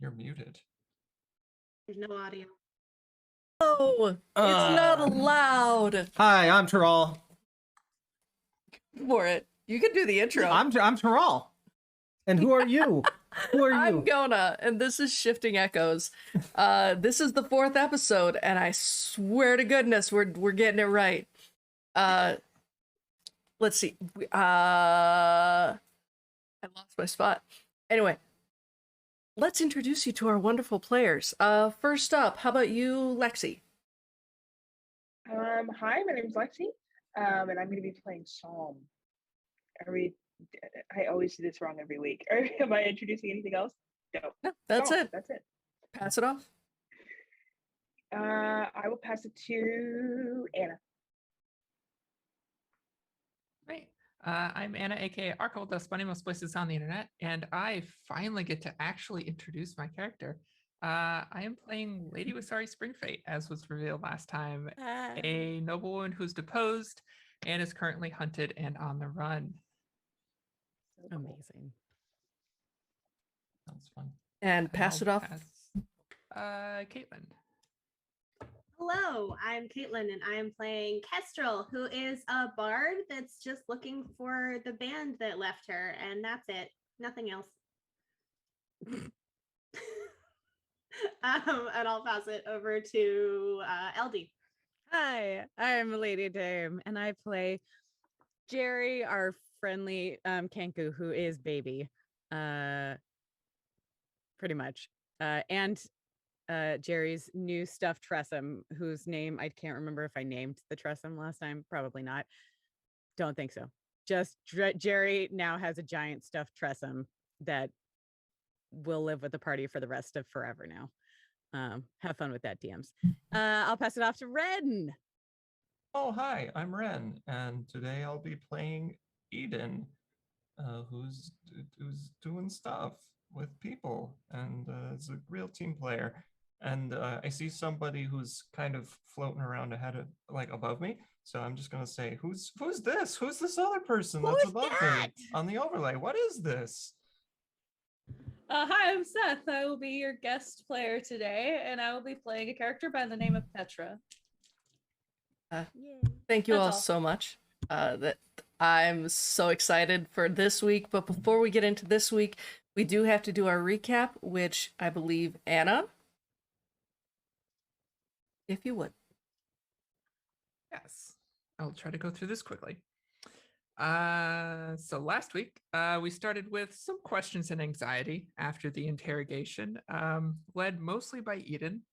You're muted. There's no audio. Oh, it's not allowed. Hi, I'm Teral. For it. You can do the intro. I'm Teral. And who are you? Who are you? I'm Gonah, and this is Shifting Echoes. This is the 4th episode, and I swear to goodness, we're getting it right. Let's see. I lost my spot. Anyway, let's introduce you to our wonderful players. First up, how about you, Lexi? Hi, my name's Lexi, and I'm going to be playing Psalm. I always do this wrong every week. Am I introducing anything else? No. That's it. That's it. Pass it off. I will pass it to Anna. Great. I'm Anna, aka Arkle, the funny most places on the internet, and I finally get to actually introduce my character. I am playing Lady Wasari Springfate, as was revealed last time, a noblewoman who's deposed and is currently hunted and on the run. Amazing. Sounds fun. And pass it off. Caitlin. Hello, I'm Caitlin, and I am playing Kestrel, who is a bard that's just looking for the band that left her, and that's it. Nothing else. And I'll pass it over to LD. Hi, I'm Lady Dame, and I play Jerri, our friendly Kanku, who is baby, pretty much, and Jerry's new stuffed Tressum, whose name I can't remember if I named the Tressum last time. Probably not. Don't think so. Just Jerri now has a giant stuffed Tressum that will live with the party for the rest of forever now. Have fun with that, DMs. I'll pass it off to Wren. Oh, hi, I'm Wren, and today I'll be playing Iden, who's doing stuff with people and is a real team player. And I see somebody who's kind of floating around ahead of, like, above me. So I'm just gonna say, who's this? Who's this other person that's above me on the overlay? What is this? Hi, I'm Seth. I will be your guest player today, and I will be playing a character by the name of Petra. Thank you all That's all. so much. That I'm so excited for this week. But before we get into this week, we do have to do our recap, which I believe Anna, if you would. Yes, I'll try to go through this quickly. So last week, we started with some questions and anxiety after the interrogation, led mostly by Iden.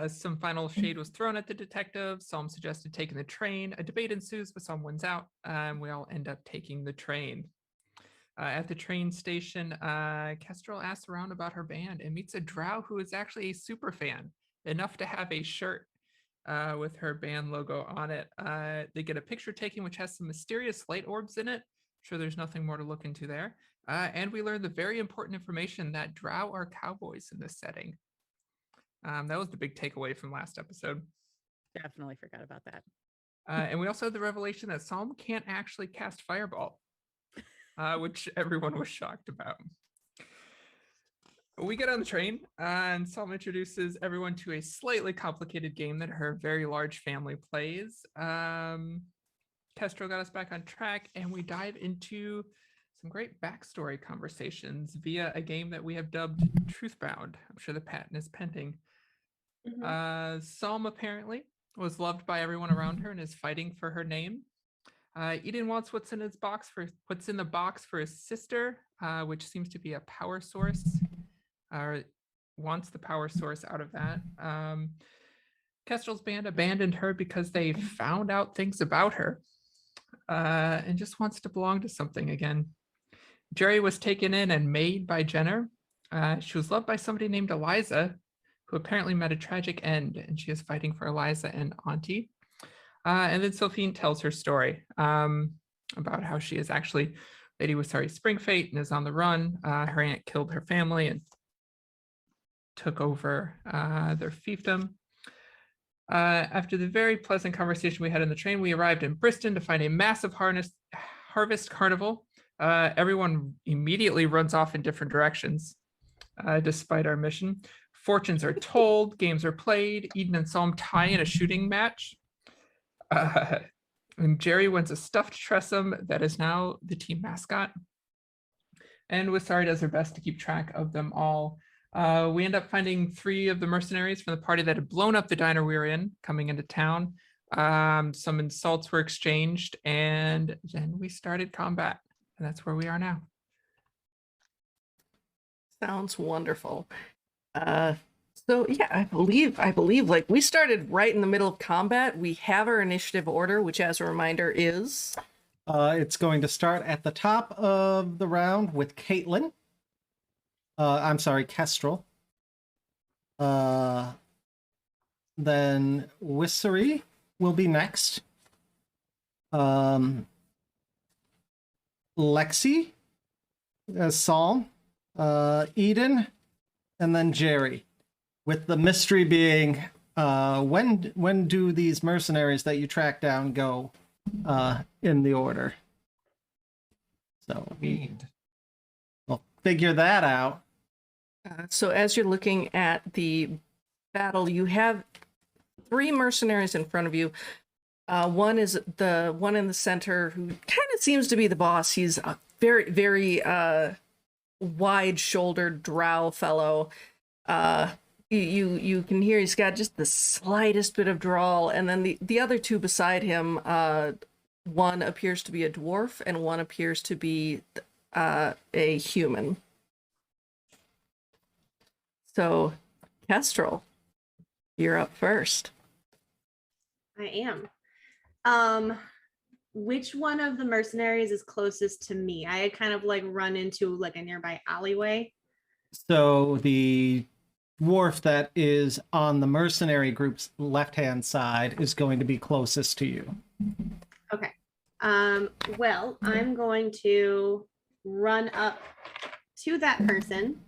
Some final shade was thrown at the detective. Some suggested taking the train. A debate ensues, but some wins out. We all end up taking the train. At the train station, Kestrel asks around about her band and meets a drow who is actually a super fan, enough to have a shirt with her band logo on it. They get a picture taken, which has some mysterious light orbs in it. Sure, there's nothing more to look into there. And we learn the very important information that drow are cowboys in this setting. That was the big takeaway from last episode. Definitely forgot about that. And we also had the revelation that Psalm can't actually cast Fireball, which everyone was shocked about. We get on the train, and Psalm introduces everyone to a slightly complicated game that her very large family plays. Kestrel got us back on track, and we dive into some great backstory conversations via a game that we have dubbed Truthbound. I'm sure the patent is pending. Psalm apparently was loved by everyone around her and is fighting for her name. Iden wants what's in the box for his sister, which seems to be a power source. Wants the power source out of that. Kestrel's band abandoned her because they found out things about her, and just wants to belong to something again. Jerri was taken in and made by Jenner. She was loved by somebody named Eliza, who apparently met a tragic end, and she is fighting for Eliza and Auntie. And then Sylphine tells her story about how she is actually Lady Wasari Springfate and is on the run. Her aunt killed her family and took over their fiefdom. After the very pleasant conversation we had on the train, we arrived in Bristol to find a massive harvest carnival. Everyone immediately runs off in different directions. despite our mission. Fortunes are told, games are played. Eden and Psalm tie in a shooting match. And Jerri wins a stuffed Tressum that is now the team mascot. And Wisari does her best to keep track of them all. We end up finding 3 of the mercenaries from the party that had blown up the diner we were in coming into town. Some insults were exchanged, and then we started combat. And that's where we are now. Sounds wonderful. So yeah, I believe like we started right in the middle of combat. We have our initiative order, which as a reminder is It's going to start at the top of the round with Caitlin. I'm sorry, Kestrel. Then Wissery will be next. Lexi, Psalm, Iden, and then Jerri. With the mystery being, when do these mercenaries that you track down go in the order? So we'll figure that out. so as you're looking at the battle, you have 3 mercenaries in front of you. One is the one in the center who kind of seems to be the boss. He's a very, very wide-shouldered drow fellow. You can hear he's got just the slightest bit of drawl, and then the other 2 beside him, one appears to be a dwarf and one appears to be a human. So, Kestrel, you're up first. I am. Which one of the mercenaries is closest to me? I had kind of like run into like a nearby alleyway. So the dwarf that is on the mercenary group's left-hand side is going to be closest to you. Okay. Well, I'm going to run up to that person.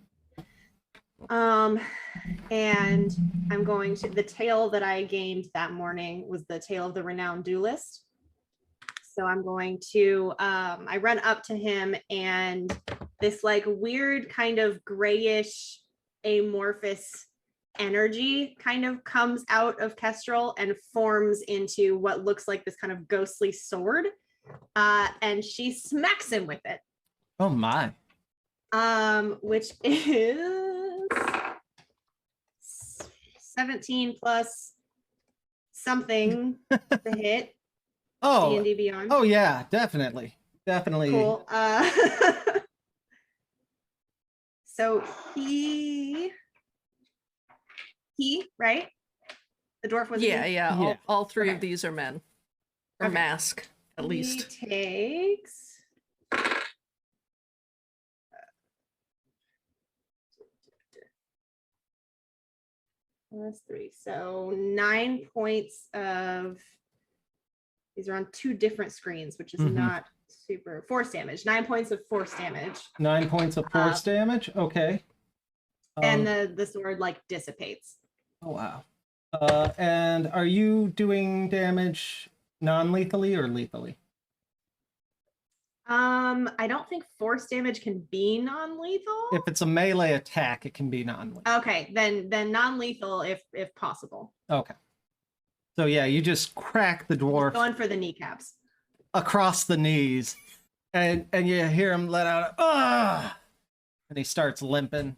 And I'm going to, the tale that I gained that morning was the tale of the renowned duelist. So I'm going to, I run up to him, and this like weird kind of grayish amorphous energy kind of comes out of Kestrel and forms into what looks like this kind of ghostly sword. And she smacks him with it. Oh my. Which is 17 plus something to hit. Oh, D&D Beyond. oh yeah, definitely. Cool. So he, right? The dwarf was Yeah. All 3 Okay. of these are men. Or Okay. mask, at least. He takes +3, so 9 points of, these are on 2 different screens, which is not super, force damage. 9 points of force damage. 9 points of force damage. Okay. And the sword like dissipates. Oh wow. And are you doing damage non-lethally or lethally? I don't think force damage can be non-lethal. If it's a melee attack, it can be non-lethal. Okay, then non-lethal if possible. Okay. So yeah, you just crack the dwarf Going for the kneecaps. across the knees, and you hear him let out ah, and he starts limping,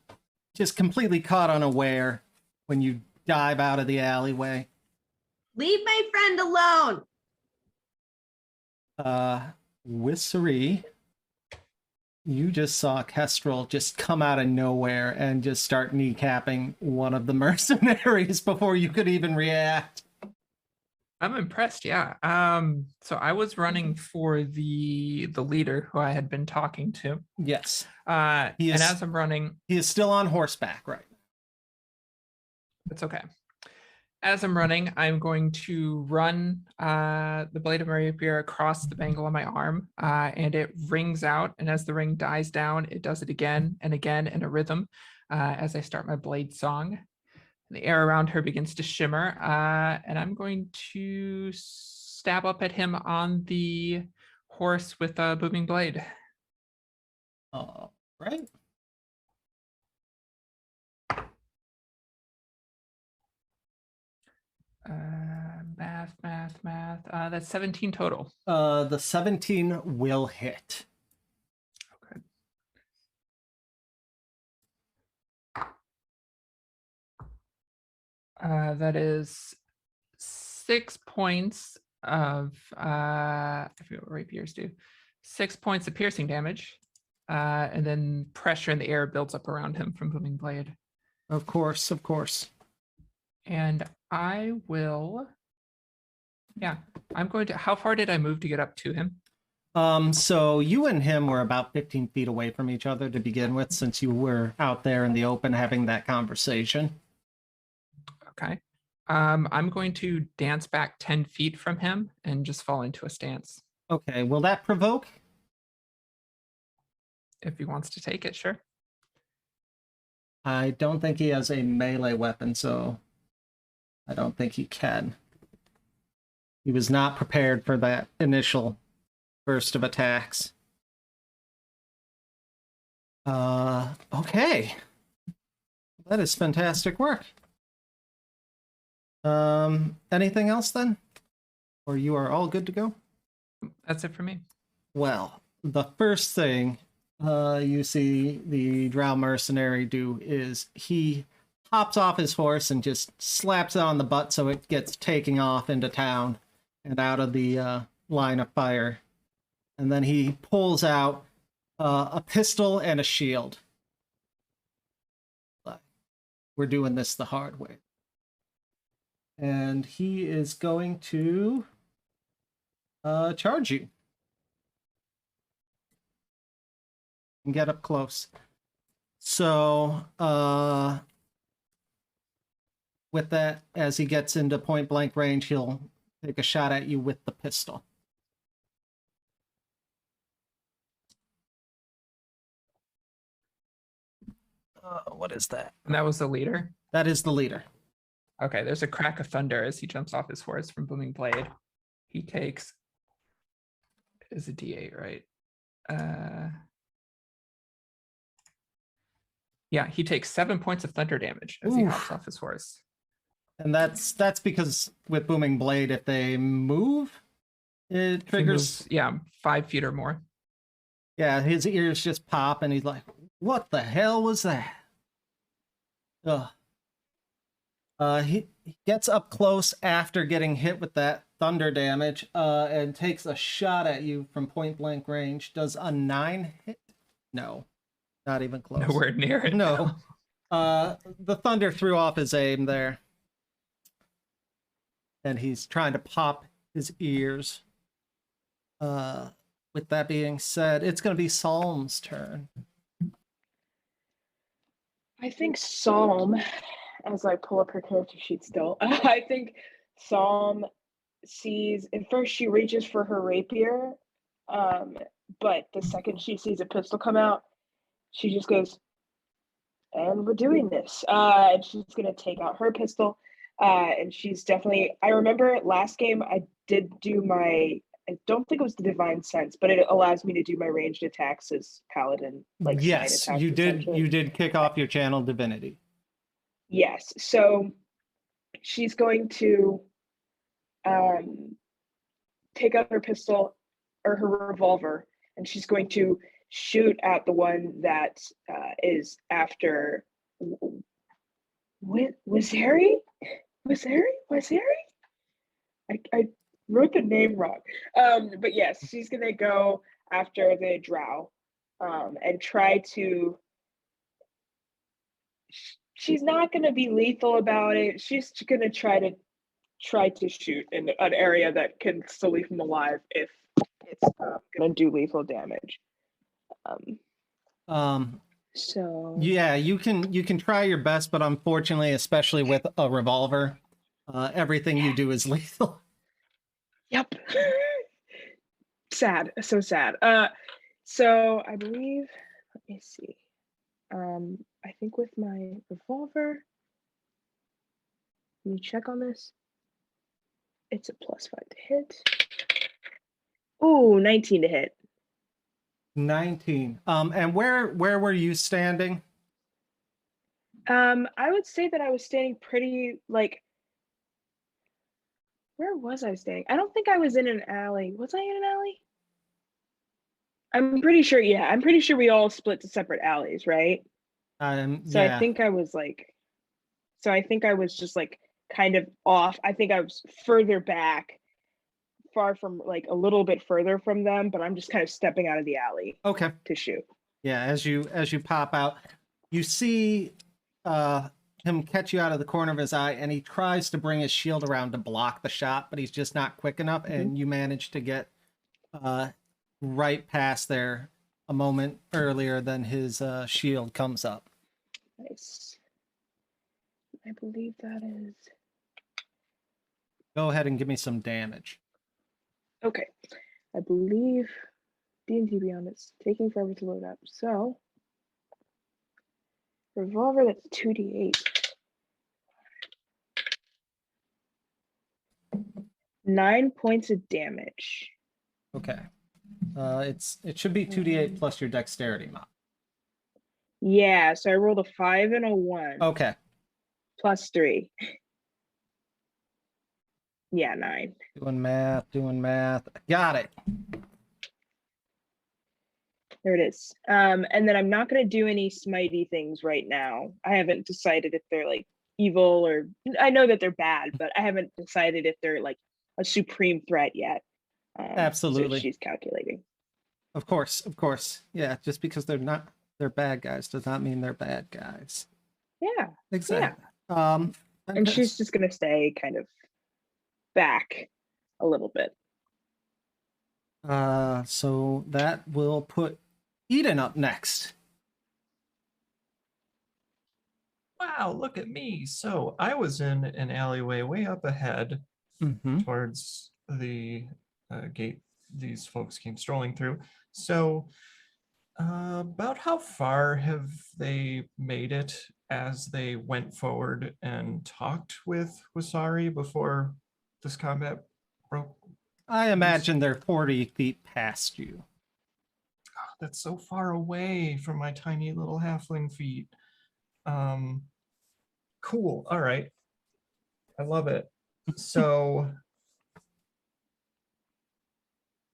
just completely caught unaware when you dive out of the alleyway. Leave my friend alone. Wissery, you just saw Kestrel just come out of nowhere and just start kneecapping one of the mercenaries before you could even react. I'm impressed, yeah. So I was running for the leader who I had been talking to. Yes. And as I'm running, he is still on horseback, right? That's okay. As I'm running, I'm going to run the blade of my rapier across the bangle on my arm, and it rings out. And as the ring dies down, it does it again and again in a rhythm as I start my blade song. The air around her begins to shimmer, and I'm going to stab up at him on the horse with a booming blade. All right. Math. That's 17 total. The 17 will hit. Okay. That is 6 points of I forget what rapiers do. 6 points of piercing damage, and then pressure in the air builds up around him from booming blade. Of course. And I will. Yeah, I'm going to. How far did I move to get up to him? So you and him were about 15 feet away from each other to begin with, since you were out there in the open having that conversation. Okay. I'm going to dance back 10 feet from him and just fall into a stance. Okay, will that provoke? If he wants to take it, sure. I don't think he has a melee weapon, so I don't think he can. He was not prepared for that initial burst of attacks. Okay. That is fantastic work. Anything else then? Or you are all good to go? That's it for me. Well, the first thing you see the Drow mercenary do is he hops off his horse and just slaps it on the butt so it gets taken off into town and out of the line of fire. And then he pulls out a pistol and a shield. We're doing this the hard way. And he is going to charge you. And get up close. So, with that, as he gets into point blank range, he'll take a shot at you with the pistol. What is that? And that was the leader. That is the leader. Okay, there's a crack of thunder as he jumps off his horse from booming blade. He takes is a D8, right? Yeah, he takes 7 points of thunder damage as he hops off his horse. And that's because with booming blade, if they move, it triggers. Moves, yeah, 5 feet or more. Yeah, his ears just pop, and he's like, "What the hell was that?" Ugh. He gets up close after getting hit with that thunder damage, and takes a shot at you from point blank range. Does a 9 hit? No, not even close. Nowhere near it. No. The thunder threw off his aim there. And he's trying to pop his ears. With that being said, it's going to be Psalm's turn. I think Psalm, as I pull up her character sheet still, I think Psalm sees, at first she reaches for her rapier, but the second she sees a pistol come out, she just goes, and we're doing this. And she's going to take out her pistol. And she's definitely, I remember last game I did do my, I don't think it was the divine sense, but it allows me to do my ranged attacks as paladin. Like yes, attacks, you did kick off your channel divinity. Yes, so she's going to take out her pistol or her revolver, and she's going to shoot at the one that is after Jerri? I wrote the name wrong. But yes, she's gonna go after the drow and try to. She's not gonna be lethal about it. She's gonna try to shoot in an area that can still leave him alive if it's gonna do lethal damage. So yeah, you can try your best, but unfortunately, especially with a revolver, everything you do is lethal. Yep. Sad. So sad. So I believe, let me see. I think with my revolver, let me check on this. It's a +5 to hit. Ooh, 19 to hit. 19. And where were you standing? I would say that I was standing pretty, like, Where was I staying? I don't think I was in an alley. Was I in an alley? I'm pretty sure, yeah. I'm pretty sure we all split to separate alleys, right? So Yeah. I think I was like, so I think I was just like kind of off. I think I was further back, far from like a little bit further from them, but I'm just kind of stepping out of the alley Okay. to shoot. Yeah, as you pop out, you see him catch you out of the corner of his eye, and he tries to bring his shield around to block the shot, but he's just not quick enough, and you manage to get right past there a moment earlier than his shield comes up. Nice. I believe that is Go ahead and give me some damage. okay. I believe D&D Beyond it's taking forever to load up. So revolver, that's 2d8. 9 points of damage. Okay. It should be 2d8 plus your dexterity mod. Yeah, so I rolled a 5 and a 1. Okay. Plus 3. Yeah, 9. Doing math. Got it. There it is. And then I'm not going to do any smitey things right now. I haven't decided if they're like evil or I know that they're bad, but I haven't decided if they're like a supreme threat yet. Absolutely. So she's calculating. Of course. Yeah, just because they're bad guys does not mean they're bad guys. Yeah. Exactly. And she's just going to stay kind of back a little bit. So that will put Iden up next. Wow, look at me. So I was in an alleyway way up ahead towards the gate these folks came strolling through. So about how far have they made it as they went forward and talked with Wasari before this combat broke? I imagine they're 40 feet past you. Oh, that's so far away from my tiny little halfling feet. Cool. All right. I love it. So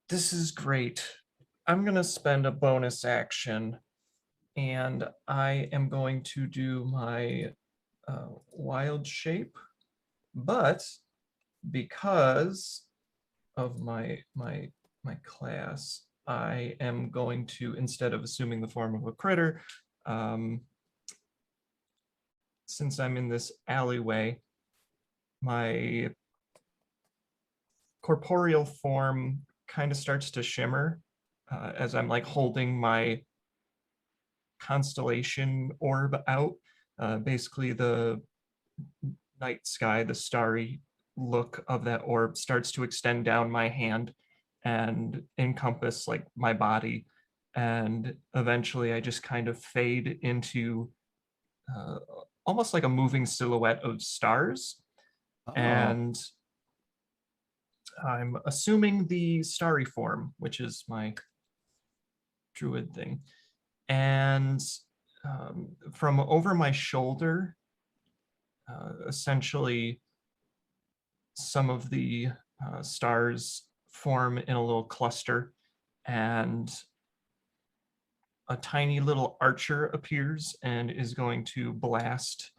this is great. I'm going to spend a bonus action and I am going to do my wild shape, but because of my class, I am going to, instead of assuming the form of a critter, since I'm in this alleyway, my corporeal form kind of starts to shimmer as I'm like holding my constellation orb out. Basically the night sky, the starry look of that orb starts to extend down my hand and encompass like my body. And eventually I just kind of fade into almost like a moving silhouette of stars. And I'm assuming the starry form, which is my druid thing. And from over my shoulder, essentially some of the stars form in a little cluster, and a tiny little archer appears and is going to blast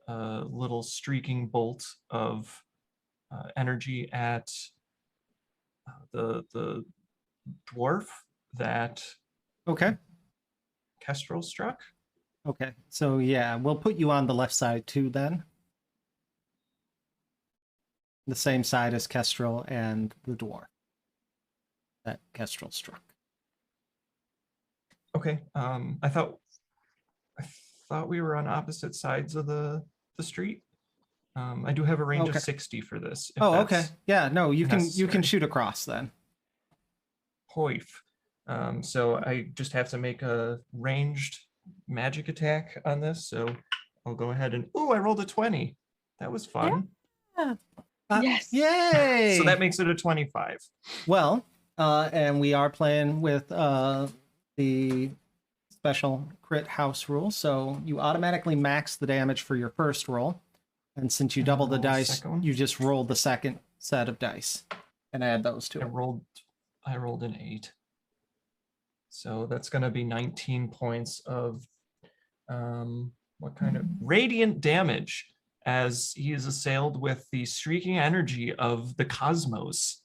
a little streaking bolt of energy at the dwarf that Kestrel struck. Okay, so yeah, we'll put you on the left side too then. The same side as Kestrel and the dwarf that Kestrel struck. Okay, I thought we were on opposite sides of the street. I do have a range of 60 for this. Oh, okay. Yeah, no, you can shoot across then. Hoif. So I just have to make a ranged magic attack on this. So I'll go ahead and I rolled a 20. That was fun. Yeah. Yes. Yay! So that makes it a 25. Well, and we are playing with the special crit house rule, so you automatically max the damage for your first roll. And since you double the dice, you just roll the second set of dice and add those to I it. rolled an 8. So that's going to be 19 points of what kind of radiant damage as he is assailed with the streaking energy of the cosmos.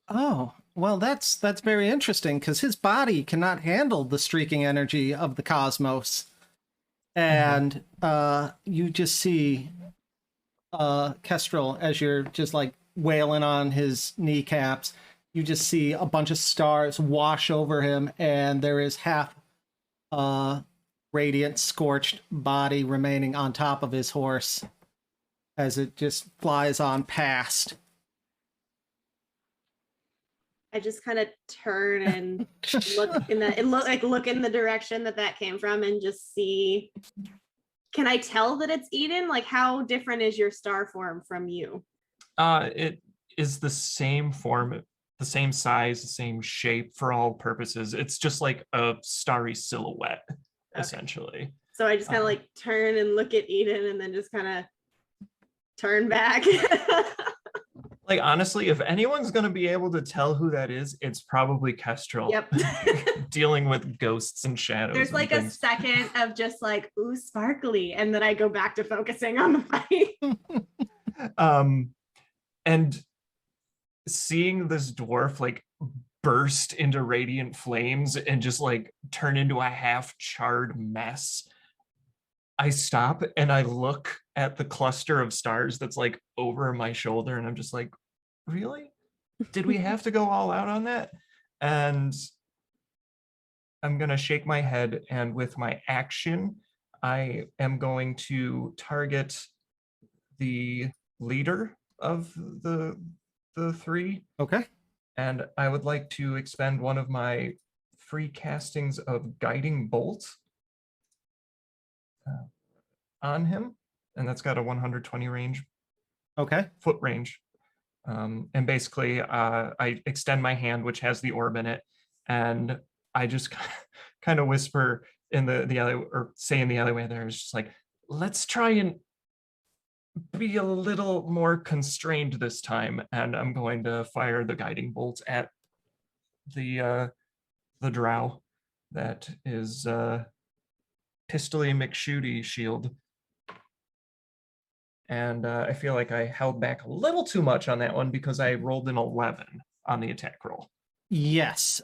Oh, well, that's very interesting because his body cannot handle the streaking energy of the cosmos. And you just see Kestrel, as you're just like wailing on his kneecaps, you just see a bunch of stars wash over him, and there is half radiant, scorched body remaining on top of his horse as it just flies on past. I just kind of turn and look in the direction that came from and just see. Can I tell that it's Iden? Like, how different is your star form from you? It is the same form, the same size, the same shape for all purposes. It's just like a starry silhouette, essentially. So I just kind of like turn and look at Iden and then just kind of turn back. Like, honestly, if anyone's going to be able to tell who that is, it's probably Kestrel. Yep. Dealing with ghosts and shadows. There's like a second of just like, ooh, sparkly. And then I go back to focusing on the fight. And seeing this dwarf like burst into radiant flames and just like turn into a half charred mess, I stop and I look at the cluster of stars that's like over my shoulder, and I'm just like, really? Did we have to go all out on that? And I'm gonna shake my head, and with my action, I am going to target the leader of the three. Okay. And I would like to expend one of my free castings of Guiding Bolt on him, and that's got a 120 range. Okay. Foot range. And basically, I extend my hand, which has the orb in it, and I just kind of whisper in the alley, or say in the alleyway there, is just like, let's try and be a little more constrained this time. And I'm going to fire the guiding bolt at the drow that is Pistoly McShooty shield. And I feel like I held back a little too much on that one because I rolled an 11 on the attack roll. Yes.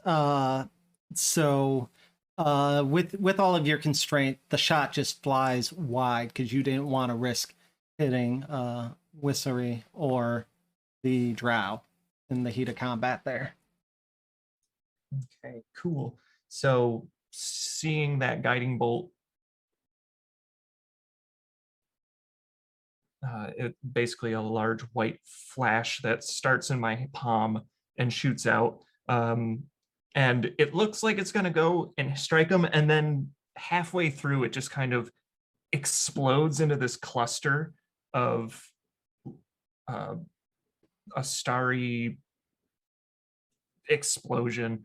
So with all of your constraint, the shot just flies wide because you didn't want to risk hitting Wissery or the drow in the heat of combat there. Okay, cool. So seeing that guiding bolt, it basically a large white flash that starts in my palm and shoots out. And it looks like it's going to go and strike them. And then halfway through, it just kind of explodes into this cluster of a starry explosion.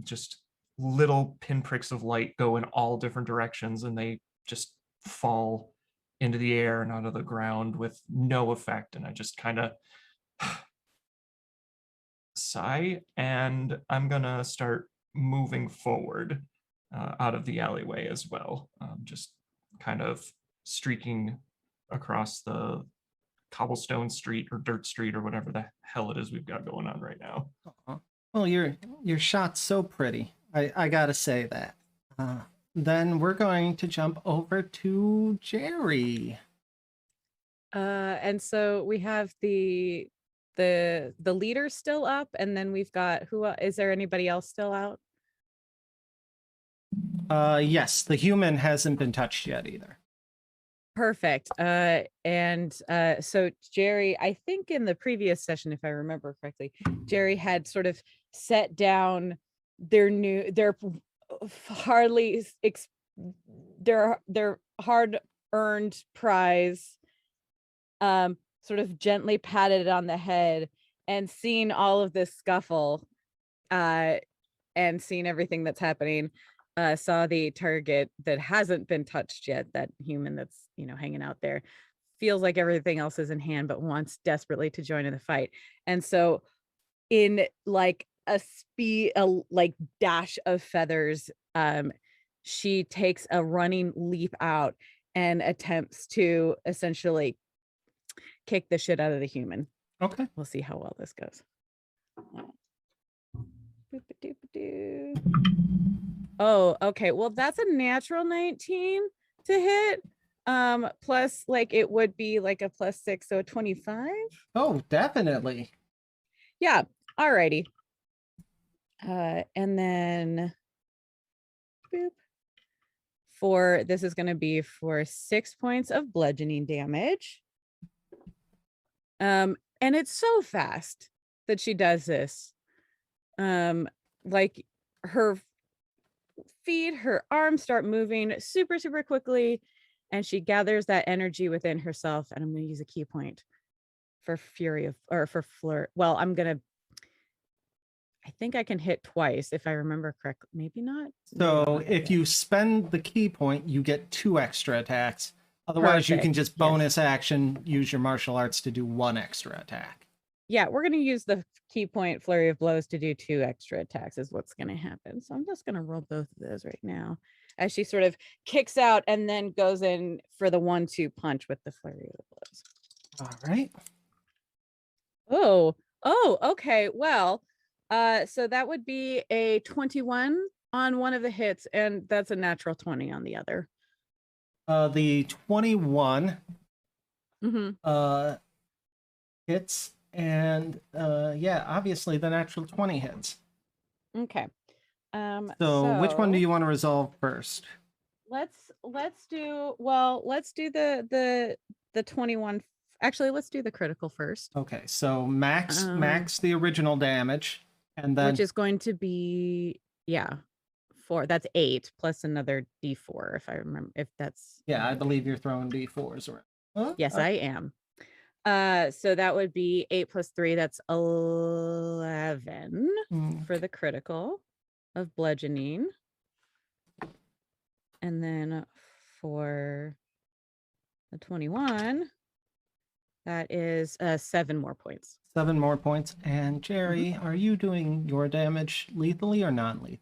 Just little pinpricks of light go in all different directions, and they just fall into the air and onto the ground with no effect. And I just kind of sigh, and I'm gonna start moving forward out of the alleyway as well, just kind of streaking across the cobblestone street or dirt street or whatever the hell it is we've got going on right now. Well, your shot's so pretty. I gotta say that. Then we're going to jump over to Jerri. And so we have the leader still up, and then we've got is there anybody else still out? Yes, the human hasn't been touched yet either. Perfect. And so Jerri, I think in the previous session, if I remember correctly, Jerri had sort of set down their hard-earned prize, sort of gently patted it on the head, and seen all of this scuffle, and seen everything that's happening, saw the target that hasn't been touched yet, that human that's hanging out there, feels like everything else is in hand, but wants desperately to join in the fight. And so in like a like dash of feathers, she takes a running leap out and attempts to essentially kick the shit out of the human. Okay. We'll see how well this goes. Oh, okay. Well, that's a natural 19 to hit. Plus like it would be like a +6, so a 25. Oh, definitely. Yeah. Alrighty. And then boop. This is going to be for 6 points of bludgeoning damage. And it's so fast that she does this. Like her feet, her arms start moving super, super quickly, and she gathers that energy within herself. And I'm going to use a key point for for flirt. Well, I think I can hit twice if I remember correctly. Maybe not. So if you spend the key point, you get 2 extra attacks. Otherwise, you can Perfect. just bonus action, use your martial arts to do 1 extra attack. Yeah, we're going to use the key point flurry of blows to do 2 extra attacks is what's going to happen. So I'm just going to roll both of those right now as she sort of kicks out and then goes in for the 1-2 punch with the flurry of blows. All right. Oh, okay. Well, so that would be a 21 on one of the hits, and that's a natural 20 on the other. The 21 Mm-hmm. hits, and yeah, obviously the natural 20 hits. Okay. So which one do you want to resolve first? Let's do the 21. Actually, let's do the critical first. Okay, so max the original damage, and then which is going to be 4. That's 8 plus another D4 if I remember. If that's I believe you're throwing D4s around. Huh? Yes, I am. So that would be 8 plus 3. That's 11 for the critical of bludgeoning, and then for the 21, that is 7 more points. 7 more points. And Jerri, are you doing your damage lethally or non-lethal?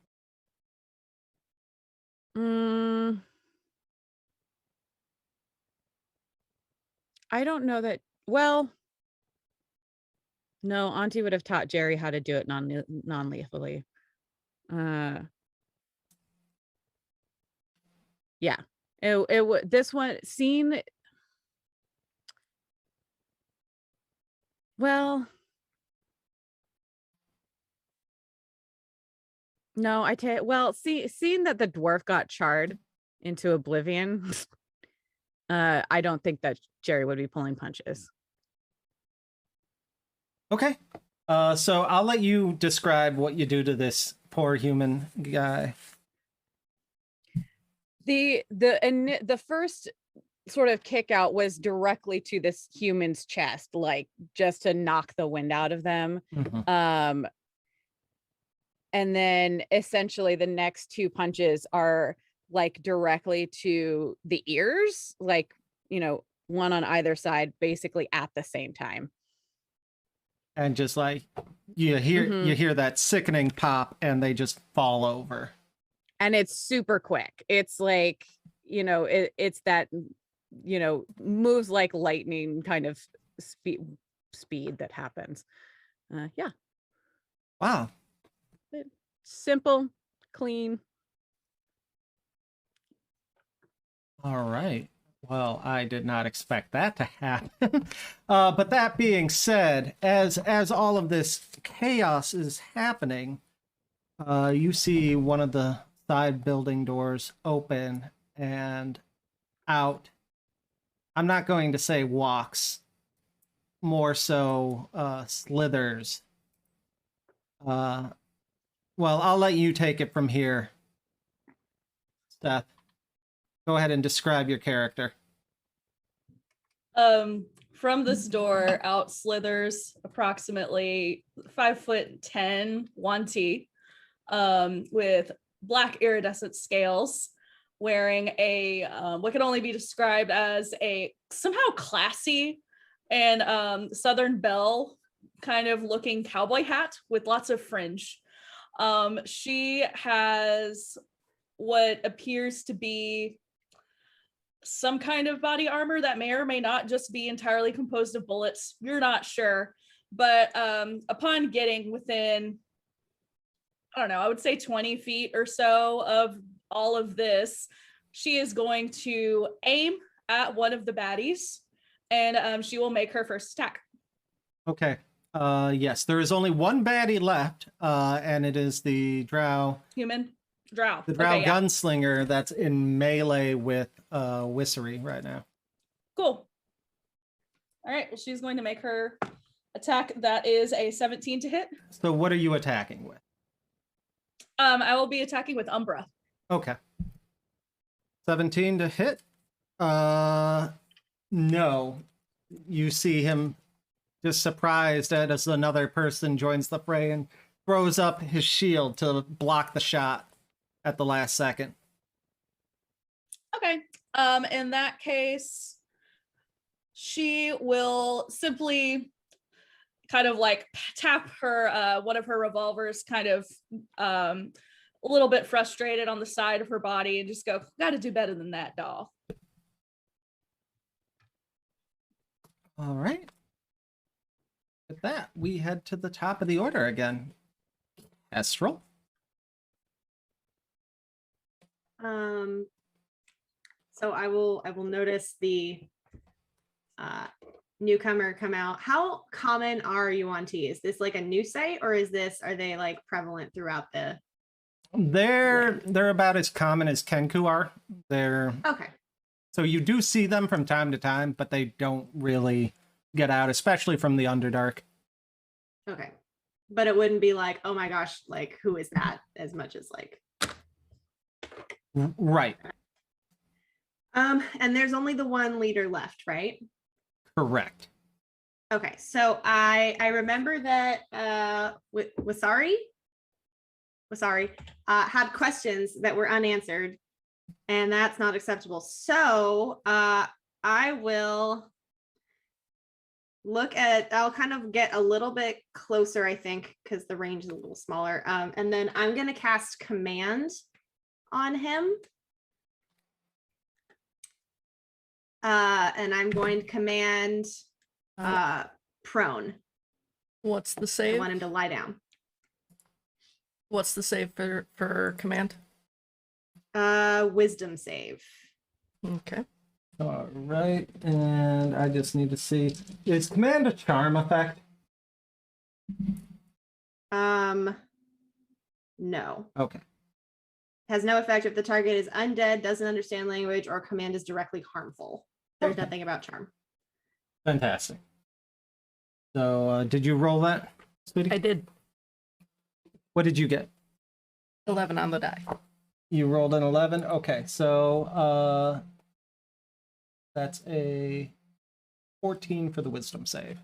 I don't know that. Well, no, Auntie would have taught Jerri how to do it non-lethally. Yeah, it would. This one scene. Well, no, seeing that the dwarf got charred into oblivion, I don't think that Jerri would be pulling punches. Okay. So I'll let you describe what you do to this poor human guy. The first sort of kick out was directly to this human's chest, like just to knock the wind out of them. Mm-hmm. And then essentially the next 2 punches are like directly to the ears, like, one on either side, basically at the same time. And just like you hear that sickening pop, and they just fall over. And it's super quick. It's like, it's that, moves like lightning kind of speed that happens. Yeah. Wow. Simple, clean. All right. Well, I did not expect that to happen. But that being said, as all of this chaos is happening, you see one of the side building doors open, and out, I'm not going to say walks, more so slithers. Well, I'll let you take it from here, Seth. Go ahead and describe your character. From this door out slithers approximately 5'10" Wanty, with black iridescent scales, wearing a what can only be described as a somehow classy and Southern Belle kind of looking cowboy hat with lots of fringe. She has what appears to be some kind of body armor that may or may not just be entirely composed of bullets. You're not sure. But upon getting within, I don't know, I would say 20 feet or so of all of this, she is going to aim at one of the baddies, and she will make her first attack. Okay. Yes, there is only one baddie left, and it is the drow. Human? Drow. The drow Okay, yeah. gunslinger that's in melee with Wissery right now. Cool. All right, well, she's going to make her attack. That is a 17 to hit. So what are you attacking with? I will be attacking with Umbra. Okay. 17 to hit. No. You see him just surprised as another person joins the fray and throws up his shield to block the shot at the last second. Okay. In that case, she will simply kind of like tap her one of her revolvers, kind of a little bit frustrated on the side of her body, and just go, gotta do better than that, doll. All right. With that, we head to the top of the order again. Kestrel. So I will notice the newcomer come out. How common are Yuan-Ti? Is this like a new site, or are they like prevalent throughout the They're about as common as Kenku are. They're Okay. So you do see them from time to time, but they don't really get out, especially from the Underdark. Okay. But it wouldn't be like, oh my gosh, like who is that, as much as like Right. and there's only the one leader left, right? Correct. Okay, so I remember that Wasari had questions that were unanswered, and that's not acceptable. So I will I'll kind of get a little bit closer, I think, because the range is a little smaller. And then I'm gonna cast command on him. And I'm going to command prone. What's the I save? want him to lie down. What's the save for command? Wisdom save. Okay. All right, and I just need to see, is command a charm effect? No. Okay. Has no effect if the target is undead, doesn't understand language, or command is directly harmful. There's Okay. nothing about charm. Fantastic. So did you roll that, sweetie? I did What did you get? 11 on the die. You rolled an 11? Okay, so that's a 14 for the wisdom save.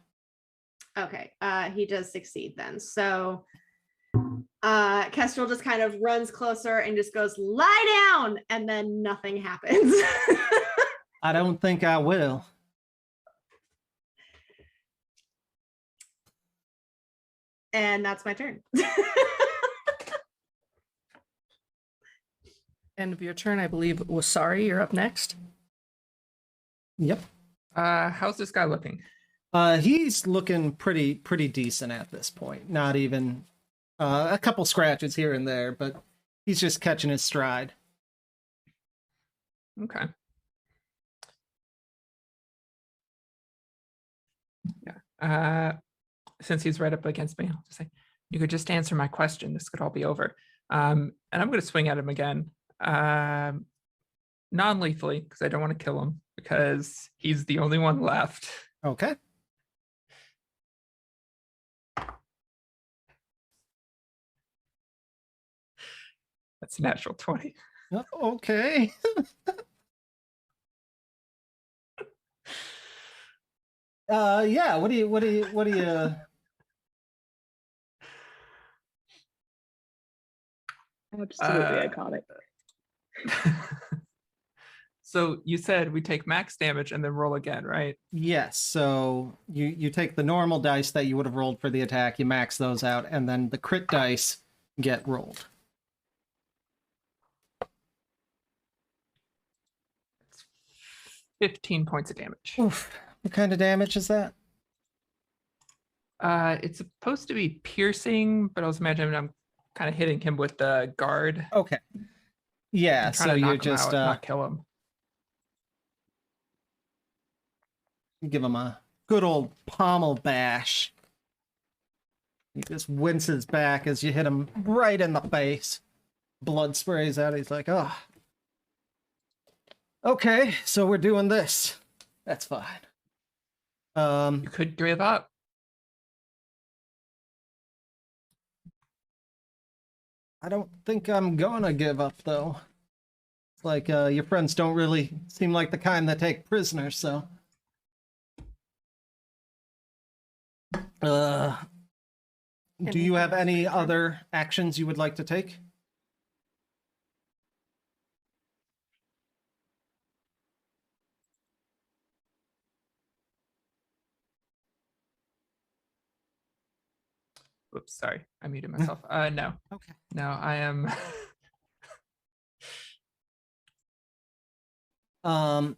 Okay, he does succeed then. So Kestrel just kind of runs closer and just goes, lie down, and then nothing happens. I don't think I will. And that's my turn. End of your turn, I believe. Wasari, you're up next. Yep. How's this guy looking? He's looking pretty decent at this point. Not even a couple scratches here and there, but he's just catching his stride. Okay. Yeah. Since he's right up against me, I'll just say, you could just answer my question. This could all be over. And I'm going to swing at him again. Non-lethally, because I don't want to kill him, because he's the only one left. Okay. That's a natural 20. Okay. Yeah, what do you Absolutely iconic. So you said we take max damage and then roll again, right? Yes, so you take the normal dice that you would have rolled for the attack, you max those out, and then the crit dice get rolled. 15 points of damage. Oof. What kind of damage is that? It's supposed to be piercing, but I was imagining I'm kind of hitting him with the guard. Okay. Yeah, I'm trying so to you're knock him just out, not kill him. give him a good old pommel bash. He just winces back as you hit him right in the face. Blood sprays out. He's like, oh. Okay, so we're doing this. That's fine. You could give up. I don't think I'm gonna give up, though. It's like, your friends don't really seem like the kind that take prisoners, so... do you have any other actions you would like to take? Whoops, sorry. I muted myself. No. Okay. No, I am.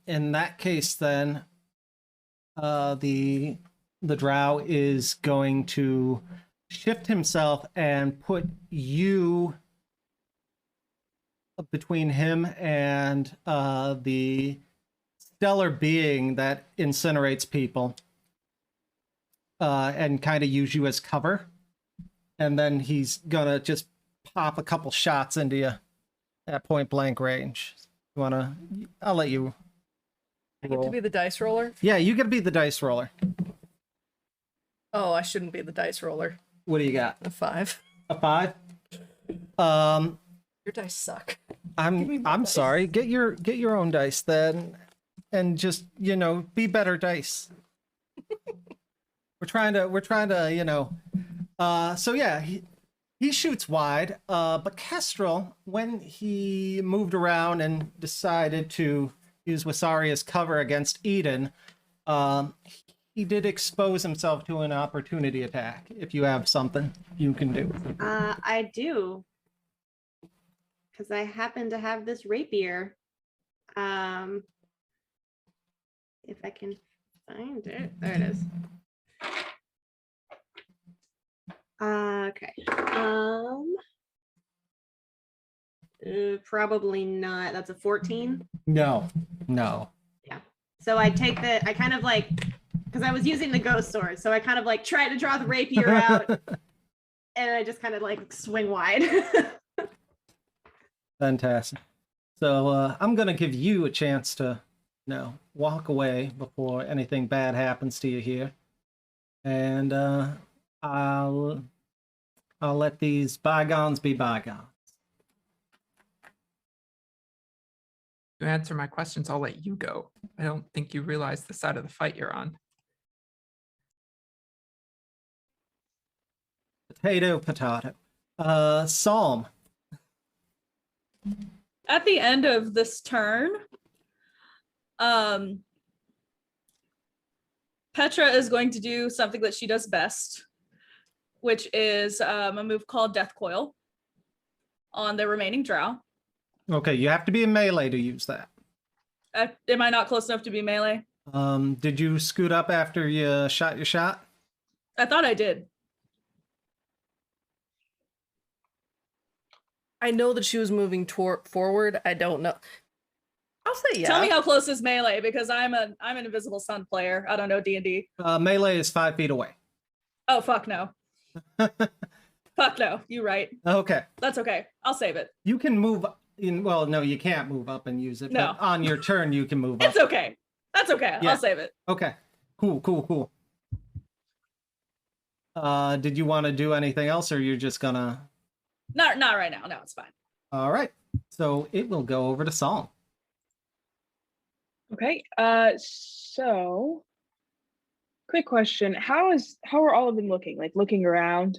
In that case, then, the drow is going to shift himself and put you between him and the stellar being that incinerates people, and kind of use you as cover. And then he's gonna just pop a couple shots into you at point blank range. You wanna? I'll let you. I get to be the dice roller? Yeah, you get to be the dice roller. Oh, I shouldn't be the dice roller. What do you got? A 5. A 5? Your dice suck. I'm dice. sorry. Get your own dice then, and just be better dice. we're trying to So yeah, he shoots wide. But Kestrel, when he moved around and decided to use Wasari as cover against Iden, he did expose himself to an opportunity attack. If you have something you can do. I do. Because I happen to have this rapier. If I can find it. There it is. Okay. Probably not. That's a 14. No. Yeah. So I take I kind of like, because I was using the ghost sword, so I kind of like try to draw the rapier out, and I just kind of like swing wide. Fantastic. So I'm gonna give you a chance to walk away before anything bad happens to you here, and I'll let these bygones be bygones. You answer my questions, I'll let you go. I don't think you realize the side of the fight you're on. Potato. Psalm. At the end of this turn, Petra is going to do something that she does best, which is a move called Death Coil on the remaining drow. Okay, you have to be in melee to use that. Am I not close enough to be melee? Did you scoot up after you shot your shot? I thought I did. I know that she was moving forward. I don't know. I'll say yeah. Tell me how close is melee, because I'm an Invisible Sun player. I don't know D&D. Melee is 5 feet away. Oh, fuck no. Fuck no. You right. Okay. That's okay. I'll save it. You can move in. Well, no, you can't move up and use it. No. But on your turn, you can move up. It's okay. That's okay. Yeah. I'll save it. Okay. Cool. Did you want to do anything else, or you're just gonna? Not right now. No, it's fine. All right. So it will go over to Psalm. Okay. So quick question. How are all of them looking? Like looking around?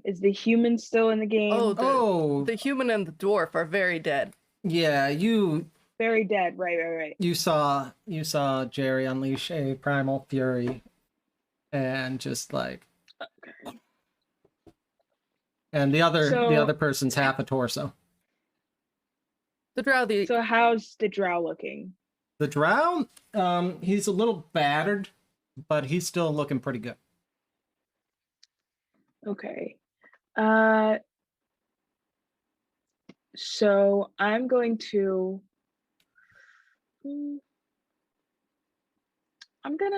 Is the human still in the game? Oh, the human and the dwarf are very dead. Yeah, you Very dead. Right. You saw Jerri unleash a primal fury, and just like, and the other person's half a torso. The drow, So how's the drow looking? The drow, he's a little battered, but he's still looking pretty good. Okay. So I'm going to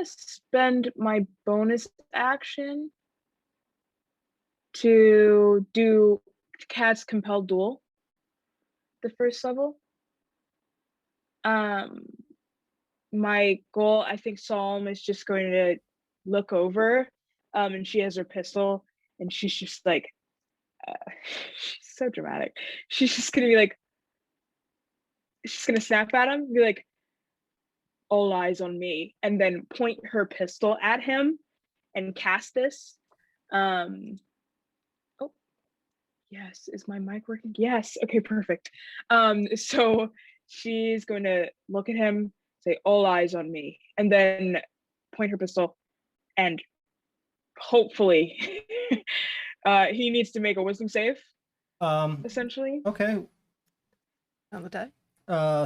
spend my bonus action to do cast compelled duel, the first level. My goal, I think Psalm is just going to look over, and she has her pistol, and she's just like, she's so dramatic. She's just gonna be like, she's gonna snap at him, be like, all eyes on me, and then point her pistol at him and cast this. Oh, yes, is my mic working? Yes, okay, perfect. So she's going to look at him, say, all eyes on me, and then point her pistol, and hopefully he needs to make a wisdom save, essentially. Okay. on the die.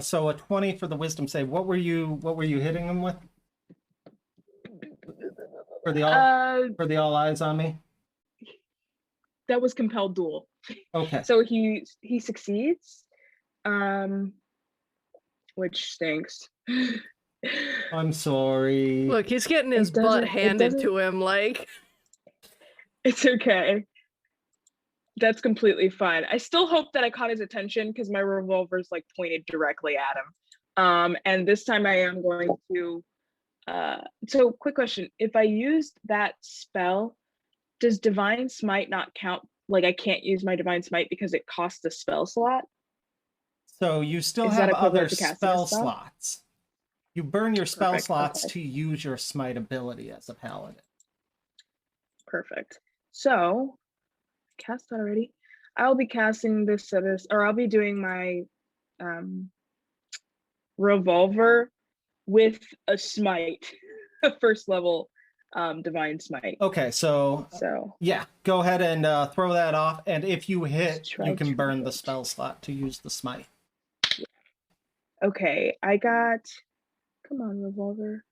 So a 20 for the wisdom save. What were you hitting him with? For the all eyes on me? That was compelled duel. Okay. So he succeeds, which stinks. I'm sorry. Look, he's getting his butt handed to him. Like, it's okay. That's completely fine. I still hope that I caught his attention because my revolver's like pointed directly at him. And this time I am going to. So, quick question: if I used that spell, does Divine Smite not count? Like, I can't use my Divine Smite because it costs a spell slot. So you still Is that have other equivalent to casting a spell spell? slots. You burn your spell Perfect, slots okay. to use your smite ability as a paladin. Perfect. So, cast that already. I'll be casting this, or I'll be doing my revolver with a smite, a first level divine smite. Okay, so yeah, go ahead and throw that off, and if you hit, you can burn the spell slot to use the smite. Okay, I got, come on, revolver.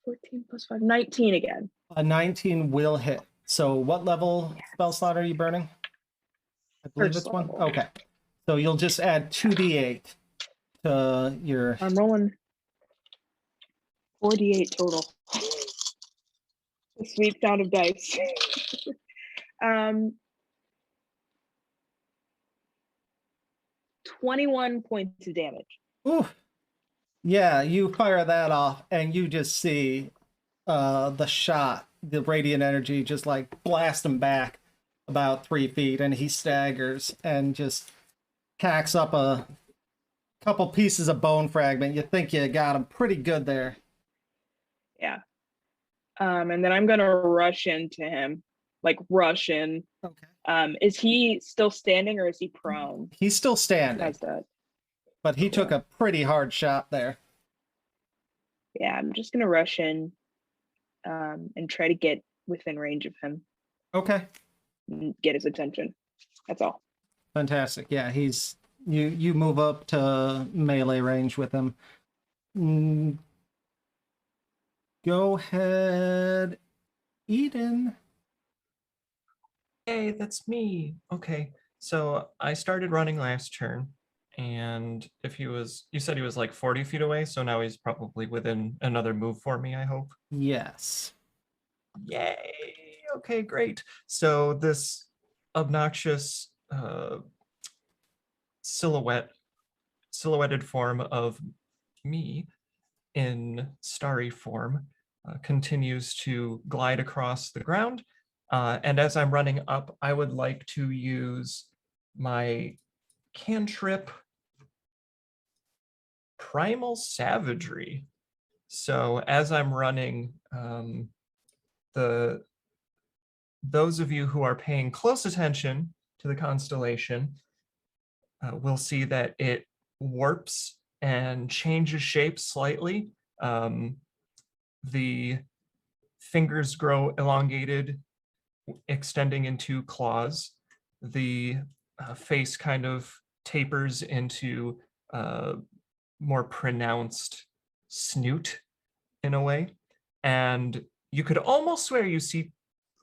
14 plus 5, 19 again. A 19 will hit. So what level spell slot are you burning? I believe First it's one. level. Okay. So you'll just add 2d8 to your... I'm rolling 48 total. The sweet sound of dice. 21 points of damage. Ooh. Yeah, you fire that off, and you just see the shot, the radiant energy, just like blast him back about 3 feet, and he staggers and just hacks up a couple pieces of bone fragment. You think you got him pretty good there. Yeah. And then I'm gonna rush into him, like rush in. Okay. Is he still standing or is he prone? He's still standing. How's that? But he took a pretty hard shot there. Yeah, I'm just gonna rush in, and try to get within range of him. Okay. And get his attention. That's all. Fantastic. Yeah, he's you move up to melee range with him. Go ahead, Iden. Hey, that's me. Okay, so I started running last turn, and if you said he was like 40 feet away, so now he's probably within another move for me, I hope. Yes. Yay! Okay, great. So this obnoxious silhouetted form of me in starry form continues to glide across the ground. And as I'm running up, I would like to use my cantrip Primal Savagery. So as I'm running, those of you who are paying close attention to the constellation will see that it warps and changes shape slightly. The fingers grow elongated, extending into claws. The face kind of tapers into more pronounced snoot in a way. And you could almost swear you see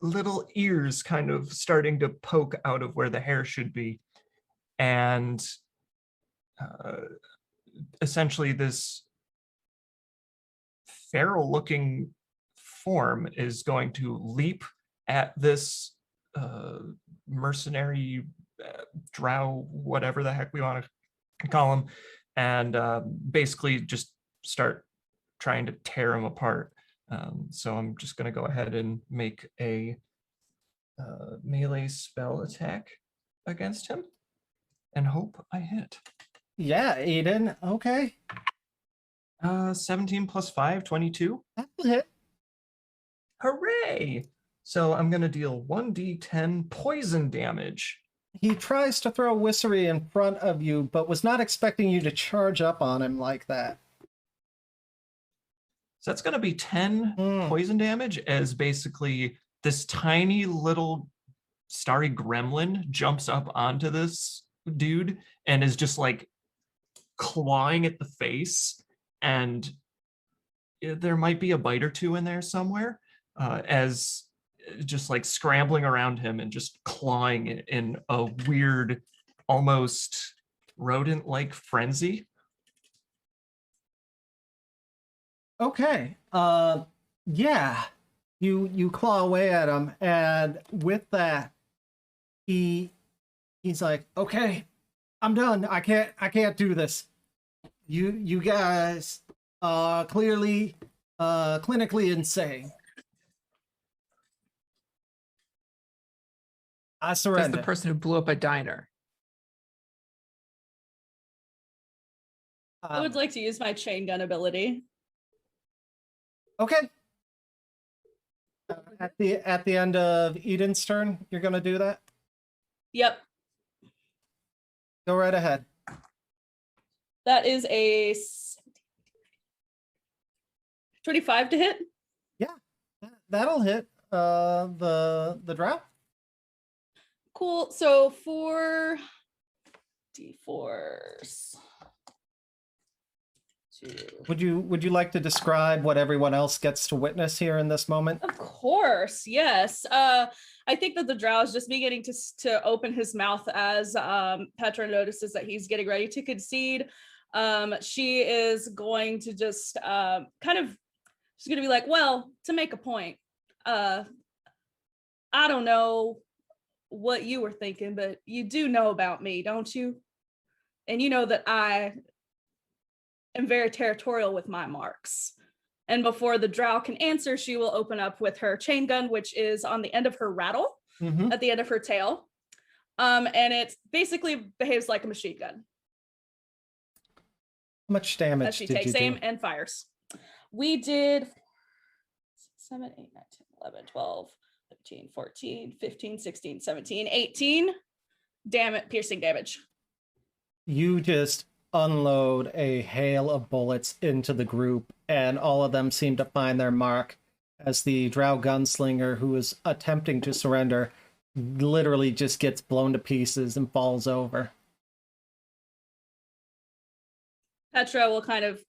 little ears kind of starting to poke out of where the hair should be. And essentially this feral looking form is going to leap at this mercenary drow, whatever the heck we want to call him, and basically just start trying to tear him apart. So I'm just going to go ahead and make a melee spell attack against him and hope I hit. Yeah, Iden. Okay. 17 plus 5, 22. That'll hit. Hooray! So I'm going to deal 1d10 poison damage. He tries to throw Whissery in front of you, but was not expecting you to charge up on him like that. So that's going to be 10 poison damage, as basically this tiny little starry gremlin jumps up onto this dude and is just like clawing at the face. And there might be a bite or two in there somewhere, as just like scrambling around him and just clawing in a weird, almost rodent-like frenzy. Okay. Yeah. You claw away at him, and with that, he's like, okay, I'm done. I can't do this. You guys clearly clinically insane. I That's surrender. the person who blew up a diner. I would like to use my chain gun ability. Okay. At the end of Eden's turn, you're gonna do that? Yep. Go right ahead. That is a 25 to hit. Yeah, that'll hit the drow. Cool. So 4 d4s. Would you like to describe what everyone else gets to witness here in this moment? Of course, yes. I think that the drow is just beginning to open his mouth as Petra notices that he's getting ready to concede. She is going to just she's going to be like, well, to make a point, I don't know what you were thinking, but you do know about me, don't you? And you know that I am very territorial with my marks. And before the drow can answer, she will open up with her chain gun, which is on the end of her rattle, at the end of her tail. And it basically behaves like a machine gun. How much damage That she did takes you aim do? and fires. We did 7, 8, 9, 10, 11, 12, 13, 14, 15, 16, 17, 18 piercing damage. You just unload a hail of bullets into the group, and all of them seem to find their mark as the drow gunslinger who is attempting to surrender literally just gets blown to pieces and falls over. Petra will kind of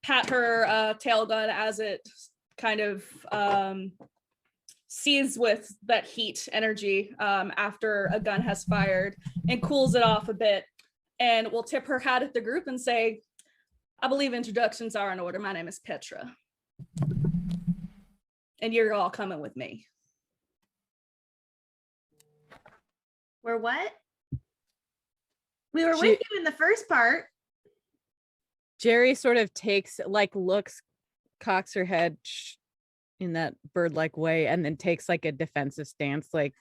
pat her tail gun as it kind of sees with that heat energy after a gun has fired and cools it off a bit, and will tip her hat at the group and say, I believe introductions are in order. My name is Petra. And you're all coming with me. We're what? We were with you in the first part. Jerri sort of looks, cocks her head in that bird-like way, and then takes like a defensive stance. Like,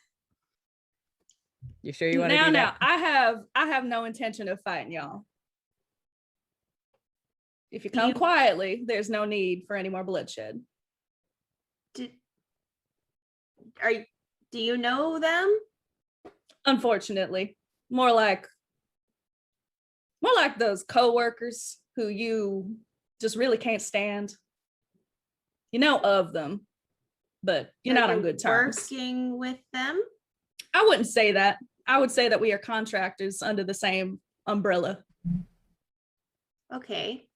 you sure you want to do that? I have no intention of fighting y'all. If you come quietly, there's no need for any more bloodshed. Do you know them? Unfortunately, more like those co-workers. who you just really can't stand. You know of them, but you're So not on good terms. Working with them? I wouldn't say that. I would say that we are contractors under the same umbrella. Okay.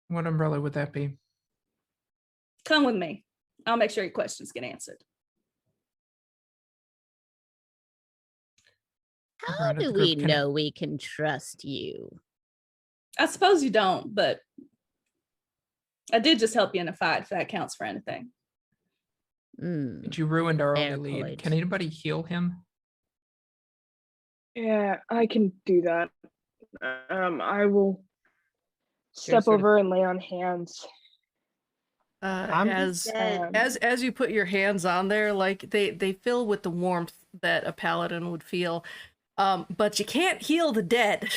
What umbrella would that be? Come with me. I'll make sure your questions get answered. How Right, do the we group can- know we can trust you? I suppose you don't, but I did just help you in a fight, if that counts for anything. But you ruined our only Fair lead. point. Can anybody heal him? Yeah, I can do that. I will step sort of- over and lay on hands. I'm- As you put your hands on there, like they fill with the warmth that a paladin would feel, but you can't heal the dead,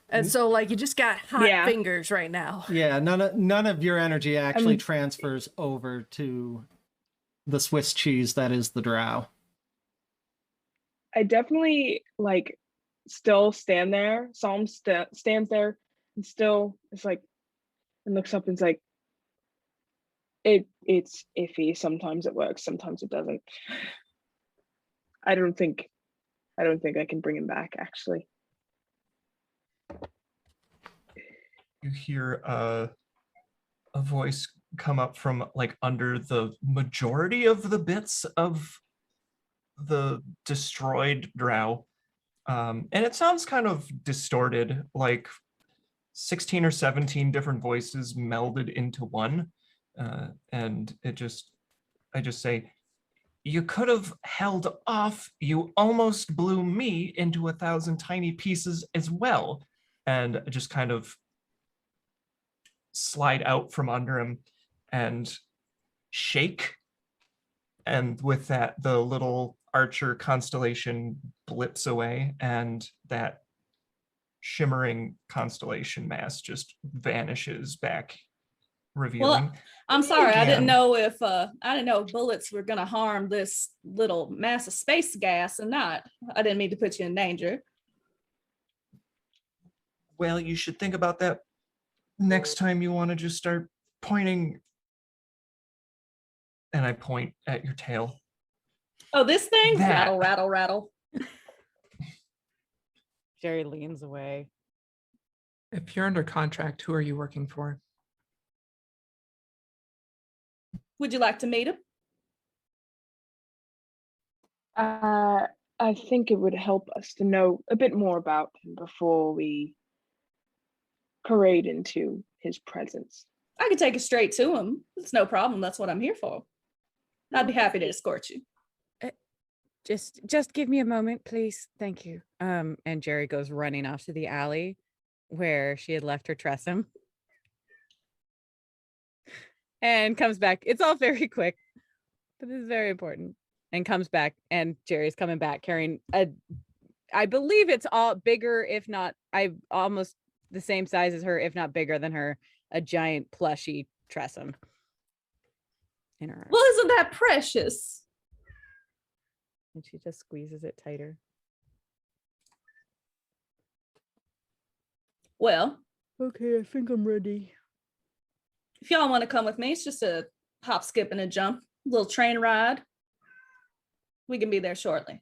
and so like you just got hot Yeah. fingers right now. Yeah, none of your energy actually transfers over to the Swiss cheese that is the drow. I definitely like still stand there. Psalm stands there and still is like, and looks up and's like, it's iffy. Sometimes it works, sometimes it doesn't. I don't think I can bring him back, actually. You hear a voice come up from like under the majority of the bits of the destroyed drow, and it sounds kind of distorted, like 16 or 17 different voices melded into one, and I just say, you could have held off. You almost blew me into 1,000 tiny pieces as well. And I just kind of slide out from under him and shake. And with that, the little archer constellation blips away, and that shimmering constellation mass just vanishes back, revealing. I'm sorry, I didn't Again. know if I didn't know bullets were gonna harm this little mass of space gas or not. I didn't mean to put you in danger. Well, you should think about that next time you want to just start pointing. And I point at your tail. Oh, this thing? That. Rattle, rattle, rattle. Jerri leans away. If you're under contract, who are you working for? Would you like to meet him? I think it would help us to know a bit more about him before we parade into his presence. I could take you straight to him. It's no problem. That's what I'm here for. I'd be happy to escort you. Just give me a moment, please. Thank you. And Jerri goes running off to the alley where she had left her Tressum. And comes back. It's all very quick, but this is very important. And comes back, and Jerry's coming back carrying I believe it's all bigger, if not, almost the same size as her, if not bigger than her, a giant plushy Tressum in her arm. Well, isn't that precious? And she just squeezes it tighter. Well, Okay, I think I'm ready. if y'all want to come with me, it's just a hop, skip, and a jump. Little train ride. We can be there shortly.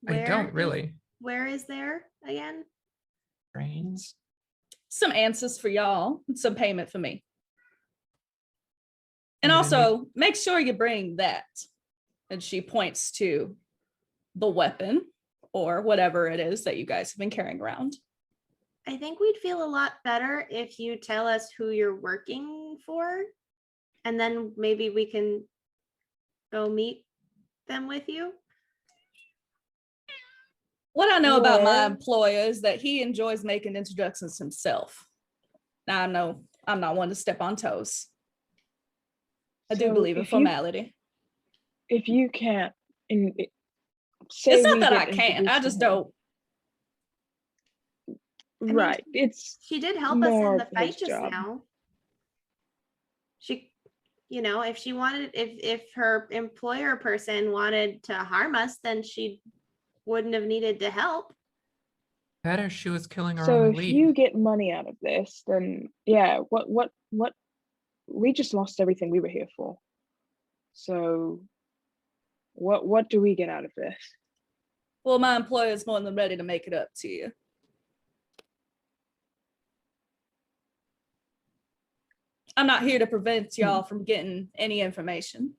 I don't really. Where is there again? Trains. Some answers for y'all, and some payment for me. And Yeah, also, make sure you bring that. And she points to the weapon or whatever it is that you guys have been carrying around. I think we'd feel a lot better if you tell us who you're working for, and then maybe we can go meet them with you. What I know about my Yeah. employer is that he enjoys making introductions himself. Now, I know I'm not one to step on toes. I do So believe in if you- formality. If you can't, It's not that I can't. I just don't. mean, Right. It's She did help us in more the of fight his just job. now. She, if she wanted, if her employer person wanted to harm us, then she wouldn't have needed to help. Better she was killing her So own if lead. you get money out of this, then yeah, what we just lost everything we were here for. So what do we get out of this? Well, my employer is more than ready to make it up to you. I'm not here to prevent y'all from getting any information.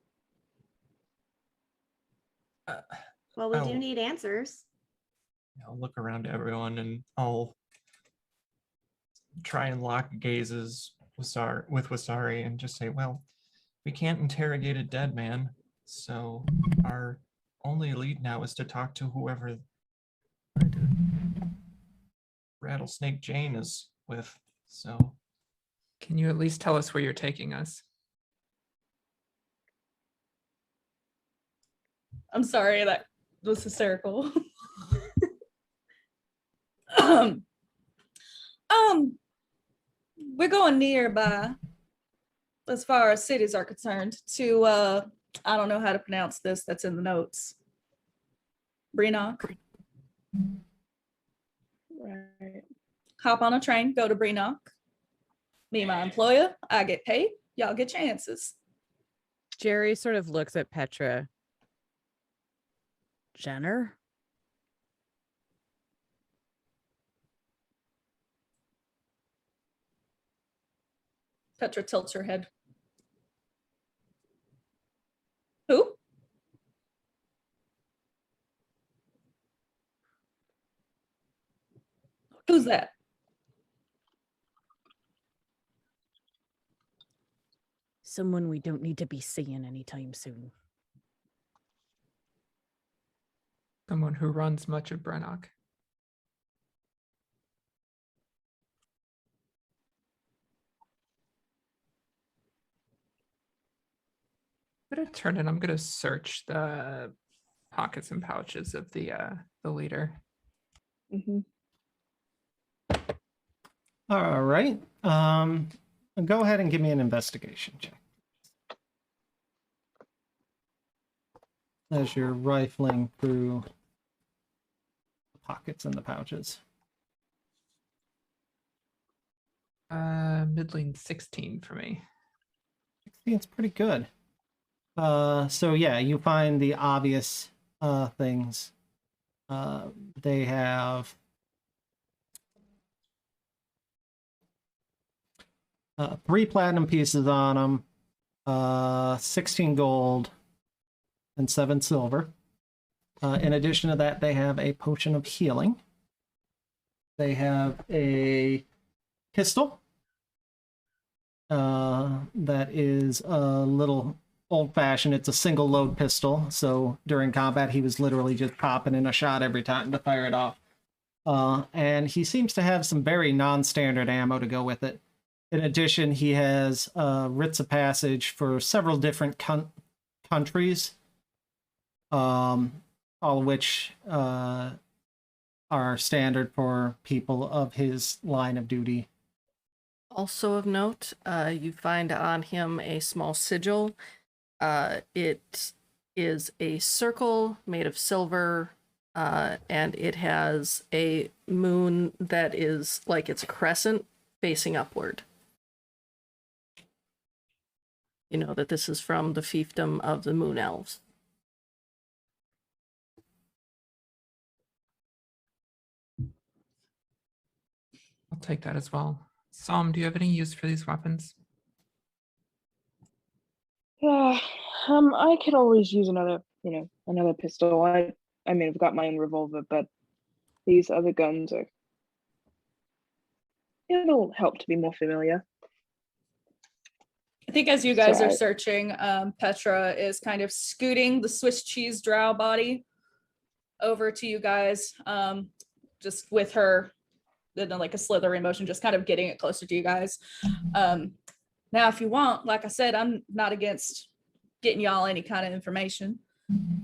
Well, we Oh. do need answers. I'll look around to everyone and I'll try and lock gazes with Wasari and just say, well, we can't interrogate a dead man, so our only lead now is to talk to whoever Rattlesnake Jane is with. So Can you at least tell us where you're taking us? I'm sorry, that was hysterical. We're going nearby, as far as cities are concerned, to I don't know how to pronounce this, that's in the notes. Brienoc. Right. Hop on a train, go to Brienoc. Me and my employer, I get paid, y'all get chances. Jerri sort of looks at Petra. Jenner? Petra tilts her head. Who? Who's that? Someone we don't need to be seeing anytime soon. Someone who runs much of Brienoc. I'm gonna turn and I'm gonna search the pockets and pouches of the leader. Mm-hmm. All right. Go ahead and give me an investigation check. As you're rifling through the pockets and the pouches. Middling 16 for me. 16 is pretty good. So yeah, you find the obvious things. They have three platinum pieces on them, 16 gold, and 7 silver. In addition to that, they have a potion of healing. They have a pistol that is a little old-fashioned. It's a single load pistol, so during combat he was literally just popping in a shot every time to fire it off. And he seems to have some very non-standard ammo to go with it. In addition, he has writs of passage for several different countries, all of which are standard for people of his line of duty. Also of note, you find on him a small sigil. It is a circle made of silver, and it has a moon that is like it's a crescent facing upward. You know that this is from the fiefdom of the Moon Elves. I'll take that as well. Psalm, do you have any use for these weapons? Yeah, I could always use another pistol. I mean, I've got my own revolver, but these other guns it'll help to be more familiar. I think as you guys So are searching, Petra is kind of scooting the Swiss cheese drow body over to you guys, just with her, like a slithery motion, just kind of getting it closer to you guys. Now, if you want, like I said, I'm not against getting y'all any kind of information.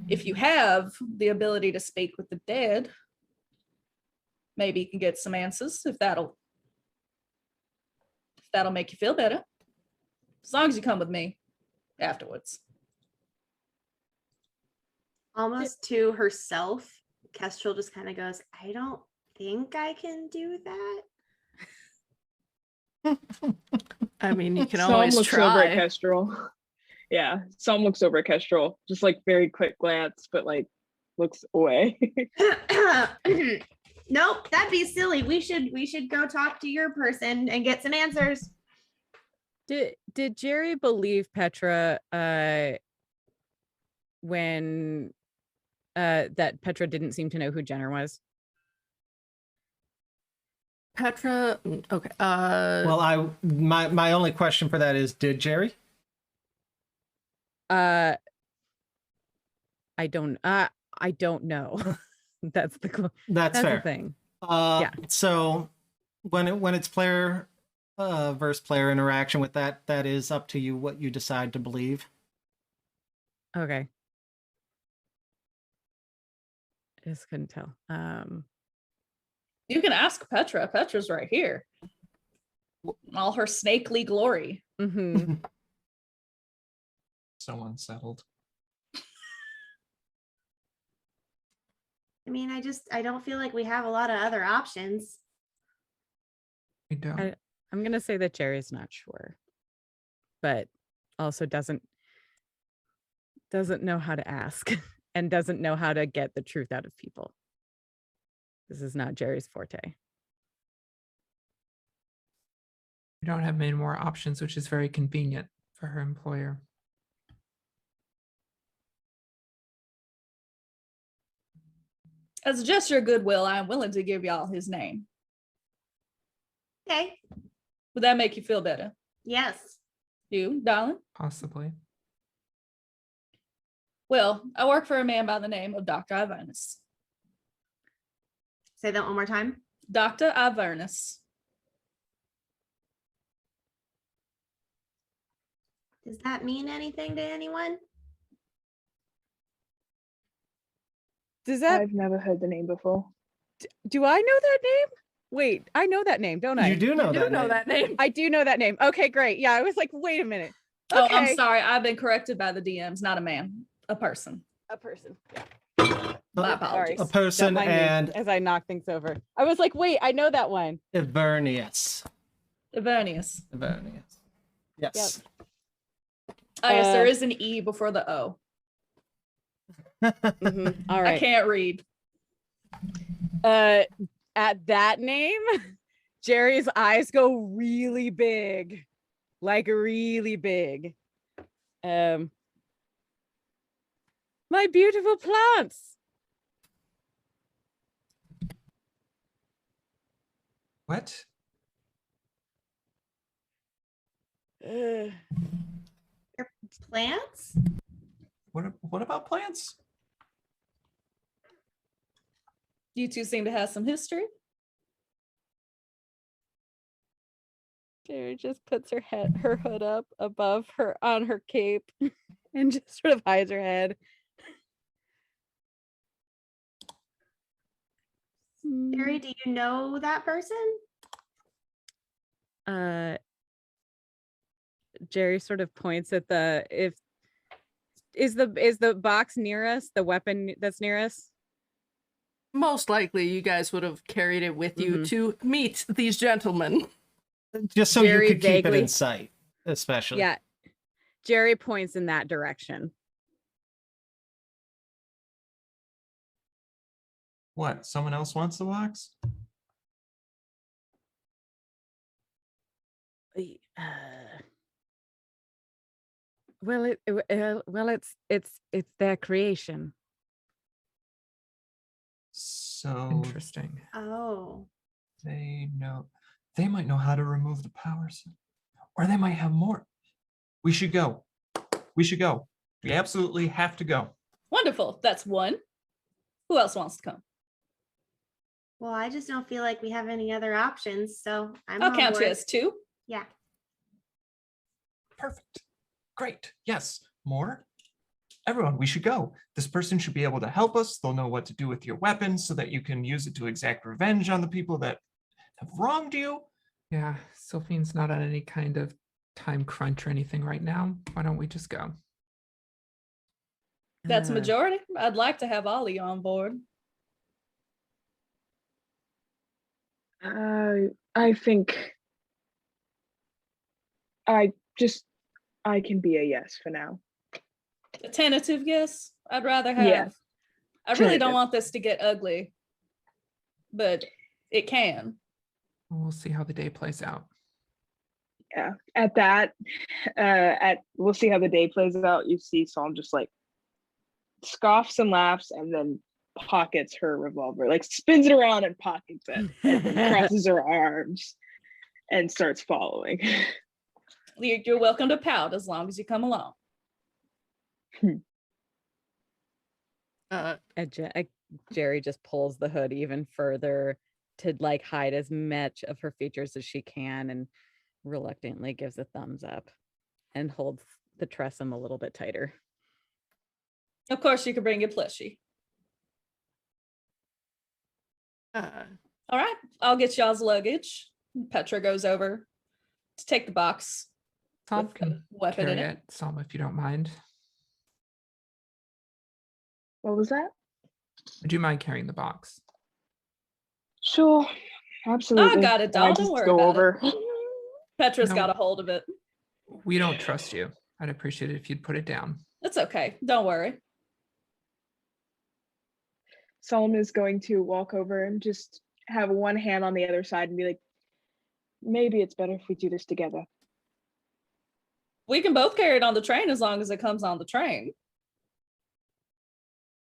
If you have the ability to speak with the dead, maybe you can get some answers if that'll make you feel better. As long as you come with me afterwards. Almost to herself, Kestrel just kind of goes, I don't think I can do that. I mean, you can Some always looks over at try. Kestrel. Yeah, some looks over at Kestrel, just like very quick glance, but like looks away. Nope, that'd be silly. We should go talk to your person and get some answers. Did Jerri believe Petra when that Petra didn't seem to know who Jenner was? Petra, okay. Well, my only question for that is, did Jerri? I don't know. That's That's the fair. thing. Yeah. So when it's player versus player interaction with that is up to you what you decide to believe. Okay. I just couldn't tell. You can ask Petra. Petra's right here. All her snakely glory. Mm-hmm. So unsettled. I mean, I don't feel like we have a lot of other options. We don't. I'm gonna say that Jerry's not sure, but also doesn't know how to ask and doesn't know how to get the truth out of people. This is not Jerry's forte. We don't have many more options, which is very convenient for her employer. As a gesture of goodwill, I am willing to give y'all his name. Okay. Would that make you feel better? Yes. You, darling? Possibly. Well, I work for a man by the name of Dr. Ivernus. Say that one more time. Dr. Ivernus. Does that mean anything to anyone? Does that? I've never heard the name before. Do I know that name? Wait, I know that name, don't I? You do know You that. do know name. that name. I do know that name. Okay, great. Yeah, I was like, wait a minute. Oh, Okay. I'm sorry. I've been corrected by the DMs. Not a man, a person. A person. Yeah. My Sorry. apologies. A Don't person mind me and as I knock things over. I was like, wait, I know that one. Ivernius. Ivernius. Yes. Oh, yes, there is an E before the O. Mhm. All I right. can't read. At that name, Jerry's eyes go really big, like really big. My beautiful plants. What? Plants? What about plants? You two seem to have some history. Jerry just puts her hood up above her on her cape and just sort of hides her head. Jerry, do you know that person? Jerry sort of points at is the box near us, the weapon that's near us? Most likely, you guys would have carried it with you to meet these gentlemen. Just so Very you could keep it vaguely. in sight, especially. Yeah. Jerry points in that direction. What? Someone else wants the box? Well, it's their creation. So Interesting. Oh. they might know how to remove the powers, or they might have more. We should go. We absolutely have to go. Wonderful. That's one. Who else wants to come? Well, I just don't feel like we have any other options, so I'm I'll on count you board. as two. Yeah. Perfect. Great. Yes. More? Everyone, we should go. This person should be able to help us. They'll know what to do with your weapons so that you can use it to exact revenge on the people that have wronged you. Yeah, Sylphine's not on any kind of time crunch or anything right now. Why don't we just go? That's a majority. I'd like to have all of you on board. I think I can be a yes for now. A tentative yes. I'd rather have. Yeah, I really don't tentative. want this to get ugly, but it can. We'll see how the day plays out. Yeah. We'll see how the day plays out. You see Psalm just like scoffs and laughs and then pockets her revolver, like spins it around and pockets it, and then crosses her arms and starts following. You're welcome to pout as long as you come along. Jerri just pulls the hood even further to like hide as much of her features as she can and reluctantly gives a thumbs up and holds the Tressum a little bit tighter. Of course, you could bring your plushie. All right, I'll get y'all's luggage. Petra goes over to take the box. Tom With the can weapon carry in it. it, Sam, if you don't mind. What was that? Would you mind carrying the box? Sure, absolutely. I got it, And I doll. Don't just worry go about over. it. Petra's No. got a hold of it. We don't trust you. I'd appreciate it if you'd put it down. It's okay. Don't worry. Solomon is going to walk over and just have one hand on the other side and be like, maybe it's better if we do this together. We can both carry it on the train as long as it comes on the train.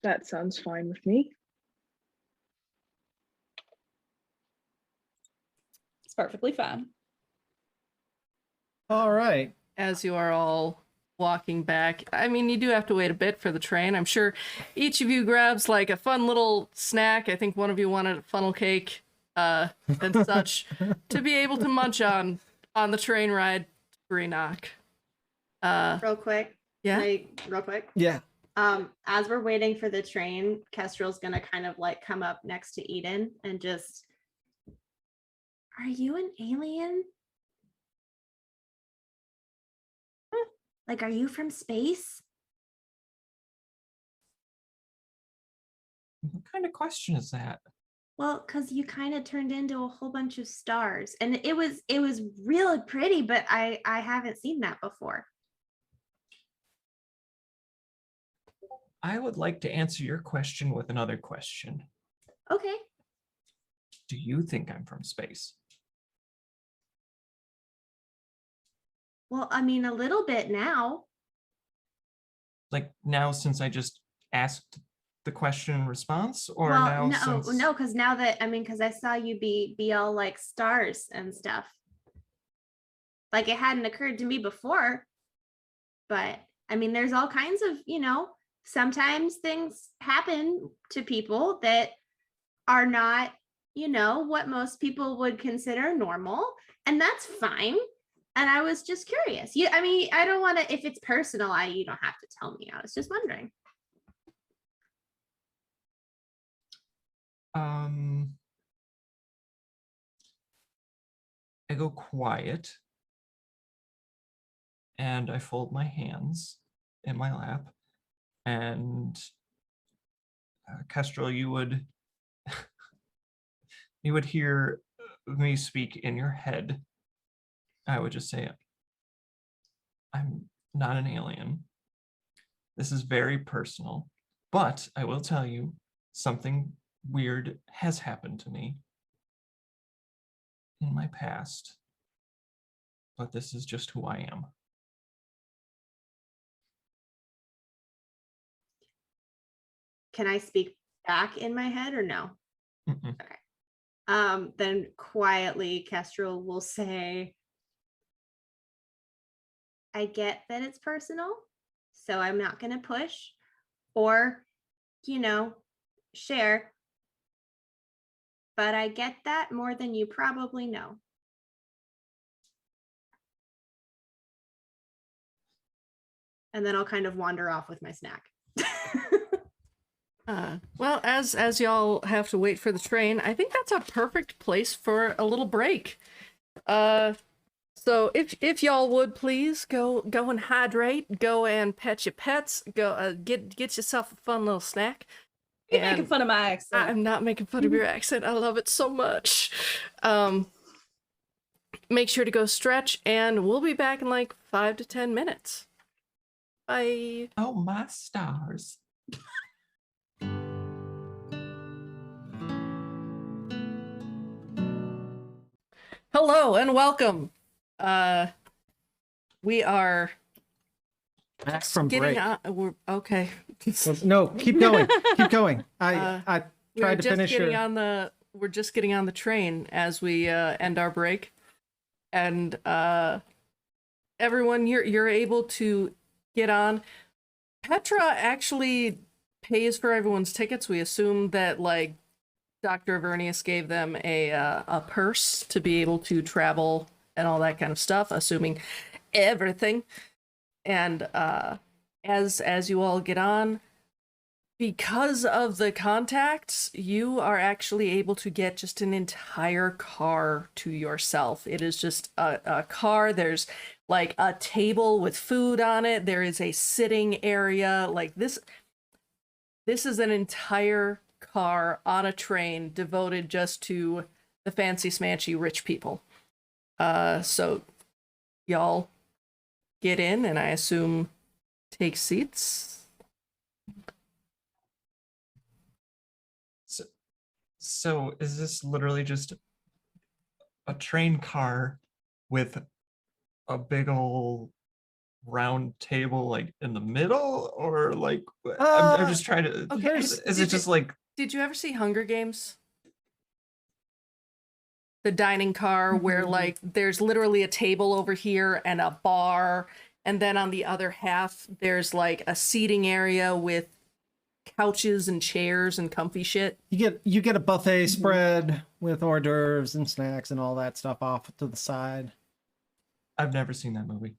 That sounds fine with me. It's perfectly fine. All right. As you are all walking back, I mean, you do have to wait a bit for the train. I'm sure each of you grabs like a fun little snack. I think one of you wanted a funnel cake and such to be able to munch on the train ride to Brienoc. Real quick. Yeah. Real quick. Yeah. As we're waiting for the train, Kestrel's gonna kind of like come up next to Iden and just, are you an alien? Like, are you from space? What kind of question is that? Well, because you kind of turned into a whole bunch of stars, and it was really pretty, but I haven't seen that before. I would like to answer your question with another question. Okay. Do you think I'm from space? Well, I mean, a little bit now. Like now, since I just asked the question in response, or Well, now no, since... no, because now that because I saw you be all like stars and stuff. Like it hadn't occurred to me before, but I mean, there's all kinds of, sometimes things happen to people that are not, what most people would consider normal, and that's fine. And I was just curious. I don't want to, if it's personal, you don't have to tell me. I was just wondering. I go quiet and I fold my hands in my lap, and Kestrel, you would hear me speak in your head. I would just say, I'm not an alien. This is very personal, but I will tell you something weird has happened to me in my past, but this is just who I am. Can I speak back in my head or no? Mm-mm. Okay. Then quietly, Kestrel will say, I get that it's personal, so I'm not going to push or, share. But I get that more than you probably know. And then I'll kind of wander off with my snack. Well, as y'all have to wait for the train, I think that's a perfect place for a little break. So if y'all would please go and hydrate, go and pet your pets, go get yourself a fun little snack, You're making fun of my accent. I'm not making fun of your accent. I love it so much. Make sure to go stretch, and we'll be back in like 5 to 10 minutes. Bye. Oh, my stars. Hello and welcome. We are Back from getting break. on. We're okay. No, keep going. Keep going. I We're tried to just finish getting your... on the. We're just getting on the train as we end our break, and everyone, you're able to get on. Petra actually pays for everyone's tickets. We assume that like Dr. Avernius gave them a purse to be able to travel and all that kind of stuff, assuming everything. And as you all get on, because of the contacts, you are actually able to get just an entire car to yourself. It is just a car. There's like a table with food on it. There is a sitting area. Like this is an entire car on a train devoted just to the fancy smanchy rich people. So y'all get in and I assume take seats. So is this literally just a train car with a big old round table like in the middle, or like I'm just trying to. Okay, Is it just like? Did you ever see Hunger Games? The dining car where like there's literally a table over here and a bar, and then on the other half there's like a seating area with couches and chairs and comfy shit. You get a buffet spread with hors d'oeuvres and snacks and all that stuff off to the side. I've never seen that movie.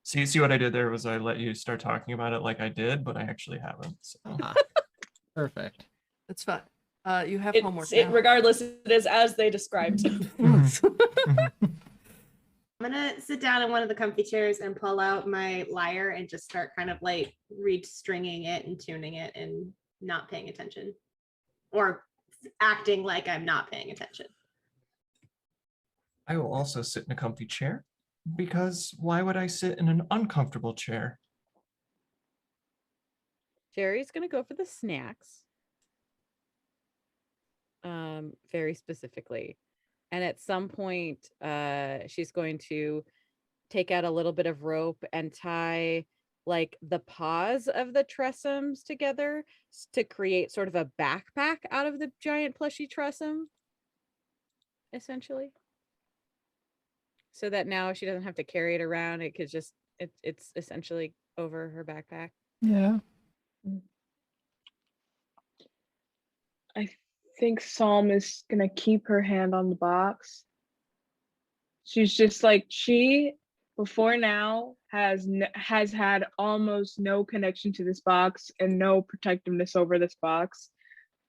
See what I did there was I let you start talking about it like I did, but I actually haven't. So. Perfect. That's fine. You have homework It, now. regardless, it is as they described. I'm gonna sit down in one of the comfy chairs and pull out my lyre and just start kind of like restringing it and tuning it and not paying attention, or acting like I'm not paying attention. I will also sit in a comfy chair, because why would I sit in an uncomfortable chair? Jerry's gonna go for the snacks. Very specifically. And at some point, she's going to take out a little bit of rope and tie like the paws of the tressums together to create sort of a backpack out of the giant plushy tressum, essentially. So that now she doesn't have to carry it around. It could just, it's essentially over her backpack. Yeah. I think Psalm is gonna keep her hand on the box. She's just like, she before now has had almost no connection to this box and no protectiveness over this box,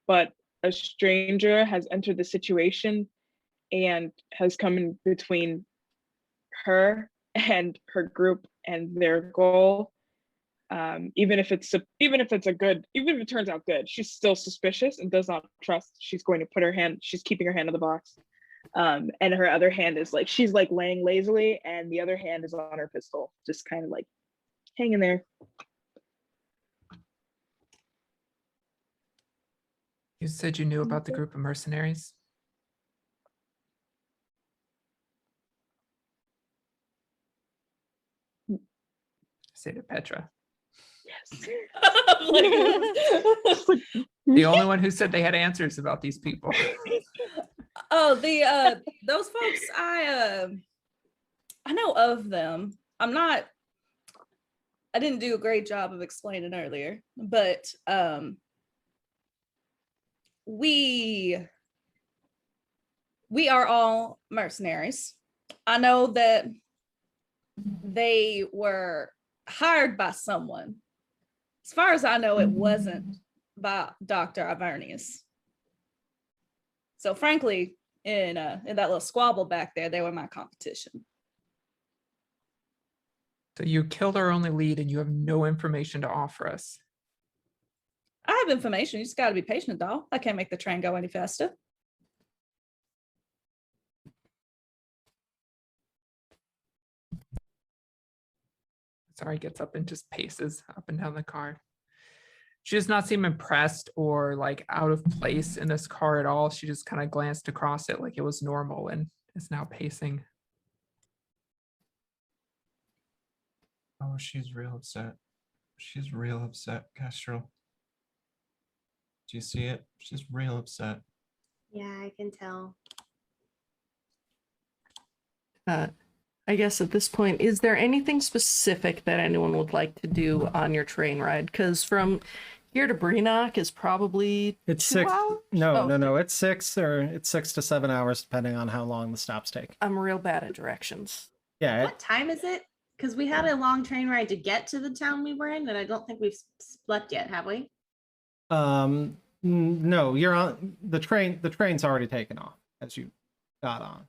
but a stranger has entered the situation and has come in between her and her group and their goal. Even if it turns out good, she's still suspicious and does not trust. She's keeping her hand on the box. And her other hand is like, she's like laying lazily, and the other hand is on her pistol, just kind of like hanging there. You said you knew about the group of mercenaries? Say to Petra. Yes. The only one who said they had answers about these people. Oh, those folks, I know of them. I didn't do a great job of explaining earlier, but we are all mercenaries. I know that they were hired by someone. As far as I know, it wasn't by Dr. Avernius. So frankly, in that little squabble back there, they were my competition. So you killed our only lead and you have no information to offer us. I have information. You just got to be patient, doll. I can't make the train go any faster. Sorry, gets up and just paces up and down the car. She does not seem impressed or like out of place in this car at all. She just kind of glanced across it like it was normal and is now pacing. Oh, she's real upset. She's real upset, Kestrel. Do you see it? She's real upset. Yeah, I can tell. I guess at this point, is there anything specific that anyone would like to do on your train ride? Because from here to Brienoc is probably It's 2 6. hours? No, Oh, no. It's 6 it's 6 to 7 hours depending on how long the stops take. I'm real bad at directions. Yeah. What time is it? Because we had a long train ride to get to the town we were in, and I don't think we've slept yet, have we? No, you're on the train. The train's already taken off as you got on.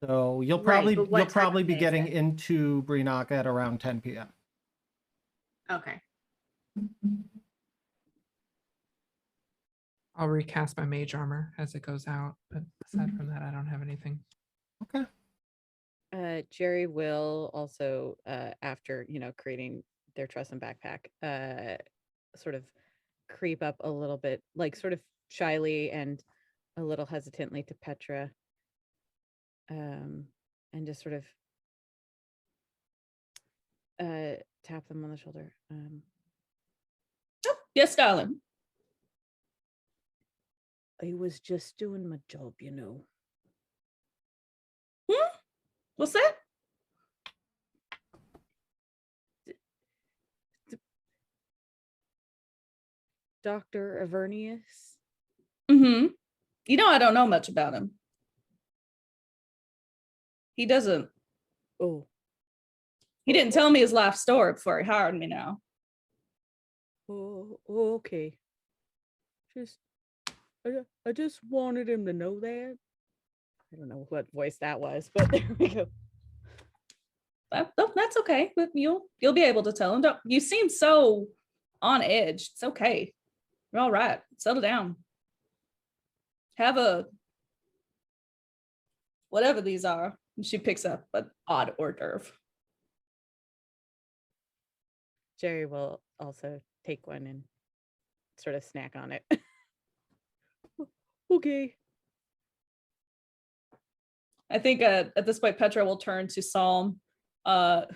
So you'll Right, but what you'll time probably of be day is getting it? into Brienoc at around 10 p.m. Okay. I'll recast my mage armor as it goes out, but aside from that, I don't have anything. Okay. Jerri will also, after creating their trust and backpack, sort of creep up a little bit, like sort of shyly and a little hesitantly to Petra, and just sort of tap them on the shoulder. Oh, yes, darling. I was just doing my job, you know. What's that? Dr. Avernius. Mm-hmm. You know, I don't know much about him. He doesn't. Oh, He didn't tell me his life story before he hired me now. Okay. I just wanted him to know that. I don't know what voice that was, but there we go. Oh, that's okay. But you'll be able to tell him. You seem so on edge. It's okay. You're all right. Settle down. Have a whatever these are. And she picks up an odd hors d'oeuvre. Jerri will also take one and sort of snack on it. Okay. I think at this point, Petra will turn to Psalm,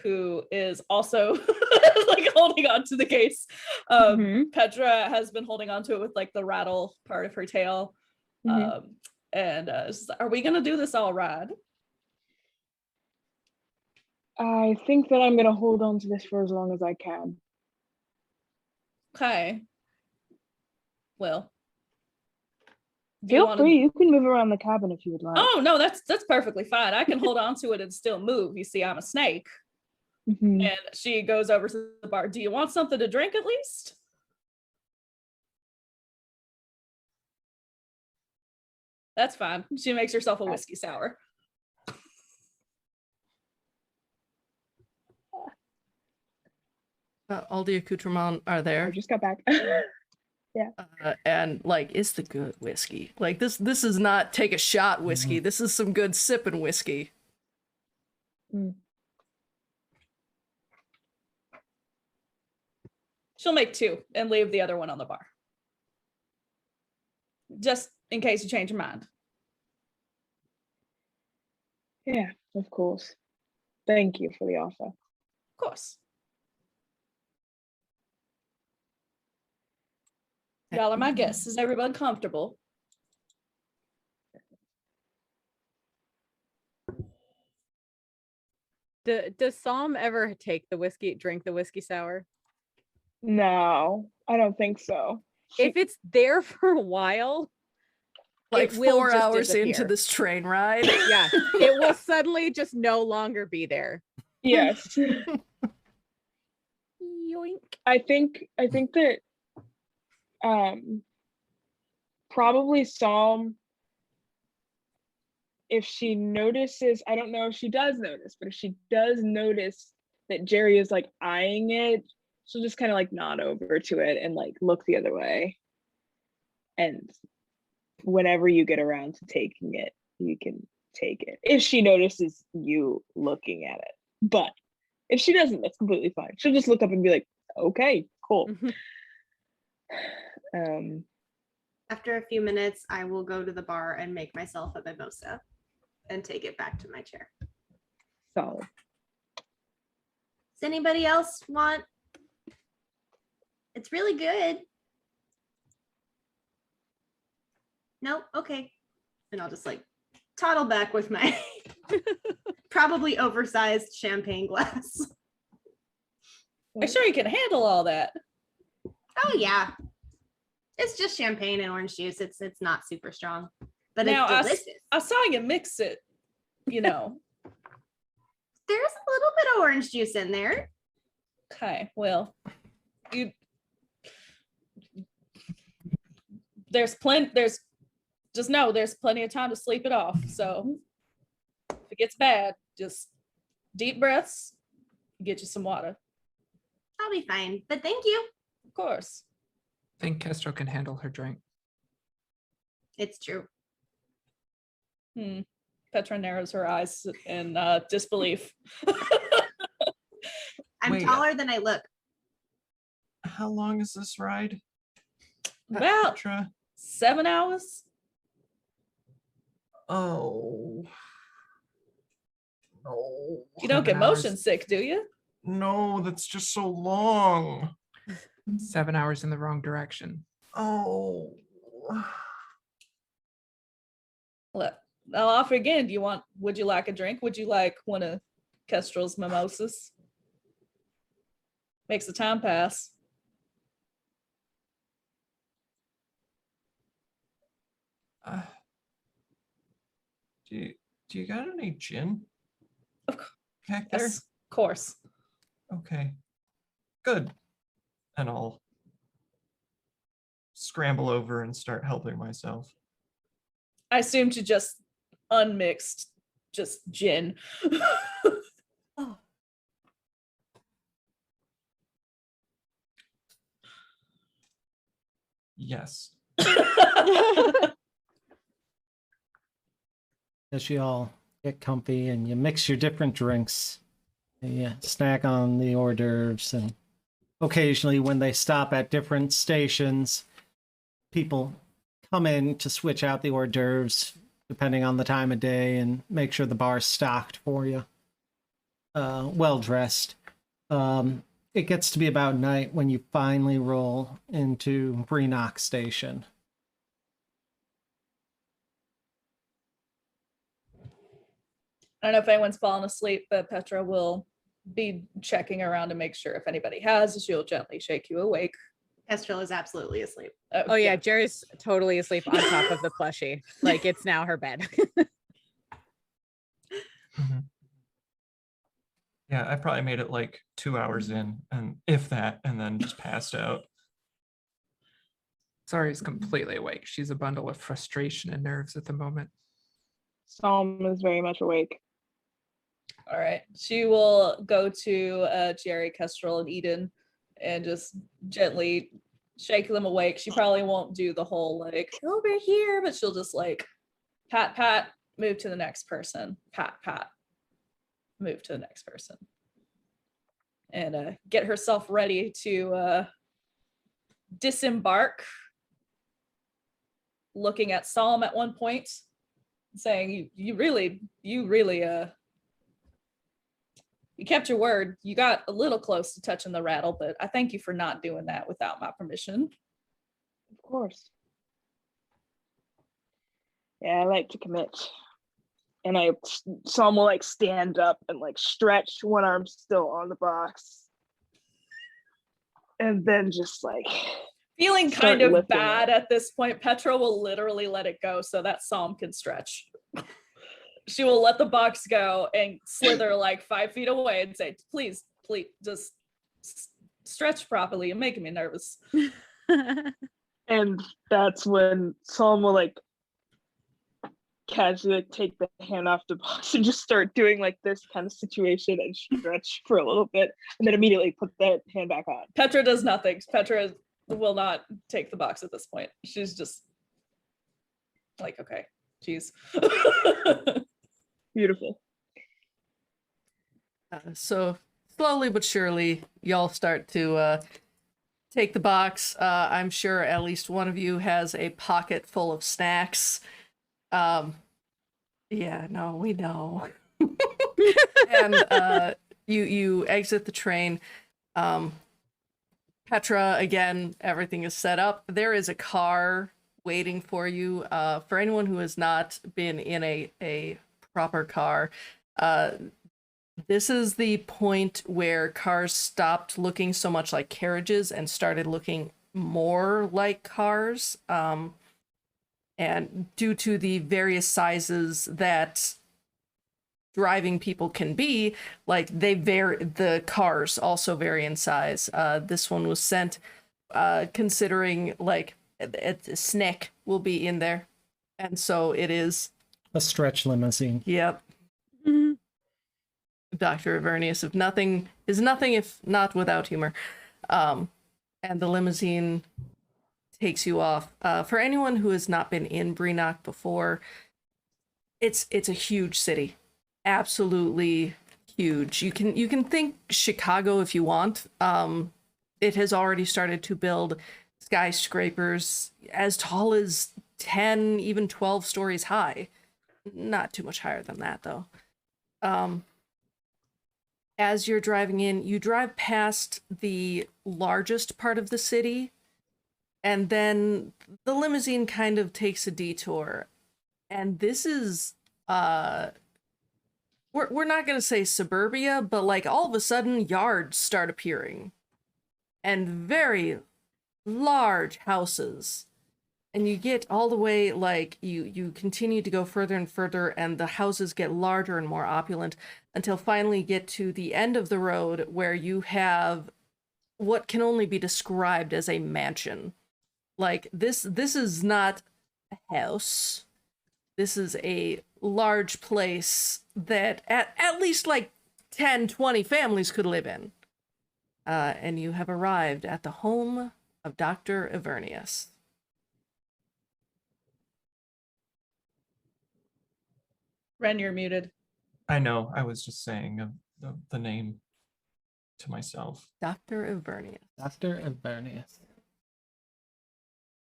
who is also like holding on to the case. Petra has been holding on to it with like the rattle part of her tail. And are we gonna do this all right? I think that I'm gonna hold on to this for as long as I can. Okay. Well, feel free. You can move around the cabin if you would like. Oh no, that's perfectly fine. I can hold on to it and still move. You see, I'm a snake. And she goes over to the bar. Do you want something to drink at least? That's fine. She makes herself a whiskey sour. All the accoutrements are there. I just got back. Yeah. And like, it's the good whiskey. Like this is not take a shot whiskey. This is some good sipping whiskey. She'll make 2 and leave the other one on the bar. Just in case you change your mind. Yeah, of course. Thank you for the offer. Of course. Y'all are my guests. Is everyone comfortable? Does Psalm ever drink the whiskey sour? No, I don't think so. If it's there for a while, like it will 4 just hours disappear. into this train ride. Yeah, it will suddenly just no longer be there. Yes. Yoink. I think that probably Psalm, if she notices, I don't know if she does notice, but if she does notice that Jerri is like eyeing it, she'll just kind of like nod over to it and like look the other way. And whenever you get around to taking it, you can take it. If she notices you looking at it. But if she doesn't, that's completely fine. She'll just look up and be like, okay, cool. After a few minutes, I will go to the bar and make myself a mimosa and take it back to my chair. Solid. Does anybody else want? It's really good. No? Okay. And I'll just like toddle back with my probably oversized champagne glass. I'm sure you can handle all that. Oh yeah. It's just champagne and orange juice. It's not super strong, but Now, it's delicious. I saw you mix it, you know. There's a little bit of orange juice in there. Okay, well, there's plenty of time to sleep it off. So if it gets bad, just deep breaths, get you some water. I'll be fine, but thank you. Of course. I think Kestrel can handle her drink. It's true. Petra narrows her eyes in disbelief. I'm Wait. taller than I look. How long is this ride? About Petra? 7 hours. Oh. No. You don't 7 get hours. motion sick, do you? No, that's just so long. 7 hours in the wrong direction. Oh. Look, I'll offer again. Would you like a drink? Would you like one of Kestrel's mimosas? Makes the time pass. Do you got any gin? Of course. Back there? Yes, of course. Okay. Good. And I'll scramble over and start helping myself. I assumed you just unmixed just gin. Yes. As you all get comfy and you mix your different drinks, and you snack on the hors d'oeuvres, and occasionally when they stop at different stations, people come in to switch out the hors d'oeuvres depending on the time of day and make sure the bar's stocked for you. Well dressed. It gets to be about night when you finally roll into Brienoc station. I don't know if anyone's fallen asleep, but Petra will be checking around to make sure if anybody has. She'll gently shake you awake. Kestrel is absolutely asleep. Oh yeah, Jerry's totally asleep on top of the plushie. Like it's now her bed. Mhm. Yeah, I probably made it like 2 hours in, and if that, and then just passed out. Zari's completely awake. She's a bundle of frustration and nerves at the moment. Psalm is very much awake. All right. She will go to Jerri, Kestrel, and Iden and just gently shake them awake. She probably won't do the whole like over here, but she'll just like pat, pat, move to the next person, pat, pat, move to the next person. And get herself ready to disembark, looking at Psalm at one point, saying, you really you kept your word. You got a little close to touching the rattle, but I thank you for not doing that without my permission. Of course. Yeah, I like to commit. And Psalm will like stand up and like stretch, one arm still on the box. And then just like Feeling start kind of lifting bad it. at this point, Petra will literally let it go so that Psalm can stretch. She will let the box go and slither like 5 feet away and say, please, just stretch properly. You're making me nervous. And that's when Psalm will like casually like, take the hand off the box and just start doing like this kind of situation and stretch for a little bit and then immediately put that hand back on. Petra does nothing. Petra will not take the box at this point. She's just like, okay, geez. Beautiful. So slowly but surely, y'all start to take the box. I'm sure at least one of you has a pocket full of snacks. Yeah, no, we know. And you exit the train. Petra, again, everything is set up. There is a car waiting for you. For anyone who has not been in a proper car, this is the point where cars stopped looking so much like carriages and started looking more like cars. And due to the various sizes that driving people can be, like the cars also vary in size. This one was sent considering like a snack will be in there. And so it is A stretch limousine. Yep. Dr. Avernius is nothing if not without humor. And the limousine takes you off. For anyone who has not been in Brienoc before, it's a huge city. Absolutely huge. You can think Chicago if you want. It has already started to build skyscrapers as tall as 10, even 12 stories high. Not too much higher than that, though. As you're driving in, you drive past the largest part of the city, and then the limousine kind of takes a detour. And this is, we're not going to say suburbia, but like all of a sudden yards start appearing. And very large houses. And you get all the way, like, you continue to go further and further, and the houses get larger and more opulent until finally you get to the end of the road where you have what can only be described as a mansion. Like, this is not a house. This is a large place that at least, like, 10, 20 families could live in. And you have arrived at the home of Dr. Avernius. Wren, you're muted. I know. I was just saying the name to myself. Dr. Avernius. Dr. Avernius. Is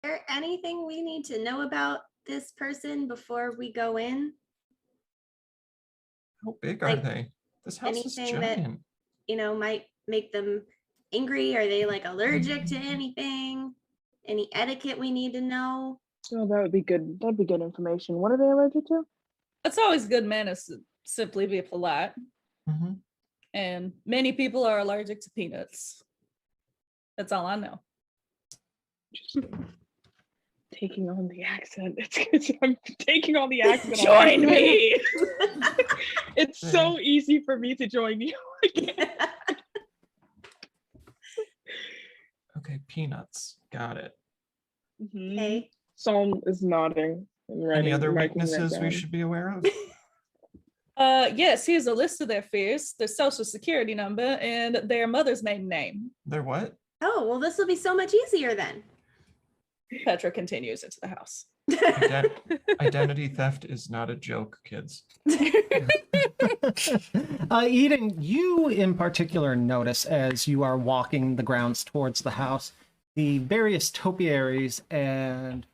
there anything we need to know about this person before we go in? How big are Like, they? This house is anything that- giant. Might make them angry? Are they like allergic to anything? Any etiquette we need to know? Oh, that would be good. That'd be good information. What are they allergic to? It's always good manners to simply be polite. Mm-hmm. And many people are allergic to peanuts. That's all I know. Just taking on the accent. It's because I'm taking on the accent. Join me. It's so easy for me to join you. Okay, peanuts. Got it. Okay. Psalm is nodding. And Any other writing that weaknesses we down. should be aware of? Yes, here's a list of their fears, their social security number, and their mother's maiden name. They're what? Oh, well, this will be so much easier then. Petra continues into the house. Identity theft is not a joke, kids. Eden, you in particular notice as you are walking the grounds towards the house, the various topiaries and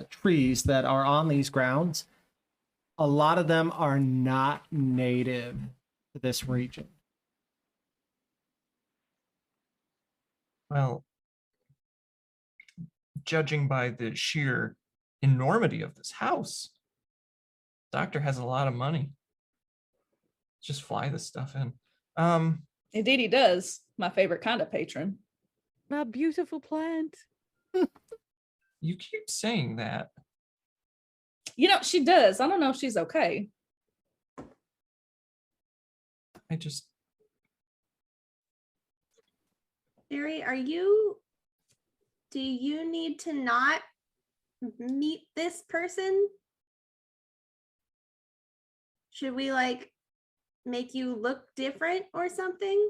trees that are on these grounds. A lot of them are not native to this region. Well, judging by the sheer enormity of this house, Doctor has a lot of money. Just fly this stuff in. Indeed, he does. My favorite kind of patron. A beautiful plant. You keep saying that. She does. I don't know if she's okay. Jerri, do you need to not meet this person? Should we like make you look different or something?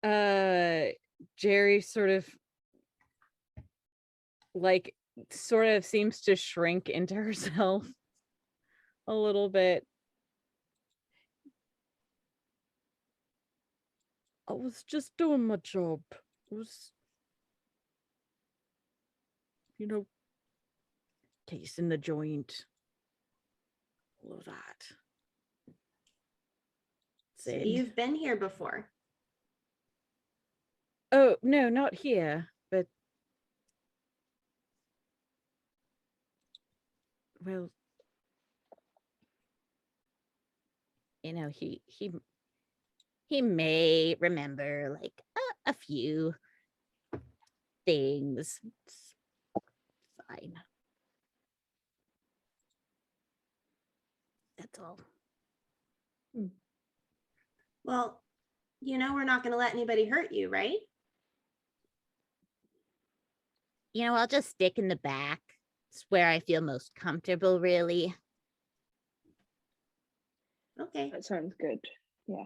Jerri sort of seems to shrink into herself a little bit. I was just doing my job. It was, tasting the joint. All of that. So you've been here before. Oh, no, not here, but well, he may remember like a few things. It's fine. That's all. Well, we're not going to let anybody hurt you, right? I'll just stick in the back. It's where I feel most comfortable, really. Okay. That sounds good. Yeah.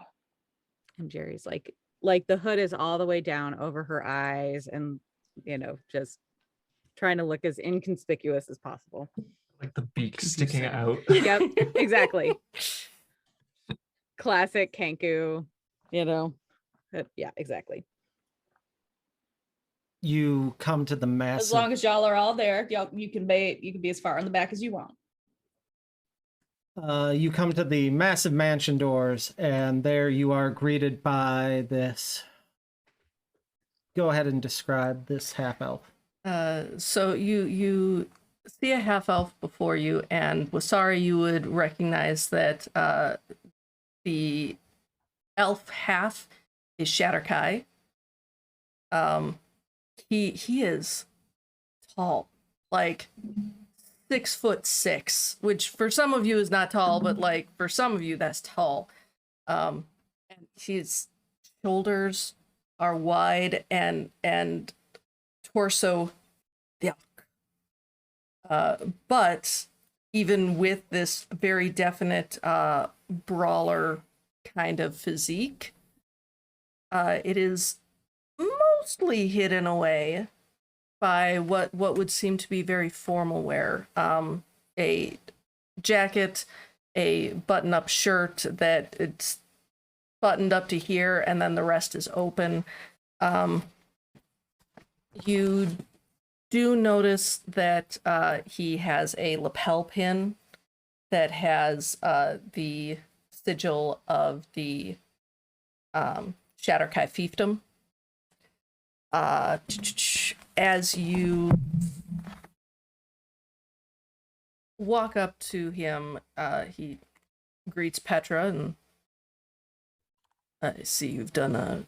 And Jerry's like the hood is all the way down over her eyes and, just trying to look as inconspicuous as possible. Like the beak sticking out. Yep, exactly. Classic Kenku, yeah, exactly. You come to the massive. As long as y'all are all there, you can be as far in the back as you want. You come to the massive mansion doors, and there you are greeted by this. Go ahead and describe this half elf. So you see a half elf before you, and Wasari, you would recognize that the elf half is Shatterkai. He is tall, like 6'6", which for some of you is not tall, but like for some of you that's tall. And his shoulders are wide and torso thick. But even with this very definite brawler kind of physique, it is mostly hidden away by what would seem to be very formal wear. A jacket, a button-up shirt that it's buttoned up to here, and then the rest is open. You do notice that he has a lapel pin that has the sigil of the Shatterkai fiefdom. As you walk up to him, he greets Petra, and I see you've done a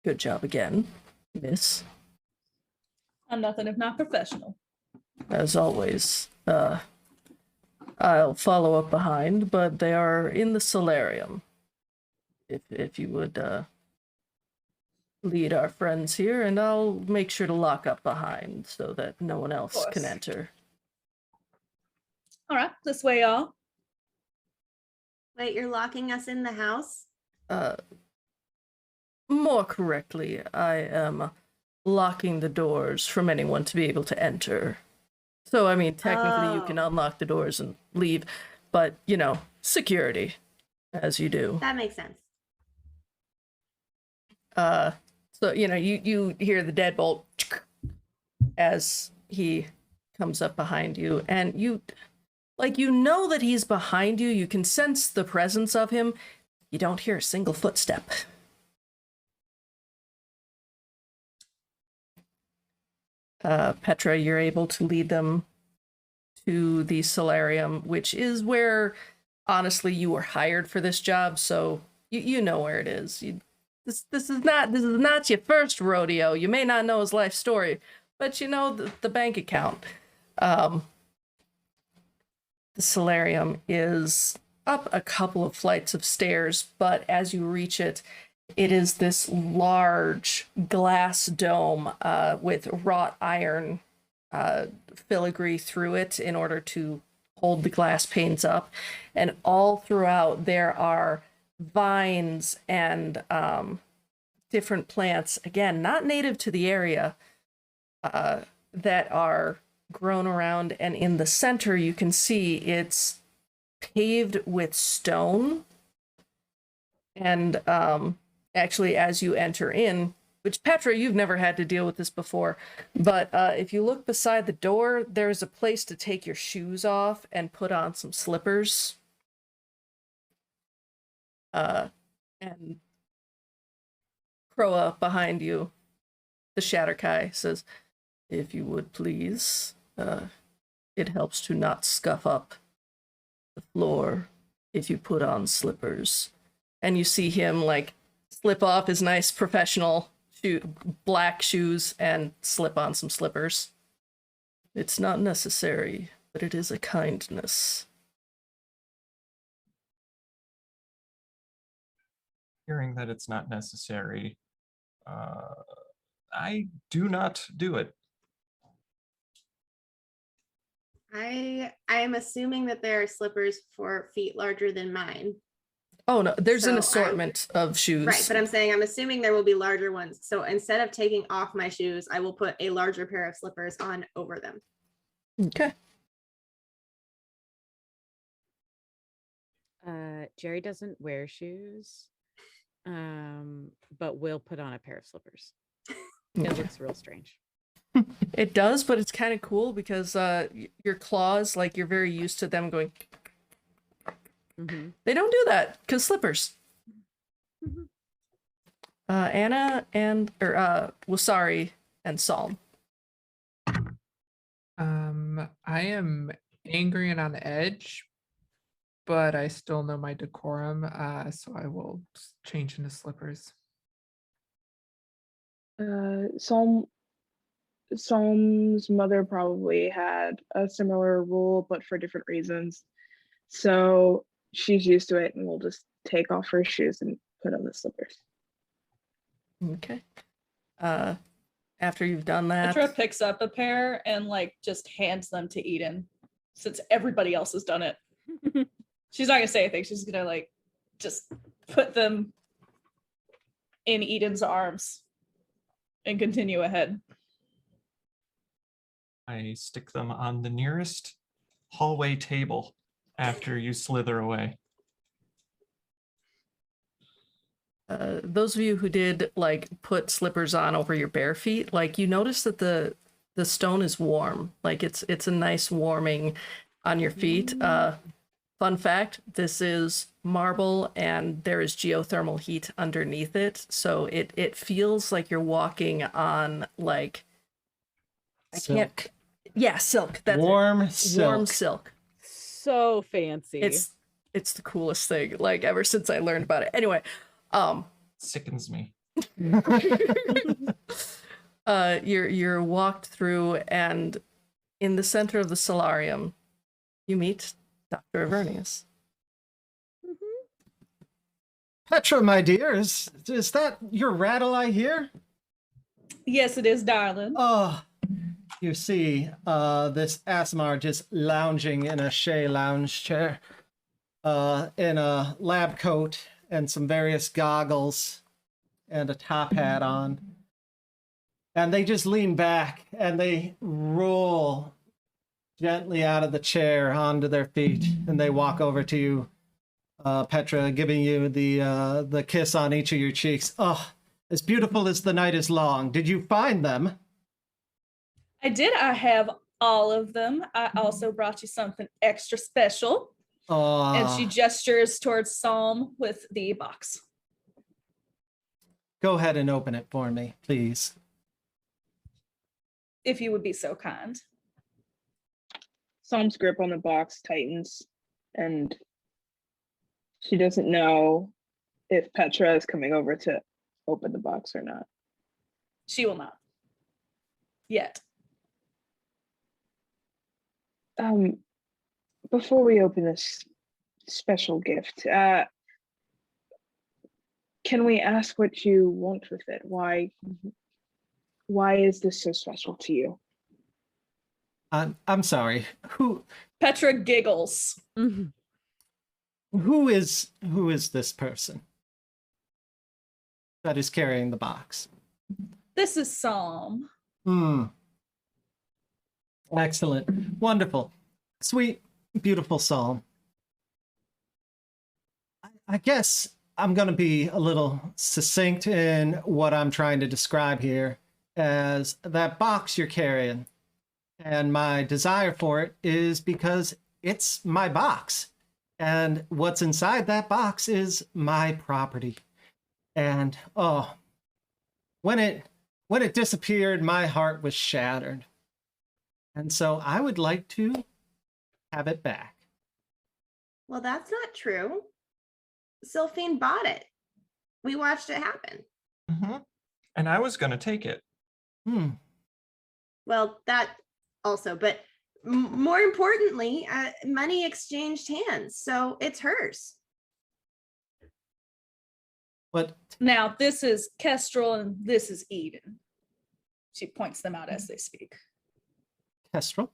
good job again, miss. I'm nothing if not professional. As always. I'll follow up behind, but they are in the solarium. If you would lead our friends here, and I'll make sure to lock up behind so that no one else can enter. All right, this way, y'all. Wait, you're locking us in the house? More correctly, I am locking the doors from anyone to be able to enter. So, I mean, technically you can unlock the doors and leave, but, security, as you do. That makes sense. So, you hear the deadbolt as he comes up behind you, and you know that he's behind you. You can sense the presence of him. You don't hear a single footstep. Petra, you're able to lead them to the solarium, which is where, honestly, you were hired for this job, so you know where it is. This is not your first rodeo. You may not know his life story, but you know the bank account. The solarium is up a couple of flights of stairs, but as you reach it, it is this large glass dome with wrought iron filigree through it in order to hold the glass panes up. And all throughout there are vines and different plants, again, not native to the area, that are grown around. And in the center, you can see it's paved with stone. And actually, as you enter in, which, Petra, you've never had to deal with this before, but if you look beside the door, there's a place to take your shoes off and put on some slippers. And Croa behind you, the Shatterkai, says, "If you would please, it helps to not scuff up the floor if you put on slippers." And you see him like slip off his nice professional black shoes and slip on some slippers. "It's not necessary, but it is a kindness." Hearing that it's not necessary, I do not do it. I am assuming that there are slippers for feet larger than mine. Oh no, there's an So assortment of shoes. Right, but I'm saying I'm assuming there will be larger ones. So instead of taking off my shoes, I will put a larger pair of slippers on over them. Okay. Jerri doesn't wear shoes, but will put on a pair of slippers. It looks real strange. It does, but it's kind of cool because your claws, like, you're very used to them going. They don't do that because slippers. Anna and Wasari and Psalm. I am angry and on edge, but I still know my decorum, so I will change into slippers. Psalm's mother probably had a similar rule, but for different reasons. So she's used to it, and we'll just take off her shoes and put on the slippers. Okay. After you've done that, Petra picks up a pair and like just hands them to Iden, since everybody else has done it. She's not gonna say anything. She's gonna like just put them in Eden's arms and continue ahead. I stick them on the nearest hallway table after you slither away. those of you who did like put slippers on over your bare feet, like you notice that the stone is warm. Like it's a nice warming on your feet. Fun fact, this is marble and there is geothermal heat underneath it. So it feels like you're walking on like Silk. Yeah, silk. That's Warm it. silk. Warm silk. So fancy. It's the coolest thing, like ever since I learned about it. Anyway, Sickens me. you're walked through, and in the center of the solarium, you meet Dr. Avernius. Petra, my dear, is that your rattle I hear? Yes, it is, darling. Oh, you see, this Asmar just lounging in a Shea lounge chair, in a lab coat and some various goggles and a top hat on. And they just lean back and they roll gently out of the chair onto their feet, and they walk over to you, Petra, giving you the kiss on each of your cheeks. Oh, as beautiful as the night is long. Did you find them? I did. I have all of them. I also brought you something extra special. And she gestures towards Psalm with the box. Go ahead and open it for me, please. If you would be so kind. Psalm's grip on the box tightens, and she doesn't know if Petra is coming over to open the box or not. She will not. Yet. Before we open this special gift, can we ask what you want with it? Why is this so special to you? I'm sorry. Petra giggles. Who is this person that is carrying the box? This is Psalm. Excellent. Wonderful. Sweet, beautiful Psalm. I guess I'm going to be a little succinct in what I'm trying to describe here as that box you're carrying. And my desire for it is because it's my box. And what's inside that box is my property. And when it disappeared, my heart was shattered. And so I would like to have it back. Well, that's not true. Sylphine bought it. We watched it happen. Mm-hmm. And I was going to take it. Well, that also, but more importantly, money exchanged hands, so it's hers. What? Now, this is Kestrel and this is Iden. She points them out as they speak. Kestrel,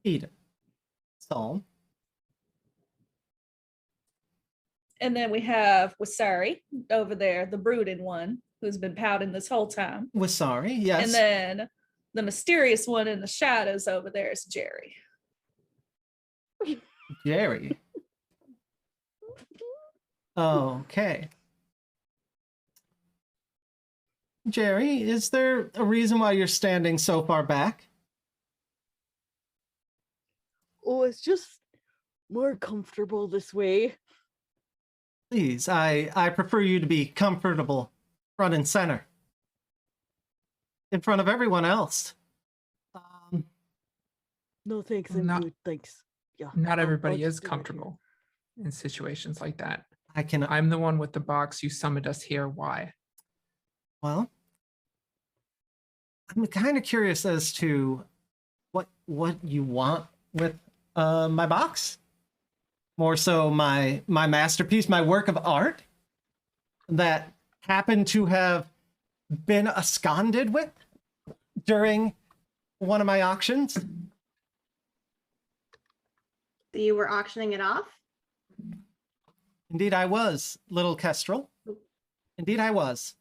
Iden, Psalm. And then we have Wasari over there, the brooding one, who's been pouting this whole time. Wasari, yes. And then the mysterious one in the shadows over there is Jerri. Jerri. Okay. Jerri, is there a reason why you're standing so far back? Oh, it's just more comfortable this way. Please, I prefer you to be comfortable front and center. In front of everyone else. No, thanks. I'm good. Thanks. Yeah. Not I'll everybody is just do it here. comfortable in situations like that. I'm I'm the one with the box. You summoned us here. Why? Well, I'm kind of curious as to what you want with my box. More so my masterpiece, my work of art that happened to have been absconded with during one of my auctions. You were auctioning it off? Indeed I was, little Kestrel. Indeed I was.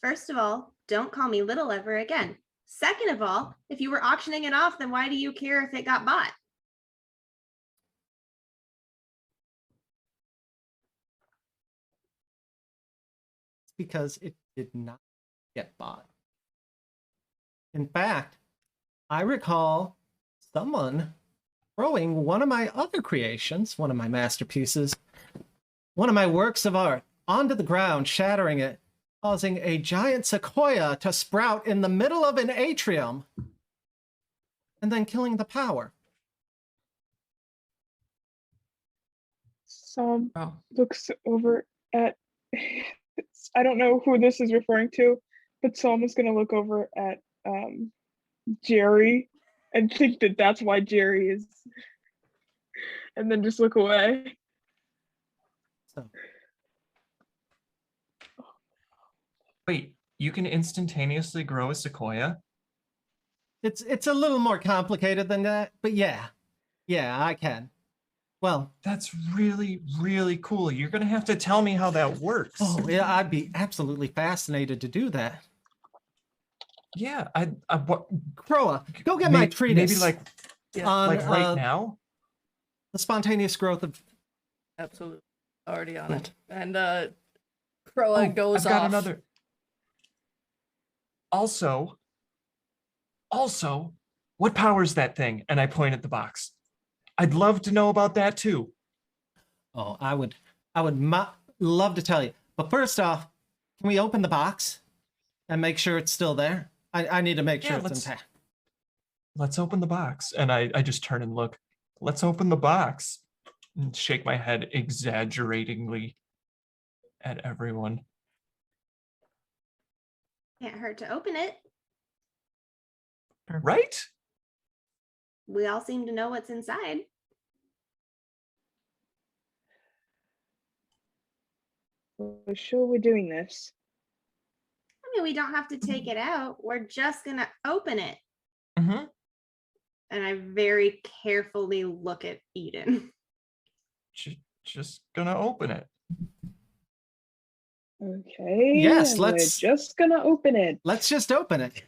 First of all, don't call me little ever again. Second of all, if you were auctioning it off, then why do you care if it got bought? Because it did not get bought. In fact, I recall someone throwing one of my other creations, one of my masterpieces, one of my works of art, onto the ground, shattering it, causing a giant sequoia to sprout in the middle of an atrium, and then killing the power. Psalm Oh, looks over at I don't know who this is referring to, but Psalm is going to look over at Jerri and think that that's why Jerri is, and then just look away. So, Wait, you can instantaneously grow a sequoia? it's a little more complicated than that, but yeah, I can. Well, That's really, really cool. You're going to have to tell me how that works. oh yeah, I'd be absolutely fascinated to do that. Yeah, what, Croa, go get my treatise. maybe like on right now? the spontaneous growth of. Absolutely. Already on it. And Croa goes I've got off. another. Also, what powers that thing? And I point at the box. I'd love to know about that too. Oh, I would love to tell you. But first off, can we open the box and make sure it's still there? I need to make sure Yeah, it's intact. Let's open the box. And I just turn and look. Let's open the box. And shake my head exaggeratingly at everyone. Can't hurt to open it. Right? We all seem to know what's inside. We're sure we're doing this. I mean, we don't have to take it out. We're just gonna open it. Mm-hmm. And I very carefully look at Eden. Just gonna open it. Okay. Yes, we're let's- just gonna open it. Let's just open it.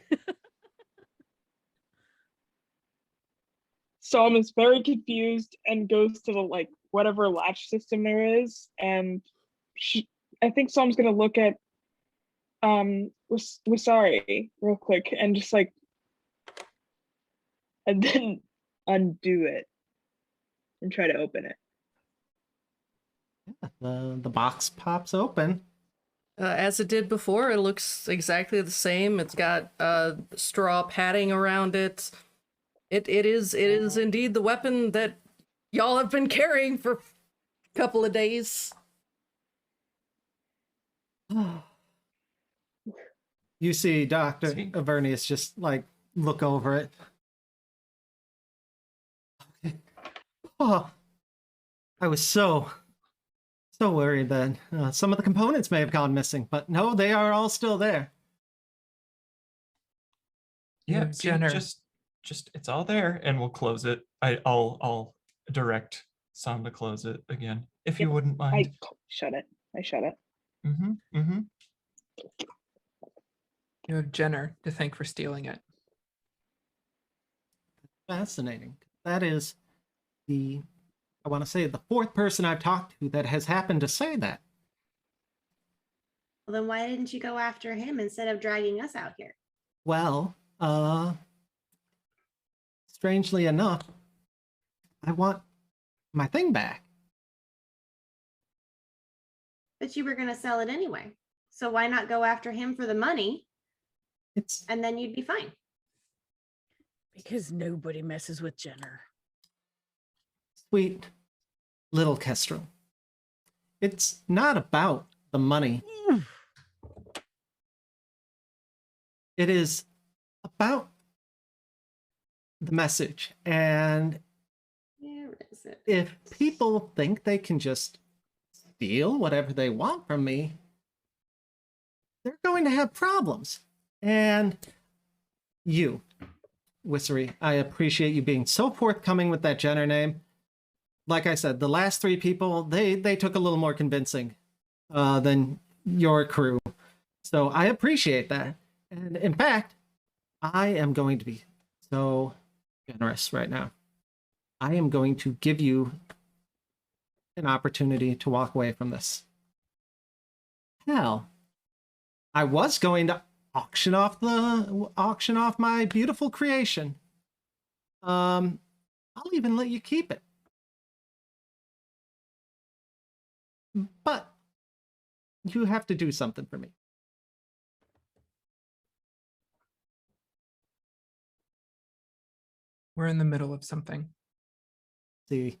Psalm is very confused and goes to the like whatever latch system there is, and I think Psalm's gonna look at we're sorry real quick and just like and then undo it and try to open it. The box pops open. As it did before, it looks exactly the same. It's got straw padding around it. It is indeed the weapon that y'all have been carrying for a couple of days. You see Dr. See? Avernius just like look over it. Okay. Oh, I was so worried that some of the components may have gone missing, but no, they are all still there. Yeah, see, Jenner. just it's all there, and we'll close it. I'll direct Sam to close it again, if you wouldn't mind. I shut it. Mm-hmm. Mm-hmm. You have Jenner to thank for stealing it. Fascinating. That is I want to say the fourth person I've talked to that has happened to say that. Well, then why didn't you go after him instead of dragging us out here? Well, strangely enough, I want my thing back. But you were going to sell it anyway. So why not go after him for the money and then you'd be fine? Because nobody messes with Jenner. Sweet little Kestrel. It's not about the money. It is about the message. And Where is it? if people think they can just steal whatever they want from me, they're going to have problems. And you, Wissery, I appreciate you being so forthcoming with that Jenner name. Like I said, the last three people, they took a little more convincing than your crew. So I appreciate that. And in fact, I am going to be so generous right now. I am going to give you an opportunity to walk away from this. Hell, I was going to auction off my beautiful creation. I'll even let you keep it. But you have to do something for me. We're in the middle of something. See,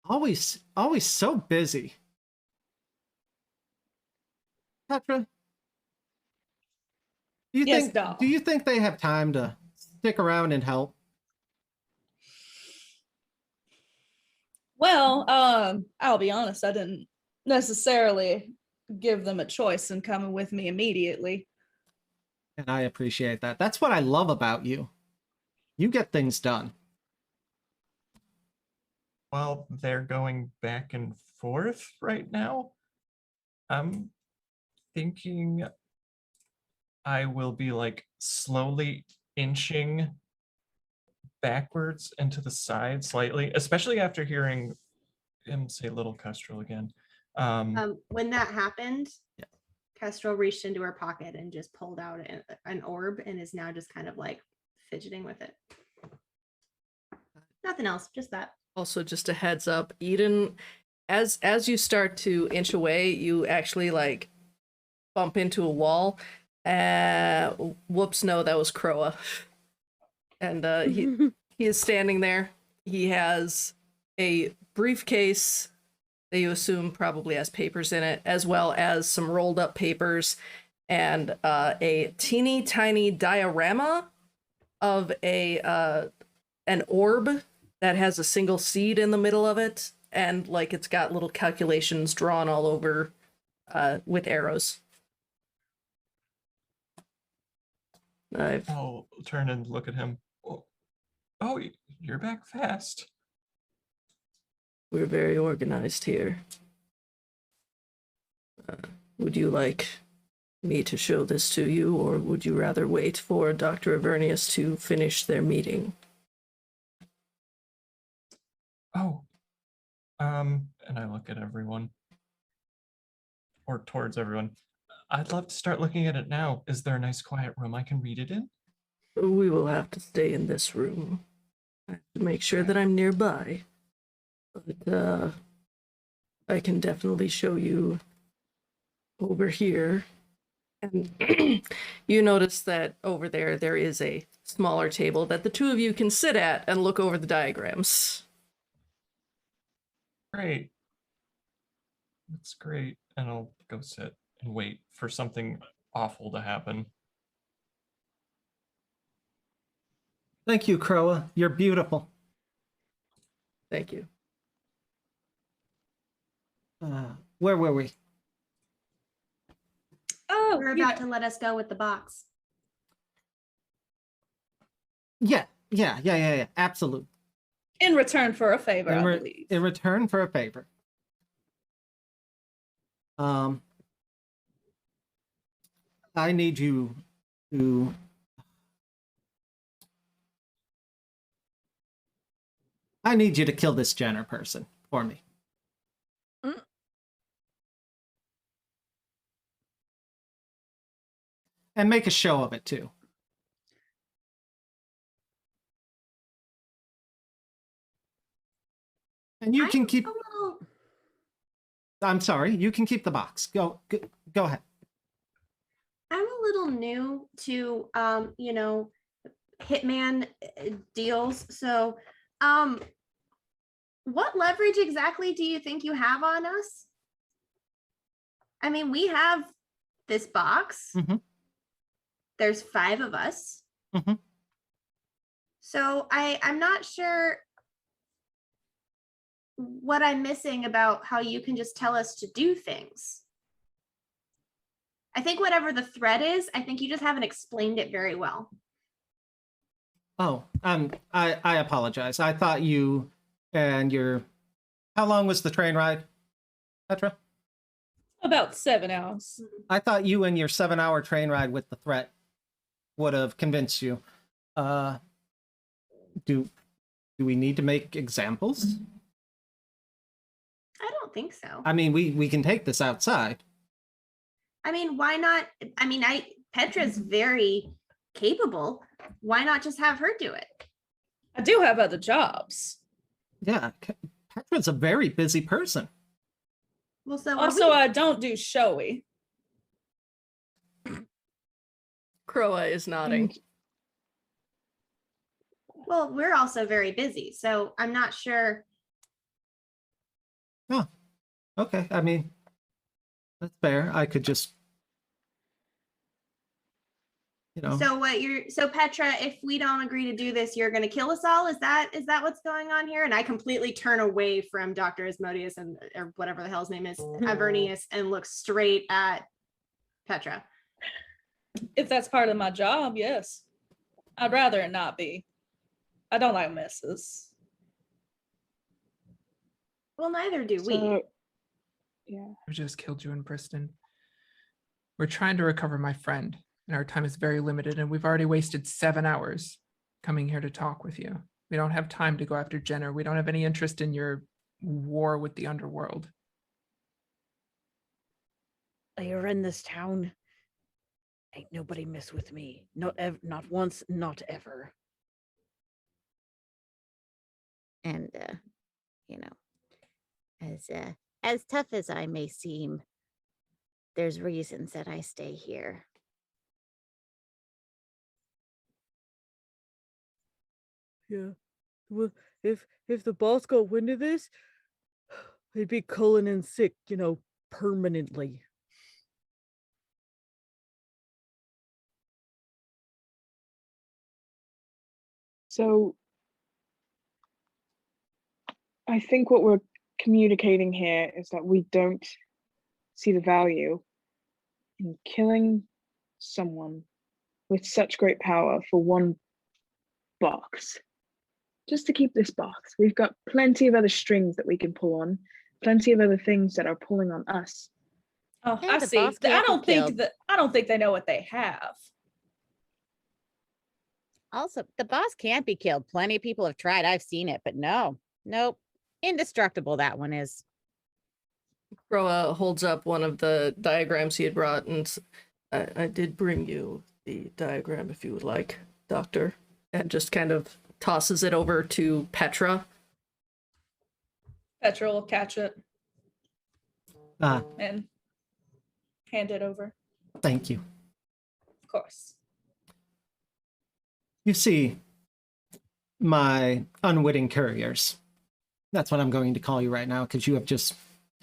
always so busy. Petra, do you Yes, think doll. do you think they have time to stick around and help? Well, I'll be honest, I didn't necessarily give them a choice in coming with me immediately. And I appreciate that. That's what I love about you. You get things done. While they're going back and forth right now, I'm thinking I will be like slowly inching backwards and to the side slightly, especially after hearing him say little Kestrel again. When that happened, Yeah. Kestrel reached into her pocket and just pulled out an orb and is now just kind of like fidgeting with it. Nothing else, just that. Also, just a heads up, Eden, as you start to inch away, you actually like bump into a wall. Whoops, no, that was Croa. And he is standing there. He has a briefcase that you assume probably has papers in it, as well as some rolled up papers and a teeny tiny diorama of an orb that has a single seed in the middle of it, and like it's got little calculations drawn all over with arrows. I'll turn and look at him. Oh, you're back fast. We're very organized here. Would you like me to show this to you, or would you rather wait for Dr. Avernius to finish their meeting? Oh, and I look at everyone. Or towards everyone. I'd love to start looking at it now. Is there a nice quiet room I can read it in? We will have to stay in this room. I have to make sure that I'm nearby. But, I can definitely show you over here. And you notice that over there is a smaller table that the two of you can sit at and look over the diagrams. Great. That's great. And I'll go sit and wait for something awful to happen. Thank you, Croa. You're beautiful. Thank you. Where were we? Oh, You're about to let us go with the box. Yeah. Absolutely. in return for a favor, I believe. In return for a favor. I need you to kill this Jenner person for me. And make a show of it too. And you can keep. I'm sorry. You can keep the box. Go ahead. I'm a little new to, hitman deals. So, what leverage exactly do you think you have on us? I mean, we have this box. Mm-hmm. There's 5 of us. Mm-hmm. So I'm not sure what I'm missing about how you can just tell us to do things. I think whatever the threat is, I think you just haven't explained it very well. Oh, I apologize. I thought you and your. How long was the train ride, Petra? About 7 hours. I thought you and your 7-hour train ride with the threat would have convinced you. Do we need to make examples? I don't think so. I mean, we can take this outside. I mean, why not? I mean, Petra's very capable. Why not just have her do it? I do have other jobs. Yeah, Petra's a very busy person. Well, so Also, I don't do showy. Croa is nodding. Well, we're also very busy, so I'm not sure. Oh, okay. I mean, that's fair. I could just, So Petra, if we don't agree to do this, you're going to kill us all. Is that what's going on here? And I completely turn away from Dr. Asmodeus or whatever the hell his name is, Avernius, and look straight at Petra. If that's part of my job, yes. I'd rather it not be. I don't like messes. Well, neither do we. Yeah. We just killed you in Bristol. We're trying to recover my friend, and our time is very limited, and we've already wasted 7 hours coming here to talk with you. We don't have time to go after Jenner. We don't have any interest in your war with the underworld. You're in this town. Ain't nobody mess with me. Not once, not ever. And as tough as I may seem, there's reasons that I stay here. Yeah. Well, if the boss got wind of this, he'd be culling in sick, permanently. So I think what we're communicating here is that we don't see the value in killing someone with such great power for one box. Just to keep this box. We've got plenty of other strings that we can pull on, plenty of other things that are pulling on us. Oh, Hey, I the see. boss can't be killed. I don't think they know what they have. Also, the boss can't be killed. Plenty of people have tried. I've seen it, but nope. Indestructible, that one is. Croa holds up one of the diagrams he had brought, and I did bring you the diagram if you would like, Doctor. And just kind of tosses it over to Petra. Petra will catch it Ah, and hand it over. thank you. Of course. You see, my unwitting couriers. That's what I'm going to call you right now, because you have just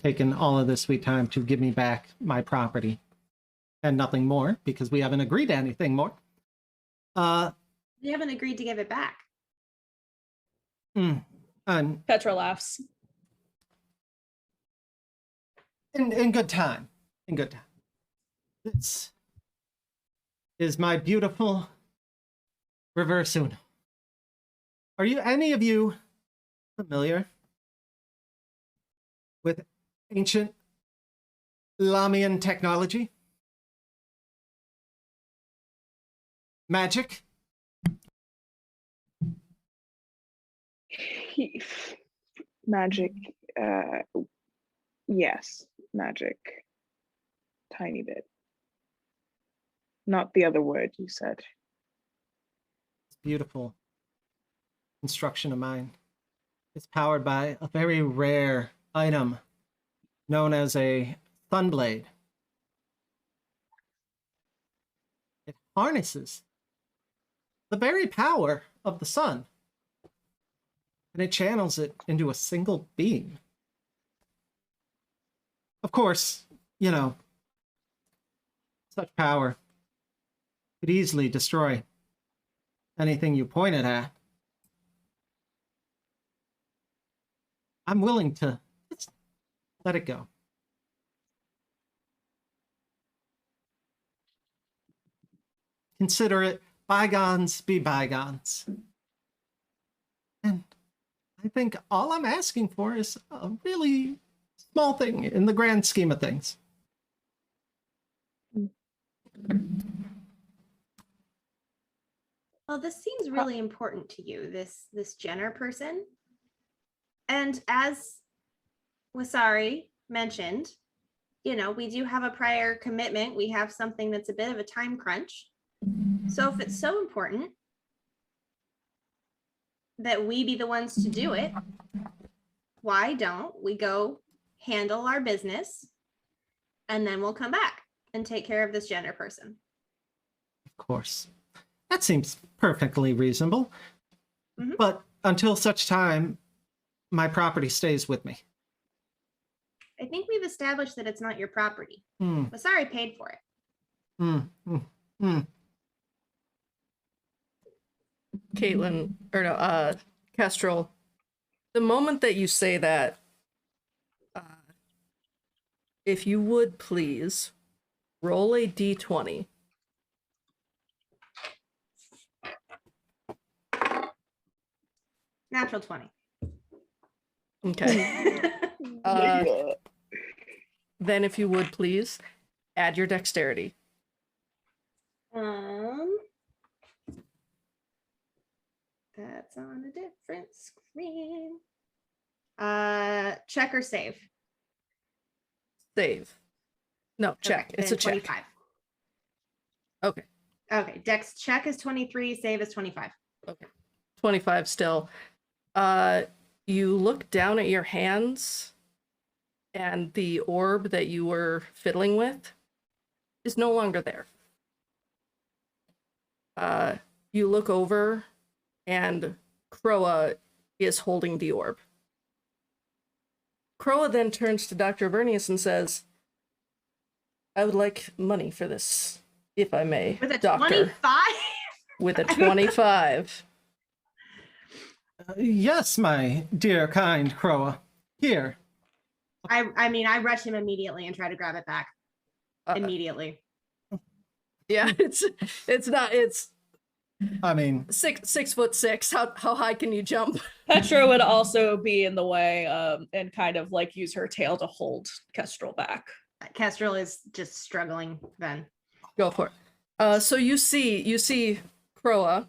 taken all of this sweet time to give me back my property. And nothing more, because we haven't agreed to anything more. We haven't agreed to give it back. Petra laughs. In good time. In good time. This is my beautiful reverse Uno. Are you any of you familiar with ancient Lamian technology? Magic? Magic. Yes, magic. Tiny bit. Not the other word you said. Beautiful construction of mine. It's powered by a very rare item known as a sunblade. It harnesses the very power of the sun, and it channels it into a single beam. Of course, you know, such power could easily destroy anything you point it at. I'm willing to just let it go. Consider it bygones be bygones. And I think all I'm asking for is a really small thing in the grand scheme of things. Well, this seems really important to you, this Jenner person. And as Wasari mentioned, you know, we do have a prior commitment. We have something that's a bit of a time crunch. So if it's so important that we be the ones to do it, why don't we go handle our business and then we'll come back and take care of this Jenner person? Of course. That seems perfectly reasonable. Mhm. But until such time, my property stays with me. I think we've established that it's not your property. Hmm. Wasari paid for it. Caitlin, or no, Kestrel, the moment that you say that, if you would please roll a d20. Natural 20. Okay. Then if you would please add your dexterity. That's on a different screen. Check or save? Save. No, check. Okay, It's a then check. 25. Okay. Okay, dex check is 23, save is 25. Okay. 25 still. You look down at your hands, and the orb that you were fiddling with is no longer there. You look over, and Croa is holding the orb. Croa then turns to Dr. Vernius and says, I would like money for this, if I may, With a Doctor. 25? With a 25. Yes, my dear, kind Croa. Here. I mean, I rush him immediately and try to grab it back. Immediately. Yeah, it's not. It's I mean, 6'6". How high can you jump? Petra would also be in the way and kind of like use her tail to hold Kestrel back. Kestrel is just struggling then. Go for it. So you see Croa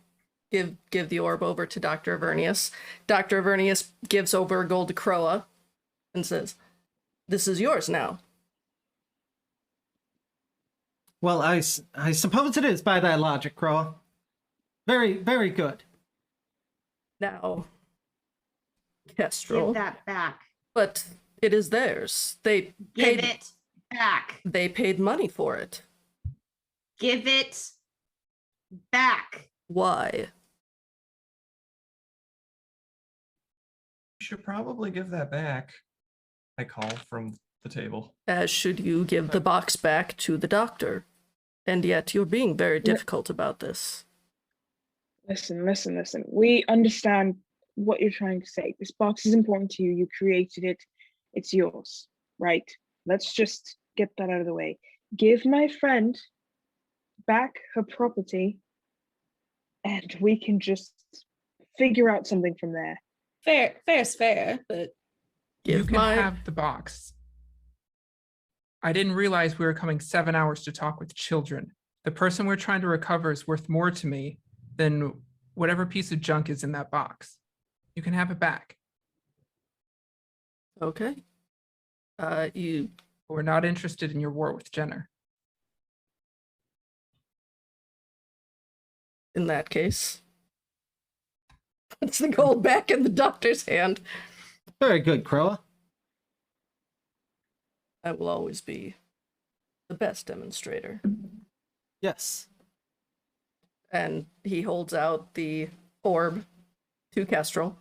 give the orb over to Dr. Avernius. Dr. Avernius gives over a gold to Croa and says, "This is yours now." well, I suppose it is by that logic, Crow. Very, very good. Now, Give Kestrel, that back. but it is theirs. They Give paid, it back. They paid money for it. Give it back. Why? You should probably give that back. I call from the table. As should you give the box back to the doctor. And yet you're being very difficult about this. Listen. We understand what you're trying to say. This box is important to you. You created it. It's yours, right? Let's just get that out of the way. Give my friend back her property, and we can just figure out something from there. Fair's fair, but You Give can my have the box. I didn't realize we were coming 7 hours to talk with children. The person we're trying to recover is worth more to me than whatever piece of junk is in that box. You can have it back. Okay. You We're not interested in your war with Jenner. in that case. Puts the gold back in the doctor's hand. Very good, Crow. I will always be the best demonstrator. Yes. And he holds out the orb to Kestrel.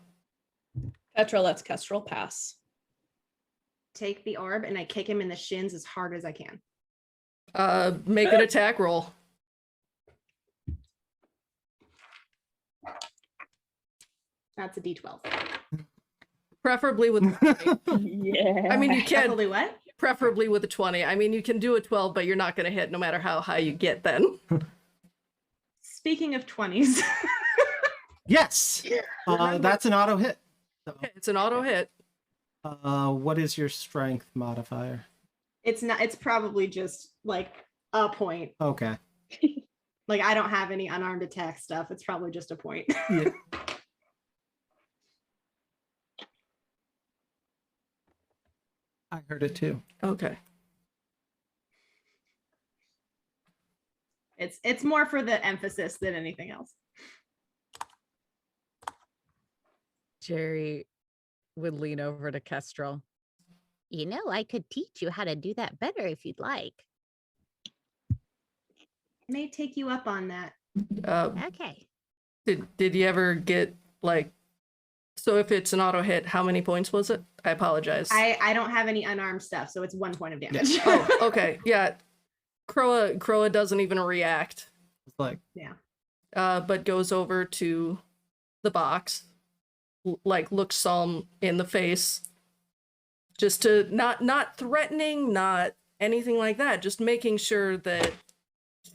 Petra lets Kestrel pass. Take the orb and I kick him in the shins as hard as I can. Make an attack roll. That's a D12. Preferably with a 20. Yeah. I mean, you can Preferably what? preferably with a 20. I mean, you can do a 12, but you're not going to hit no matter how high you get then. Speaking of 20s, Yes. That's an auto hit. Okay, it's an auto hit. What is your strength modifier? it's probably just like a point. Okay. Like I don't have any unarmed attack stuff. It's probably just a point. Yeah. I heard it too. Okay. It's more for the emphasis than anything else. Jerri would lean over to Kestrel. You know, I could teach you how to do that better if you'd like. I may take you up on that. Okay. Did you ever get like, so if it's an auto hit, how many points was it? I apologize. I don't have any unarmed stuff, so it's 1 point of damage. Oh, okay. Yeah. Croa doesn't even react. It's like, Yeah. But goes over to the box, like looks Psalm in the face, just to not threatening, not anything like that, just making sure that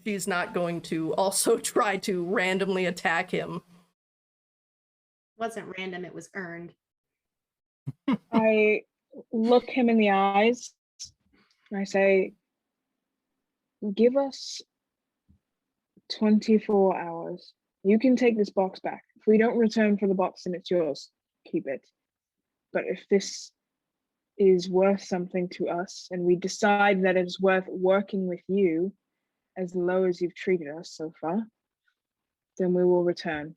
she's not going to also try to randomly attack him. Wasn't random, it was earned. I look him in the eyes and I say, give us 24 hours. You can take this box back. If we don't return for the box, then it's yours. Keep it. But if this is worth something to us and we decide that it's worth working with you as low as you've treated us so far, then we will return.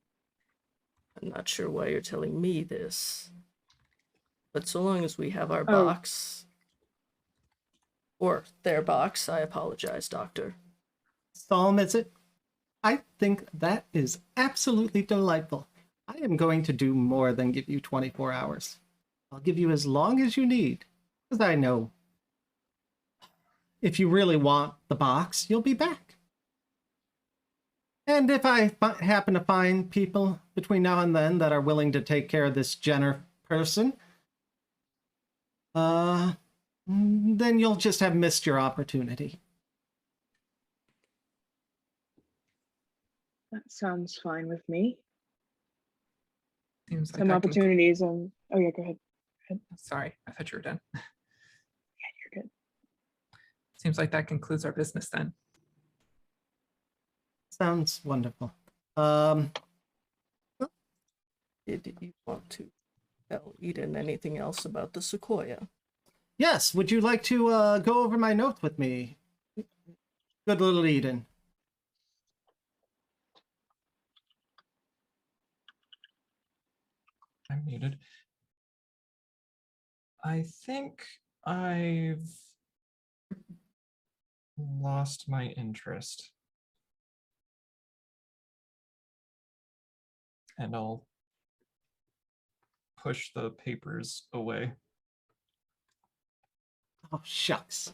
I'm not sure why you're telling me this, but so long as we have our Oh. box, or their box, I apologize, Doctor. Psalm, is it? I think that is absolutely delightful. I am going to do more than give you 24 hours. I'll give you as long as you need, because I know if you really want the box, you'll be back. And if I happen to find people between now and then that are willing to take care of this Jenner person, then you'll just have missed your opportunity. That sounds fine with me. Seems like Some that opportunities. Oh yeah, go ahead. Sorry, I thought you were done. Yeah, you're good. Seems like that concludes our business then. Sounds wonderful. Did you want to tell Eden anything else about the sequoia? Yes, would you like to go over my notes with me? Good little Eden. I'm muted. I think I've lost my interest. And I'll push the papers away. Oh, shucks.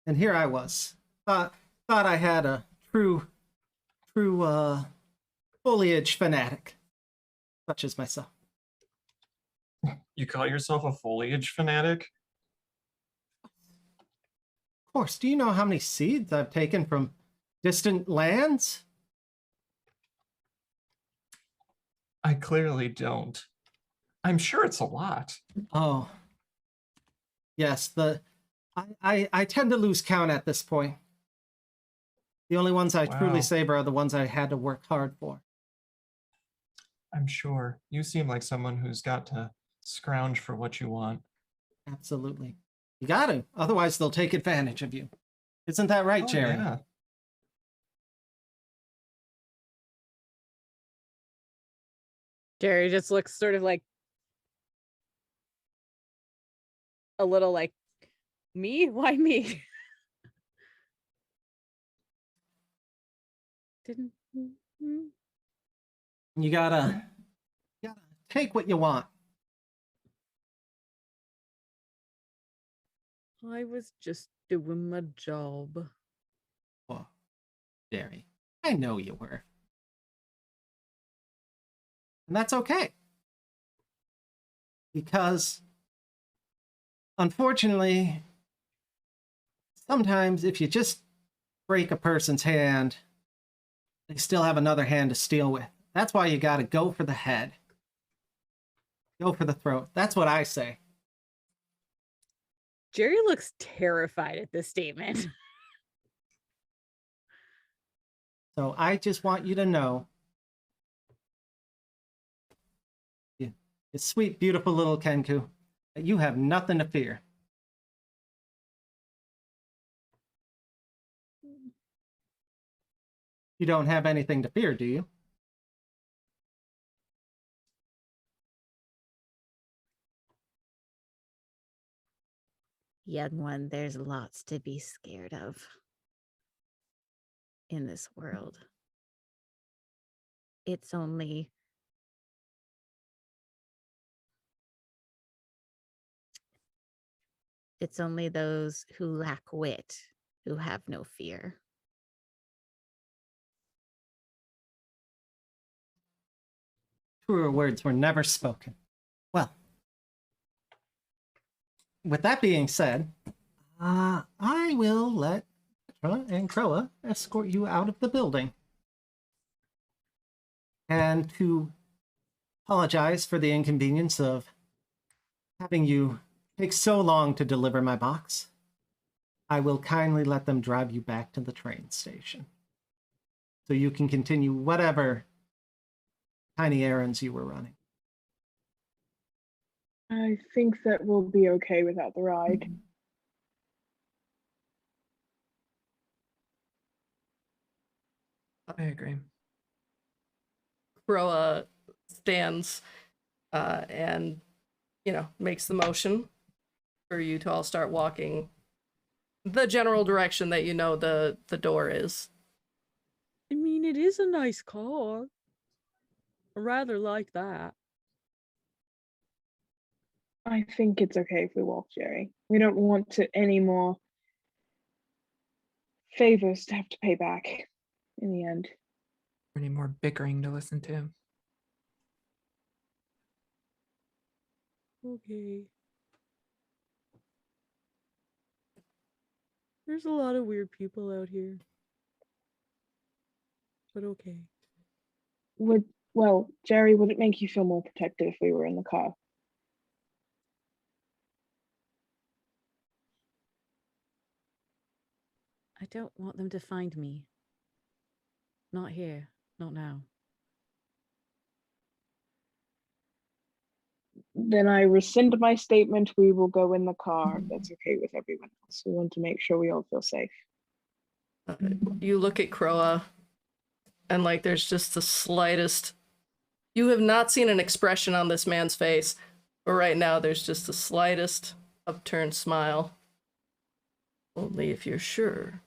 And here I was. Thought I had a true foliage fanatic, such as myself. You call yourself a foliage fanatic? Of course, do you know how many seeds I've taken from distant lands? I clearly don't. I'm sure it's a lot. Oh. Yes, I tend to lose count at this point. The only ones I truly Wow. savor are the ones I had to work hard for. I'm sure. You seem like someone who's got to scrounge for what you want. Absolutely. You got to, otherwise they'll take advantage of you. Isn't that right, Oh, Jerri? yeah. Jerry just looks sort of like a little like, me? Why me? Didn't. You gotta take what you want. I was just doing my job. Oh, Jerri, I know you were. And that's okay. Because, unfortunately, sometimes if you just break a person's hand, they still have another hand to steal with. That's why you gotta go for the head. Go for the throat. That's what I say. Jerry looks terrified at this statement. So I just want you to know, you sweet, beautiful little Kenku, that you have nothing to fear. You don't have anything to fear, do you? Young one, there's lots to be scared of in this world. It's only those who lack wit who have no fear. Truer words were never spoken. Well, with that being said, I will let Petra and Croa escort you out of the building. And to apologize for the inconvenience of having you take so long to deliver my box, I will kindly let them drive you back to the train station, so you can continue whatever tiny errands you were running. I think that we'll be okay without the ride. I agree. Groa stands and, makes the motion for you to all start walking the general direction that the door is. I mean, it is a nice car. I rather like that. I think it's okay if we walk, Jerry. We don't want to any more favors to have to pay back in the end. Any more bickering to listen to? Okay. There's a lot of weird people out here. But okay. Jerri, would it make you feel more protected if we were in the car? I don't want them to find me. Not here. Not now. Then I rescind my statement. We will go in the car. That's okay with everyone else. We want to make sure we all feel safe. You look at Croa, and like there's just the slightest. You have not seen an expression on this man's face, but right now there's just the slightest upturned smile. Only if you're sure.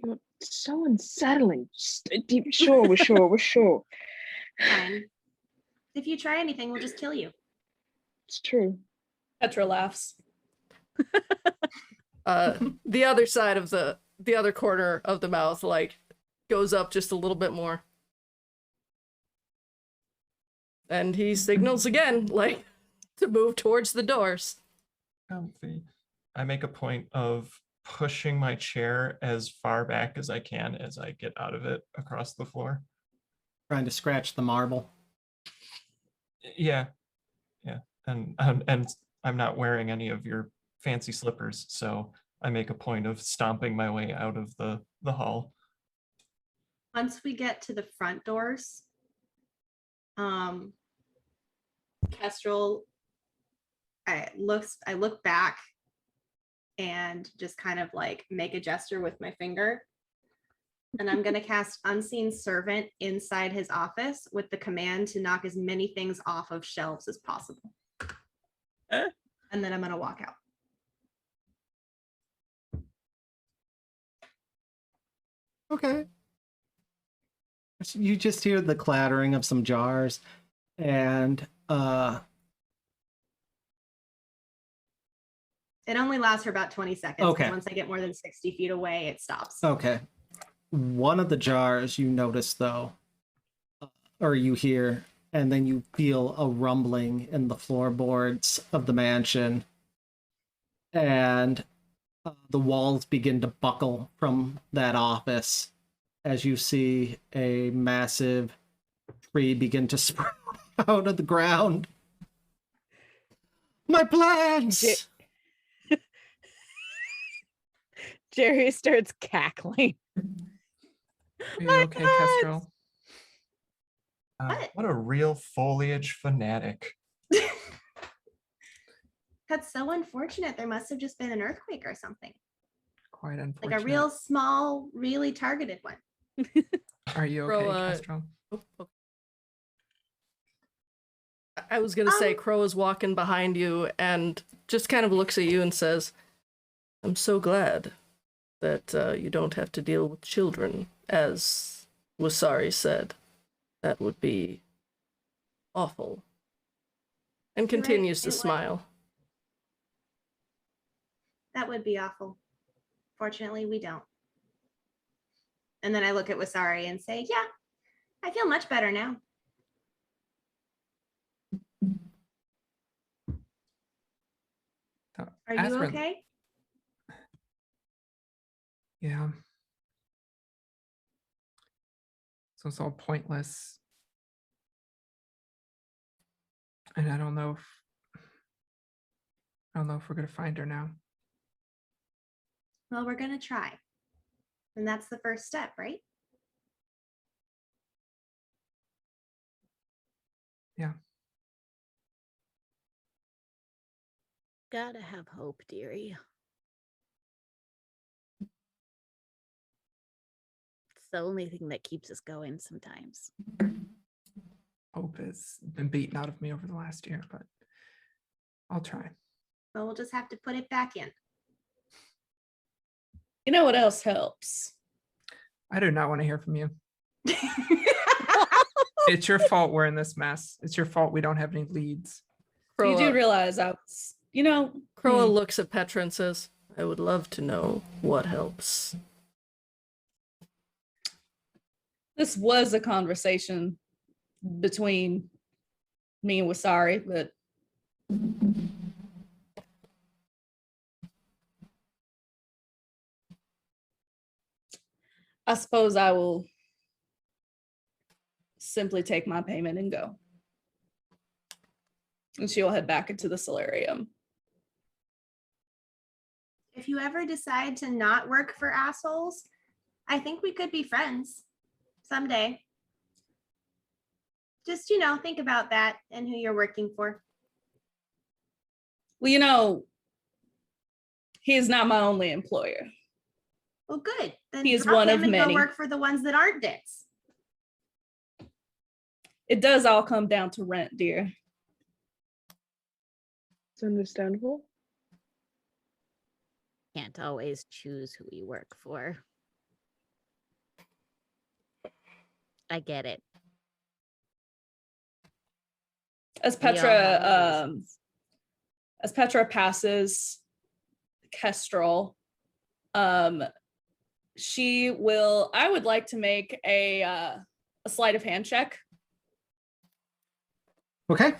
You're so unsettling. We're sure. Fine. If you try anything, we'll just kill you. It's true. Petra laughs. The other side of the other corner of the mouth, like, goes up just a little bit more. And he signals again, like, to move towards the doors. Comfy. I make a point of pushing my chair as far back as I can as I get out of it across the floor. Trying to scratch the marble. Yeah. And I'm not wearing any of your fancy slippers, so I make a point of stomping my way out of the hall. Once we get to the front doors, Kestrel, I look back and just kind of like make a gesture with my finger. And I'm going to cast Unseen Servant inside his office with the command to knock as many things off of shelves as possible. And then I'm going to walk out. Okay. You just hear the clattering of some jars, and It only lasts for about 20 seconds. Okay. Once I get more than 60 feet away, it stops. okay. One of the jars you notice, though, or you hear, and then you feel a rumbling in the floorboards of the mansion, and the walls begin to buckle from that office as you see a massive tree begin to sprout out of the ground. My plants! Jerri starts cackling. Are you My okay, God! Kestrel? What a real foliage fanatic. That's so unfortunate. There must have just been an earthquake or something. Quite unfortunate. Like a real small, really targeted one. Are you okay, Croa- Kestrel? I was gonna say Crow is walking behind you and just kind of looks at you and says, I'm so glad that you don't have to deal with children, as Wasari said. That would be awful. And You're right, continues it to would. smile. That would be awful. Fortunately, we don't. And then I look at Wasari and say, yeah, I feel much better now. Are you Aspen- okay? Yeah. So it's all pointless. And I don't know if we're gonna find her now. Well, we're going to try. And that's the first step, right? Yeah. Gotta have hope, dearie. It's the only thing that keeps us going sometimes. Hope has been beaten out of me over the last year, but I'll try. Well, we'll just have to put it back in. You know what else helps? I do not want to hear from you. It's your fault we're in this mess. It's your fault we don't have any leads. You do Croa, realize I was, Croa looks at Petra and says, I would love to know what helps. this was a conversation between me and Wasari, but I suppose I will simply take my payment and go. And she will head back into the solarium. If you ever decide to not work for assholes, I think we could be friends someday. Just, think about that and who you're working for. Well, he is not my only employer. Well, good. Then He is drop one him of and many. Go work for the ones that aren't dicks. It does all come down to rent, dear. It's understandable. Can't always choose who we work for. I get it. As We all have our Petra reasons. as Petra passes Kestrel, I would like to make a sleight of hand check Okay.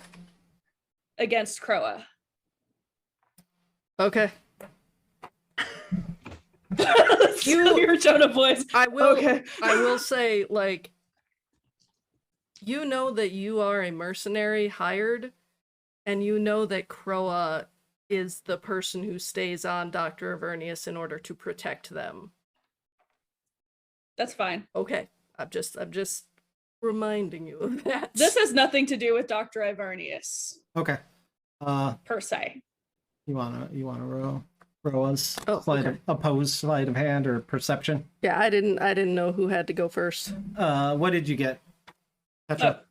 against Croa. Okay. Your tone of voice. I will Okay. I will say, like, you know that you are a mercenary hired, and you know that Croa is the person who stays on Dr. Avernius in order to protect them. That's fine. Okay. I'm just reminding you of that. This has nothing to do with Dr. Ivernius Okay. per se. You wanna roll us Oh, okay. opposed sleight of hand or perception? Yeah, I didn't know who had to go first. What did you get, Petra?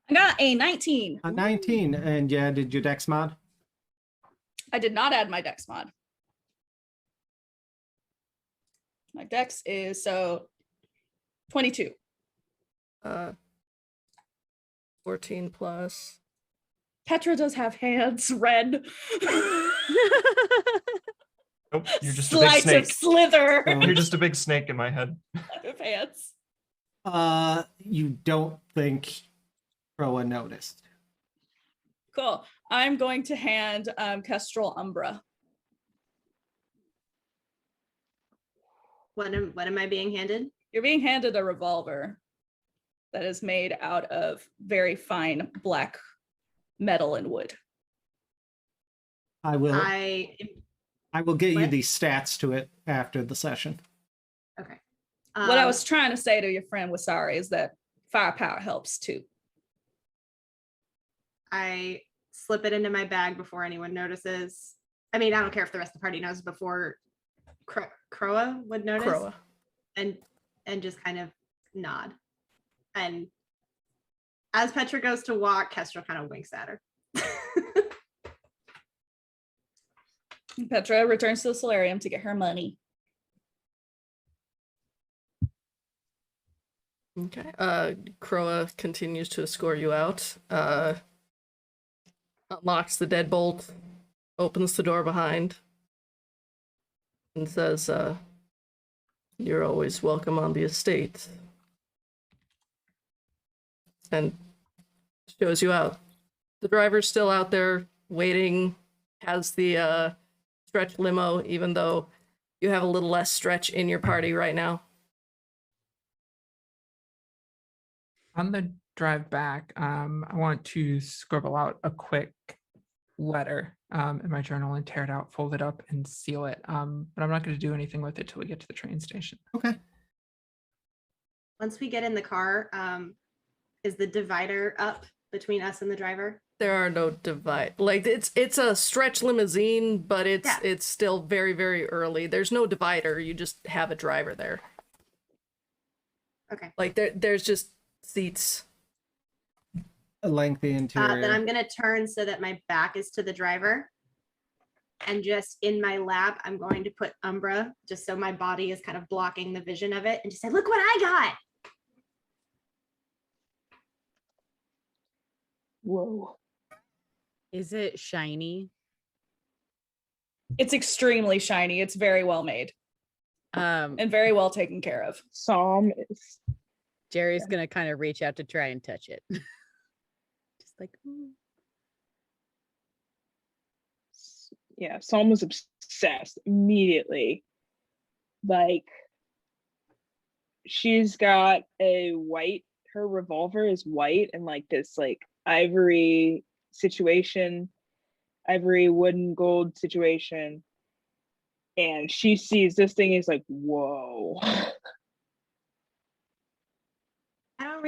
I got a 19. A 19, and yeah, did you dex mod? I did not add my dex mod. My dex is 22. 14 plus. Petra does have hands, Red. Nope, you're just a big Slight snake. of slither You're just a big snake in my head. of hands. You don't think Croa noticed? Cool. I'm going to hand Kestrel Umbra. What am I being handed? You're being handed a revolver that is made out of very fine black metal and wood. I will I get you what? the stats to it after the session. Okay. What I was trying to say to your friend Wasari is that firepower helps too. I slip it into my bag before anyone notices. I mean, I don't care if the rest of the party knows before Croa would notice. Croa. And just kind of nod. And as Petra goes to walk, Kestrel kind of winks at her. Petra returns to the solarium to get her money. Okay. Croa continues to escort you out. Unlocks the deadbolt, opens the door behind, and says, "You're always welcome on the estate." And shows you out. The driver's still out there waiting, has the stretch limo, even though you have a little less stretch in your party right now. On the drive back, I want to scribble out a quick letter in my journal and tear it out, fold it up, and seal it. But I'm not going to do anything with it till we get to the train station. Okay. Once we get in the car, is the divider up between us and the driver? There are no divide. Like it's a stretch limousine, but it's still very, very early. There's no divider. You just have a driver there. Okay. Like there's just seats. A lengthy interior. Then I'm gonna turn so that my back is to the driver. And just in my lap, I'm going to put Umbra, just so my body is kind of blocking the vision of it, and just say, "Look what I got." Whoa. Is it shiny? It's extremely shiny. It's very well made and very well taken care of. Psalm is Jerry's gonna kind of reach out to try and touch it. Just like, "Ooh." yeah, Psalm was obsessed immediately. Like, she's got a white, her revolver is white and like this like ivory situation, ivory wooden gold situation. And she sees this thing is like, whoa. I don't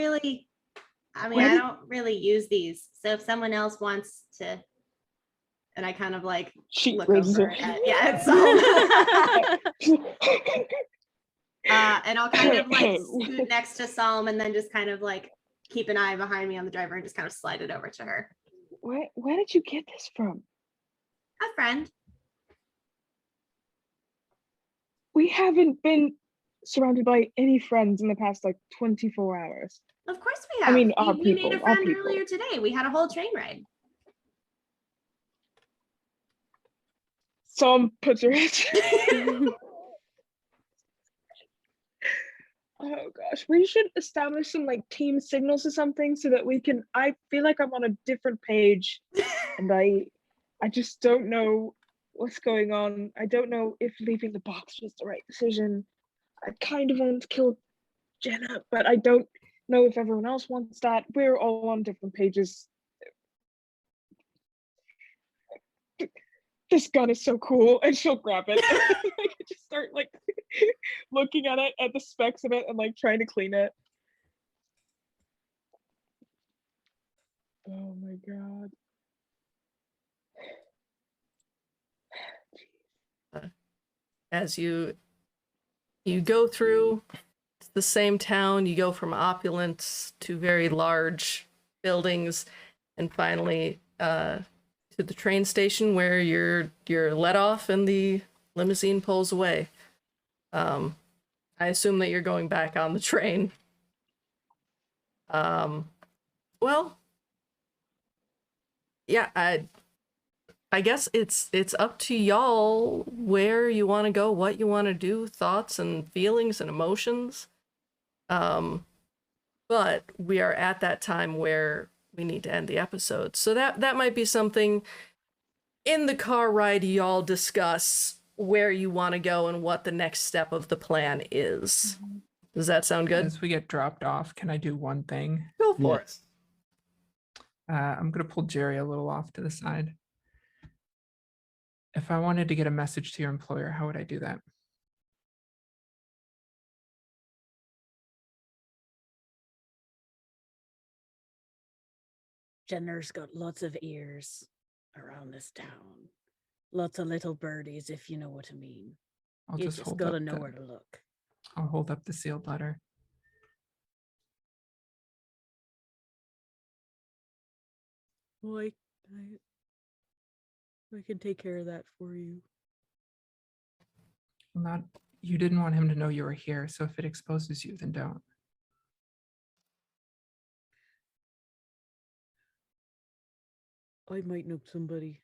really use these. So if someone else wants to, and I kind of like She look raises over her. at Psalm. And I'll kind of like scoot next to Psalm and then just kind of like keep an eye behind me on the driver and just kind of slide it over to her. Where did you get this from? A friend. We haven't been surrounded by any friends in the past like 24 hours. Of course we have. I mean, we made a friend earlier today. We had a whole train ride. Psalm puts her Oh gosh, we should establish some like team signals or something so that we can. I feel like I'm on a different page, and I just don't know what's going on. I don't know if leaving the box was the right decision. I kind of want to kill Jenna, but I don't know if everyone else wants that. We're all on different pages. This gun is so cool, and she'll grab it. I could just start like looking at it, at the specs of it, and like trying to clean it. Oh my god. As you go through the same town, you go from opulence to very large buildings, and finally to the train station where you're let off and the limousine pulls away. I assume that you're going back on the train. Well, yeah, I guess it's up to y'all where you want to go, what you want to do, thoughts and feelings and emotions. But we are at that time where we need to end the episode. So that might be something in the car ride y'all discuss where you want to go and what the next step of the plan is. Does that sound good? As we get dropped off, can I do one thing? Go for it. I'm going to pull Jerri a little off to the side. If I wanted to get a message to your employer, how would I do that? Jenner's got lots of ears around this town. Lots of little birdies, if you know what I mean. I'll You just just hold gotta up know the- where to look. I'll hold up the sealed letter. Well, I can take care of that for you. You didn't want him to know you were here, so if it exposes you, then don't. I might know somebody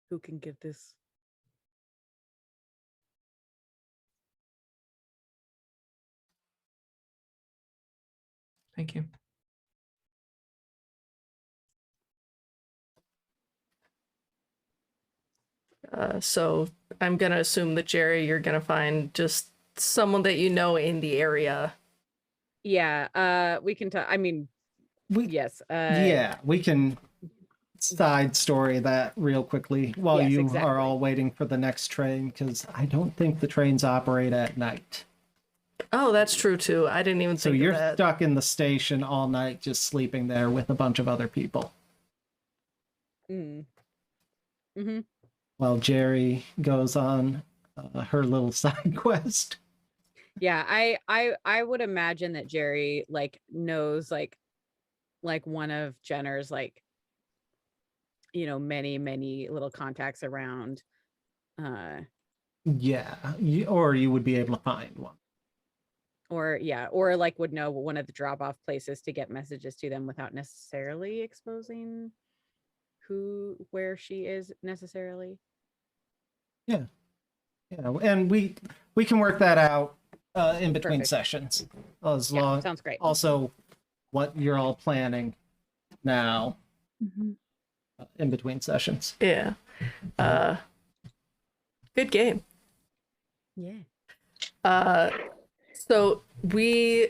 who can get this. Thank you. So I'm gonna assume that Jerri, you're gonna find just someone that you know in the area. Yeah, we can talk. I mean, yes. Yeah, we can side story that real quickly while Yes, you exactly. are all waiting for the next train, because I don't think the trains operate at night. Oh, that's true too. I didn't even So think you're of that. stuck in the station all night, just sleeping there with a bunch of other people, Mm-hmm. while Jerri goes on her little side quest. Yeah, I would imagine that Jerri like knows like one of Jenner's like, you know, many little contacts around. Yeah, or you would be able to find one. Or like would know one of the drop off places to get messages to them without necessarily exposing where she is necessarily. Yeah, and we can work that out in between Perfect. sessions, as Yeah, long. sounds great. Also, what you're all planning now in between sessions. Yeah. Good game. Yeah. So we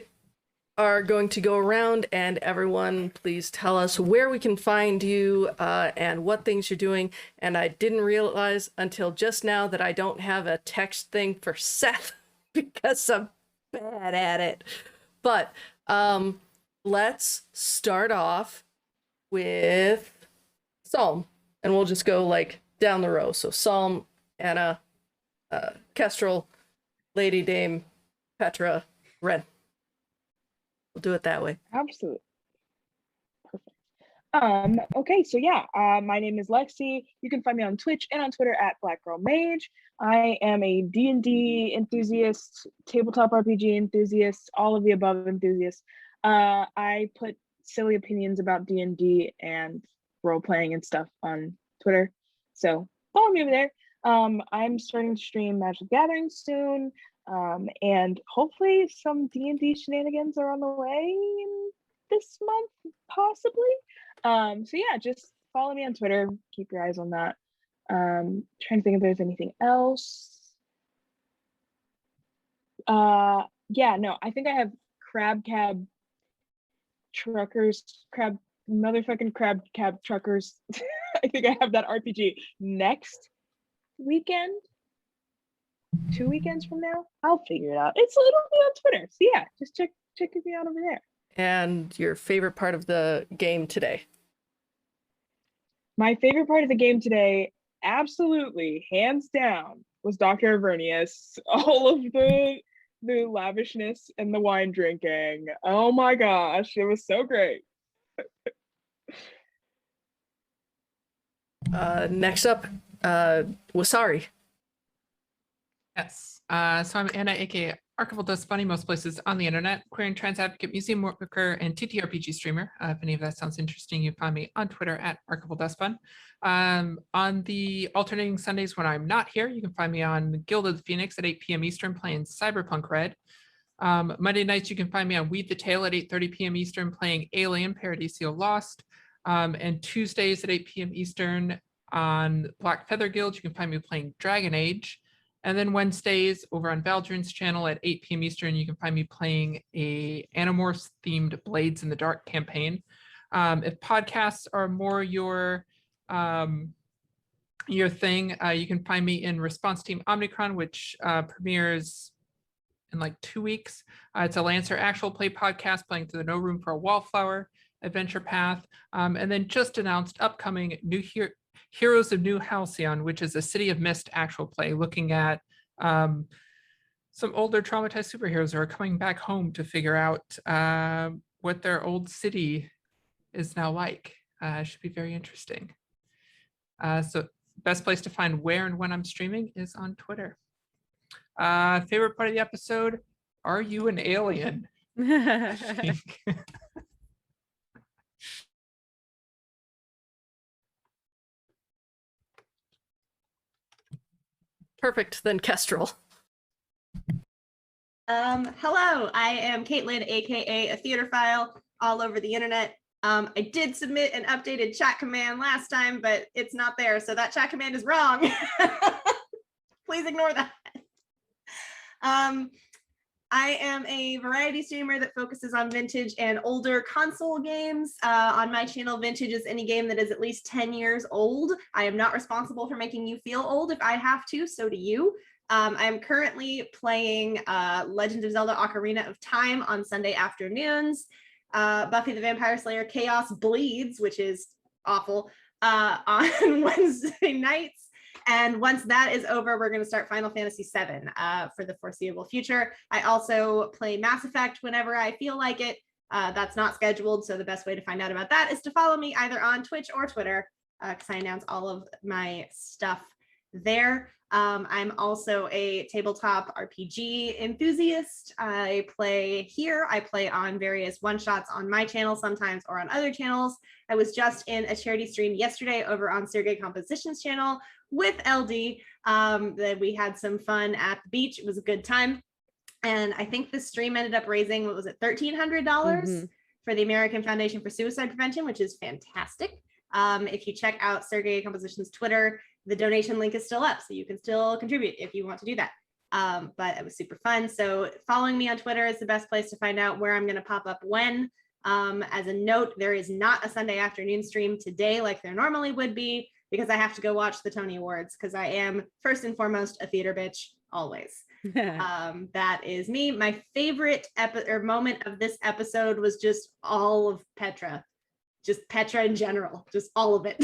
are going to go around, and everyone please tell us where we can find you and what things you're doing. And I didn't realize until just now that I don't have a text thing for Seth because I'm bad at it. But let's start off with Psalm, and we'll just go like down the row. So Psalm, Anna, Kestrel, Lady Dame, Petra, Wren. We'll do it that way. Absolutely. Perfect. Okay, so yeah, my name is Lexi. You can find me on Twitch and on Twitter at Black Girl Mage. I am a D&D enthusiast, tabletop RPG enthusiast, all of the above enthusiasts. I put silly opinions about D&D and role-playing and stuff on Twitter, so follow me over there. I'm starting to stream Magic the Gathering soon. And hopefully some D&D shenanigans are on the way this month, possibly. So yeah, just follow me on Twitter. Keep your eyes on that. Trying to think if there's anything else. Yeah, no, I think I have Crab Cab Truckers, motherfucking Crab Cab Truckers. I think I have that RPG next weekend. 2 weekends from now, I'll figure it out. It'll be on Twitter. So yeah, just check me out over there. And your favorite part of the game today? My favorite part of the game today, absolutely, hands down, was Dr. Avernius. All of the lavishness and the wine drinking. Oh my gosh, it was so great. Next up, Wasari. Yes. So I'm Anna, aka Archival Dust Bunny, most places on the internet, queer and trans advocate, museum worker, and TTRPG streamer. If any of that sounds interesting, you find me on Twitter at Archival Dust Bun. On the alternating Sundays when I'm not here, you can find me on Guild of the Phoenix at 8 p.m. Eastern playing Cyberpunk Red. Monday nights, you can find me on Weed the Tale at 8:30 p.m. Eastern playing Alien Paradisio Lost. And Tuesdays at 8 p.m. Eastern on Black Feather Guild, you can find me playing Dragon Age. And then Wednesdays over on Valdrin's channel at 8 p.m. Eastern, you can find me playing a Animorphs themed Blades in the Dark campaign. If podcasts are more your thing, you can find me in Response Team Omnicron, which premieres in like 2 weeks. It's a Lancer actual play podcast playing through the No Room for a Wallflower adventure path. And then just announced upcoming Heroes of New Halcyon, which is a City of Mist actual play looking at some older traumatized superheroes who are coming back home to figure out what their old city is now like. Should be very interesting. So best place to find where and when I'm streaming is on Twitter. Favorite part of the episode, are you an alien? I think. Perfect, then Kestrel. Hello, I am Caitlin, aka a theater file, all over the internet. I did submit an updated chat command last time, but it's not there, so that chat command is wrong. Please ignore that. I am a variety streamer that focuses on vintage and older console games. On my channel, vintage is any game that is at least 10 years old. I am not responsible for making you feel old. If I have to, so do you. I'm currently playing Legend of Zelda Ocarina of Time on Sunday afternoons. Buffy the Vampire Slayer Chaos Bleeds, which is awful, on Wednesday nights. And once that is over, we're going to start Final Fantasy VII for the foreseeable future. I also play Mass Effect whenever I feel like it. That's not scheduled, so the best way to find out about that is to follow me either on Twitch or Twitter, because I announce all of my stuff there. I'm also a tabletop RPG enthusiast. I play on various one-shots on my channel sometimes or on other channels. I was just in a charity stream yesterday over on Sergei Compositions channel with LD. That we had some fun at the beach. It was a good time. And I think the stream ended up raising, what was it, $1,300 for the American Foundation for Suicide Prevention, which is fantastic. If you check out Sergei Compositions Twitter, the donation link is still up, so you can still contribute if you want to do that. But it was super fun. So following me on Twitter is the best place to find out where I'm going to pop up when. As a note, there is not a Sunday afternoon stream today like there normally would be, because I have to go watch the Tony Awards, because I am first and foremost a theater bitch always. That is me. My favorite moment of this episode was just all of Petra, just Petra in general, just all of it.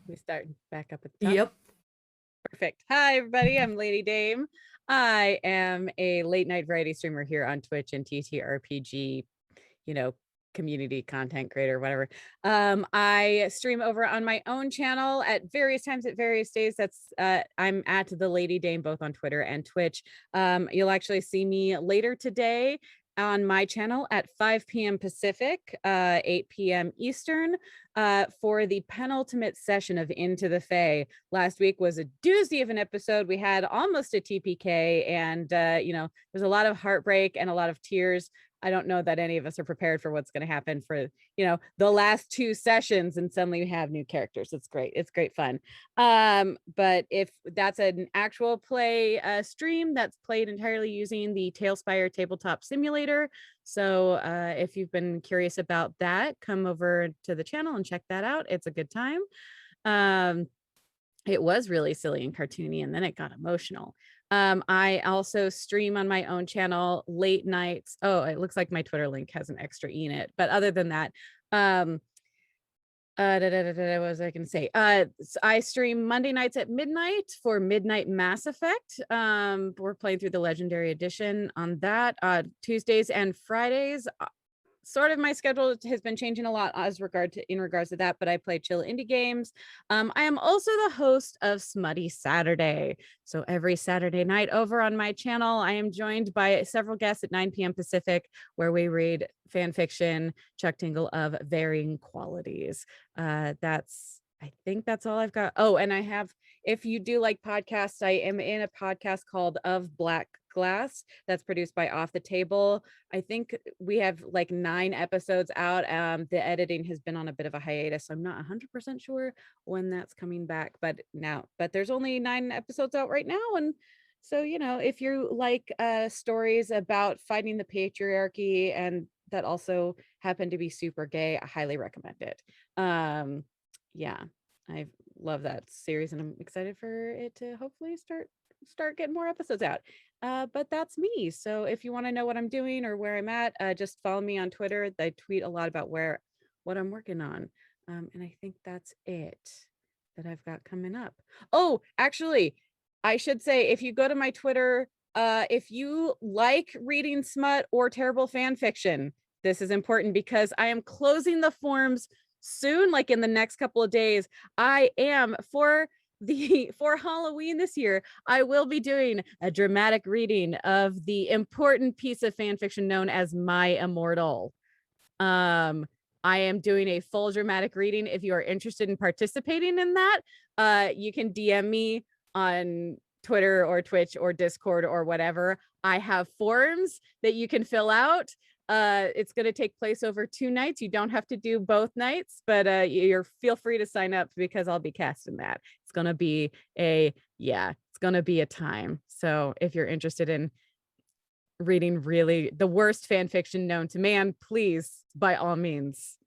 We start back up at the top. Yep. Perfect. Hi, everybody. I'm Lady Dame. I am a late night variety streamer here on Twitch and TTRPG, community content creator, whatever. I stream over on my own channel at various times at various days. I'm at the Lady Dame both on Twitter and Twitch. You'll actually see me later today on my channel at 5 p.m. Pacific, 8 p.m. Eastern, for the penultimate session of Into the Fae. Last week was a doozy of an episode. We had almost a TPK, and there's a lot of heartbreak and a lot of tears. I don't know that any of us are prepared for what's going to happen for, the last 2 sessions, and suddenly we have new characters. It's great. It's great fun. But if that's an actual play stream that's played entirely using the Tailspire tabletop simulator. So if you've been curious about that, come over to the channel and check that out. It's a good time. It was really silly and cartoony, and then it got emotional. I also stream on my own channel late nights. Oh, it looks like my Twitter link has an extra E in it. But other than that, what was I going to say? I stream Monday nights at midnight for Midnight Mass Effect. We're playing through the Legendary Edition on that. Tuesdays and Fridays. Sort of my schedule has been changing a lot in regards to that, but I play chill indie games. I am also the host of Smutty Saturday. So every Saturday night over on my channel, I am joined by several guests at 9 p.m. Pacific, where we read fan fiction, Chuck Tingle of varying qualities. I think that's all I've got. Oh, and if you do like podcasts, I am in a podcast called Of Black Glass that's produced by Off the Table. I think we have like 9 episodes out. The editing has been on a bit of a hiatus, so I'm not 100% sure when that's coming back, but there's only 9 episodes out right now. And so, if you like stories about fighting the patriarchy and that also happen to be super gay, I highly recommend it. I love that series, and I'm excited for it to hopefully start getting more episodes out. But that's me. So if you want to know what I'm doing or where I'm at, just follow me on Twitter. I tweet a lot about what I'm working on. And I think that's it that I've got coming up. Oh, actually, I should say, if you go to my Twitter, if you like reading smut or terrible fan fiction, this is important because I am closing the forms soon, like in the next couple of days. I am for Halloween this year, I will be doing a dramatic reading of the important piece of fan fiction known as My Immortal. I am doing a full dramatic reading. If you are interested in participating in that, you can DM me on Twitter or Twitch or Discord or whatever. I have forms that you can fill out. It's going to take place over 2 nights. You don't have to do both nights, but feel free to sign up because I'll be casting that. It's going to be a time. So if you're interested in reading really the worst fan fiction known to man, please, by all means,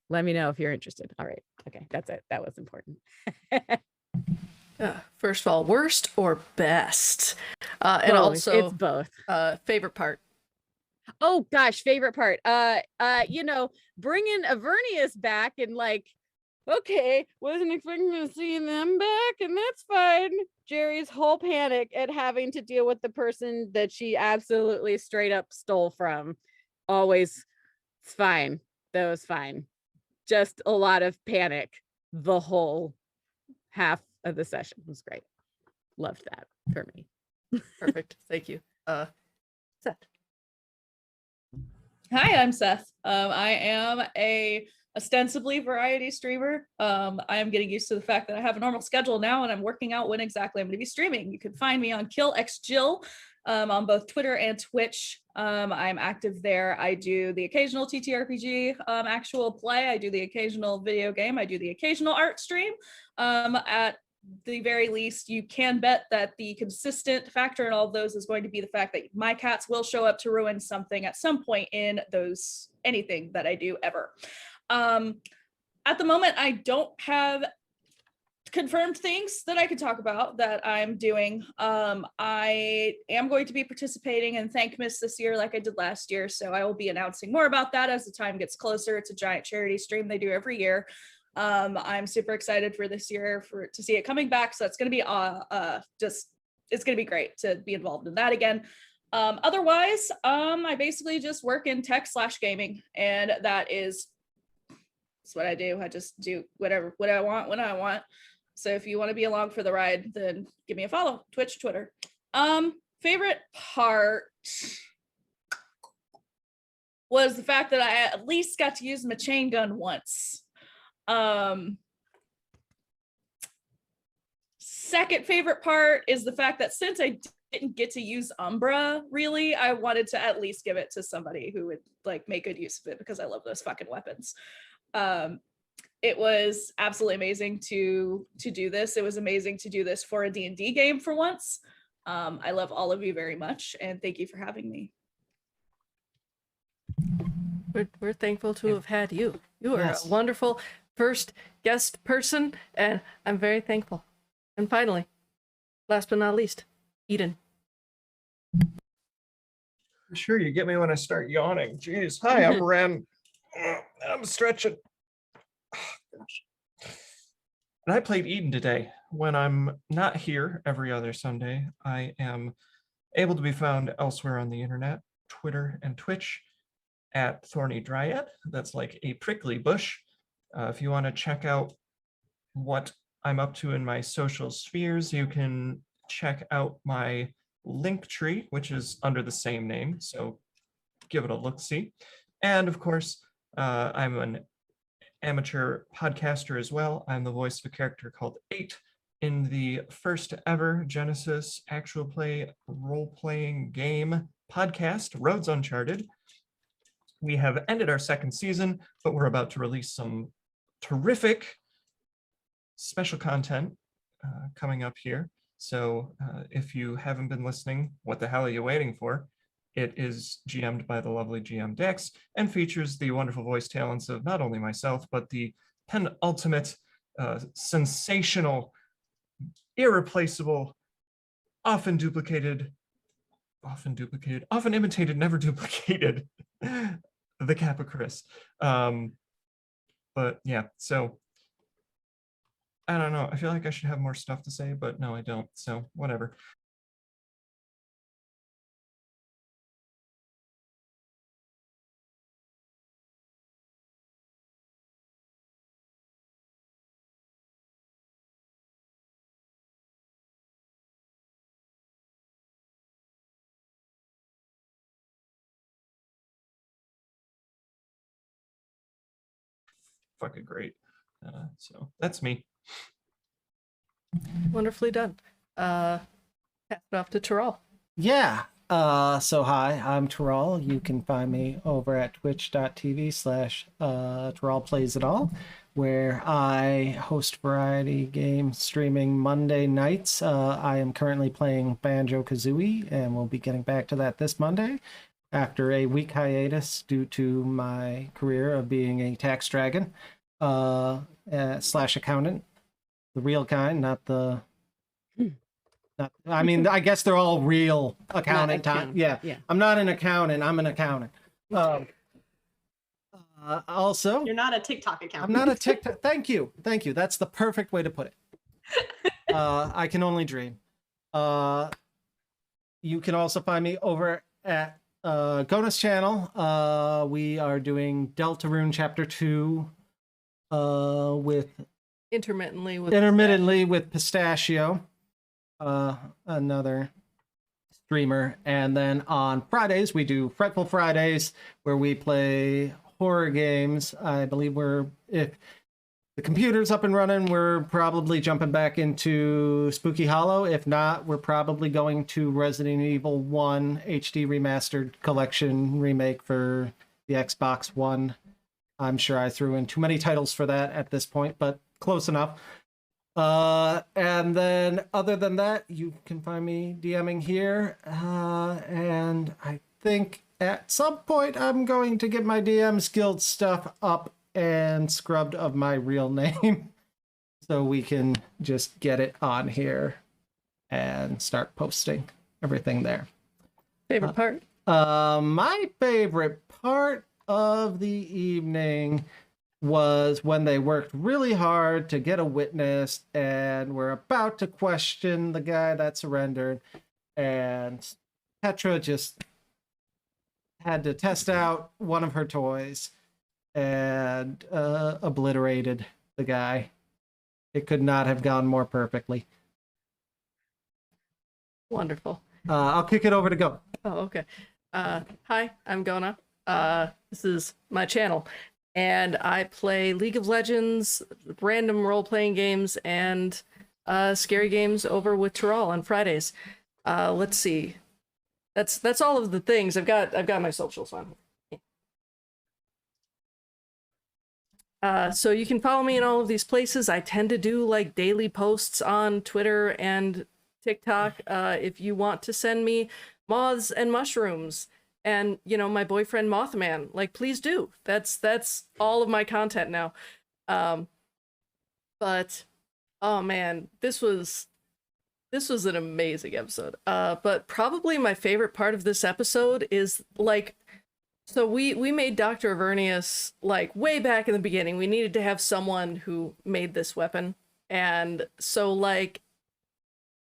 let me know if you're interested. All right. Okay. That's it. That was important. First of all, worst or best? And also it's both. Favorite part. Oh gosh, favorite part. Bringing Avernius back and okay, wasn't expecting to see them back, and that's fine. Jerri's whole panic at having to deal with the person that she absolutely straight up stole from. Always, it's fine. That was fine. Just a lot of panic the whole half of the session. It was great. Loved that for me. Perfect. Thank you. Seth. Hi, I'm Seth. I am a ostensibly variety streamer. I am getting used to the fact that I have a normal schedule now, and I'm working out when exactly I'm going to be streaming. You can find me on Kill X Jill on both Twitter and Twitch. I'm active there. I do the occasional TTRPG actual play. I do the occasional video game. I do the occasional art stream. At the very least, you can bet that the consistent factor in all of those is going to be the fact that my cats will show up to ruin something at some point in those anything that I do ever. At the moment, I don't have confirmed things that I could talk about that I'm doing. I am going to be participating in Thankmas this year like I did last year, so I will be announcing more about that as the time gets closer. It's a giant charity stream they do every year. I'm super excited for this year to see it coming back, so it's going to be it's going to be great to be involved in that again. Otherwise, I basically just work in tech/gaming, and that's what I do. I just do what I want when I want. So if you want to be along for the ride, then give me a follow. Twitch, Twitter. Favorite part was the fact that I at least got to use my chain gun once. Second favorite part is the fact that since I didn't get to use Umbra, really, I wanted to at least give it to somebody who would like make good use of it because I love those fucking weapons. It was absolutely amazing to do this. It was amazing to do this for a D&D game for once. I love all of you very much, and thank you for having me. We're thankful to have had you. You are a wonderful first guest person, and I'm very thankful. And finally, last but not least, Iden. Sure, you get me when I start yawning. Jeez. Hi, I'm Wren. I'm stretching. Oh, gosh. And I played Iden today. When I'm not here every other Sunday, I am able to be found elsewhere on the internet, Twitter and Twitch, at Thorny Dryad. That's like a prickly bush. If you want to check out what I'm up to in my social spheres, you can check out my link tree, which is under the same name. So give it a look-see. And of course, I'm an amateur podcaster as well. I'm the voice of a character called 8 in the first ever Genesis actual play role-playing game podcast, Roads Uncharted. We have ended our second season, but we're about to release some terrific special content coming up here. So if you haven't been listening, what the hell are you waiting for? It is GM'd by the lovely GM Dex and features the wonderful voice talents of not only myself, but the penultimate, sensational, irreplaceable, often imitated, never duplicated, the Kappa Chris. But yeah, so I don't know. I feel like I should have more stuff to say, but no, I don't. So whatever. Fucking great. So that's me. Wonderfully done. Pass it off to Teral. Yeah. So hi, I'm Teral. You can find me over at twitch.tv/Teral Plays It All, where I host variety game streaming Monday nights. I am currently playing Banjo-Kazooie, and we'll be getting back to that this Monday after a week hiatus due to my career of being a tax dragon / accountant. The real kind, not the... I mean, I guess they're all real accountant time. Yeah. I'm not an accountant. I'm an accountant. Also, You're not a TikTok account. I'm not a TikTok. Thank you. That's the perfect way to put it. I can only dream. You can also find me over at Gonah's channel. We are doing Deltarune Chapter 2 with intermittently with Pistachio, another streamer. And then on Fridays we do Fretful Fridays, where we play horror games. I believe the computer's up and running, we're probably jumping back into Spooky Hollow. If not, we're probably going to Resident Evil 1 HD Remastered Collection remake for the Xbox One. I'm sure I threw in too many titles for that at this point, but close enough. And then other than that, you can find me DMing here. And I think at some point I'm going to get my DMs Guild stuff up and scrubbed of my real name so we can just get it on here and start posting everything there. Favorite part? My favorite part of the evening was when they worked really hard to get a witness and were about to question the guy that surrendered, and Petra just had to test out one of her toys and obliterated the guy. It could not have gone more perfectly. Wonderful. I'll kick it over to Go. Oh, okay. Hi, I'm Gonah. This is my channel, and I play League of Legends, random role-playing games, and scary games over with Teral on Fridays. Let's see. That's all of the things. I've got my socials on. So you can follow me in all of these places. I tend to do like daily posts on Twitter and TikTok. If you want to send me moths and mushrooms and, you know, my boyfriend Mothman, like, please do. That's all of my content now. But oh man, this was an amazing episode. But probably my favorite part of this episode is like, so we made Dr. Avernius like way back in the beginning. We needed to have someone who made this weapon. And so like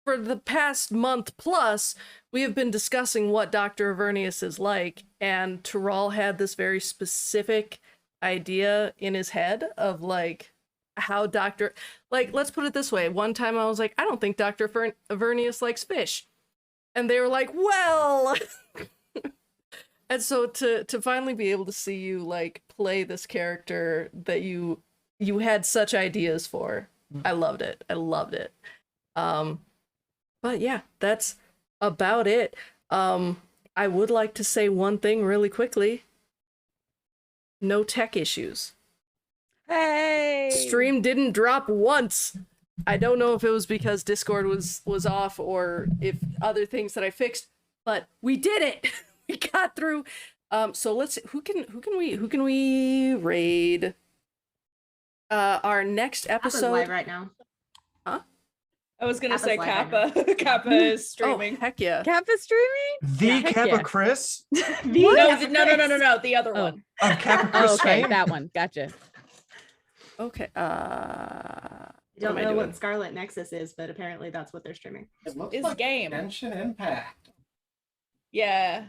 for the past month plus, we have been discussing what Dr. Avernius is like, and Teral had this very specific idea in his head of like how let's put it this way. One time I was like, I don't think Dr. Avernius likes fish. And they were like, well... And so to finally be able to see you like play this character that you had such ideas for, I loved it. I loved it. But yeah, that's about it. I would like to say one thing really quickly. No tech issues. Hey! Stream didn't drop once. I don't know if it was because Discord was off or if other things that I fixed, but we did it. We got through. So let's who can we raid? Our next Kappa's episode live right now. Huh? I was gonna Kappa's say live right Kappa. Kappa is streaming. Oh, heck yeah. Kappa streaming? The heck Kappa yeah. Chris? No, the other Oh. one. I'm Kappa Oh, Chris okay, fame? that one. Gotcha. Okay. I What don't am I know doing? what Scarlet Nexus is, but apparently that's what they're streaming. It looks Is like game. Genshin Impact. Yeah.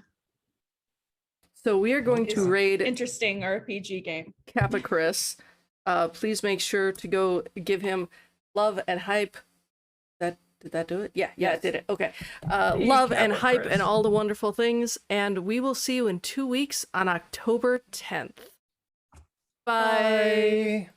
So we are going to It's raid Interesting RPG game. Kappa Chris. Please make sure to go give him love and hype. Did that do it? Yeah, it did it. Okay. Love and Kappa hype Chris. and all the wonderful things. And we will see you in 2 weeks on October 10th. Bye. Bye.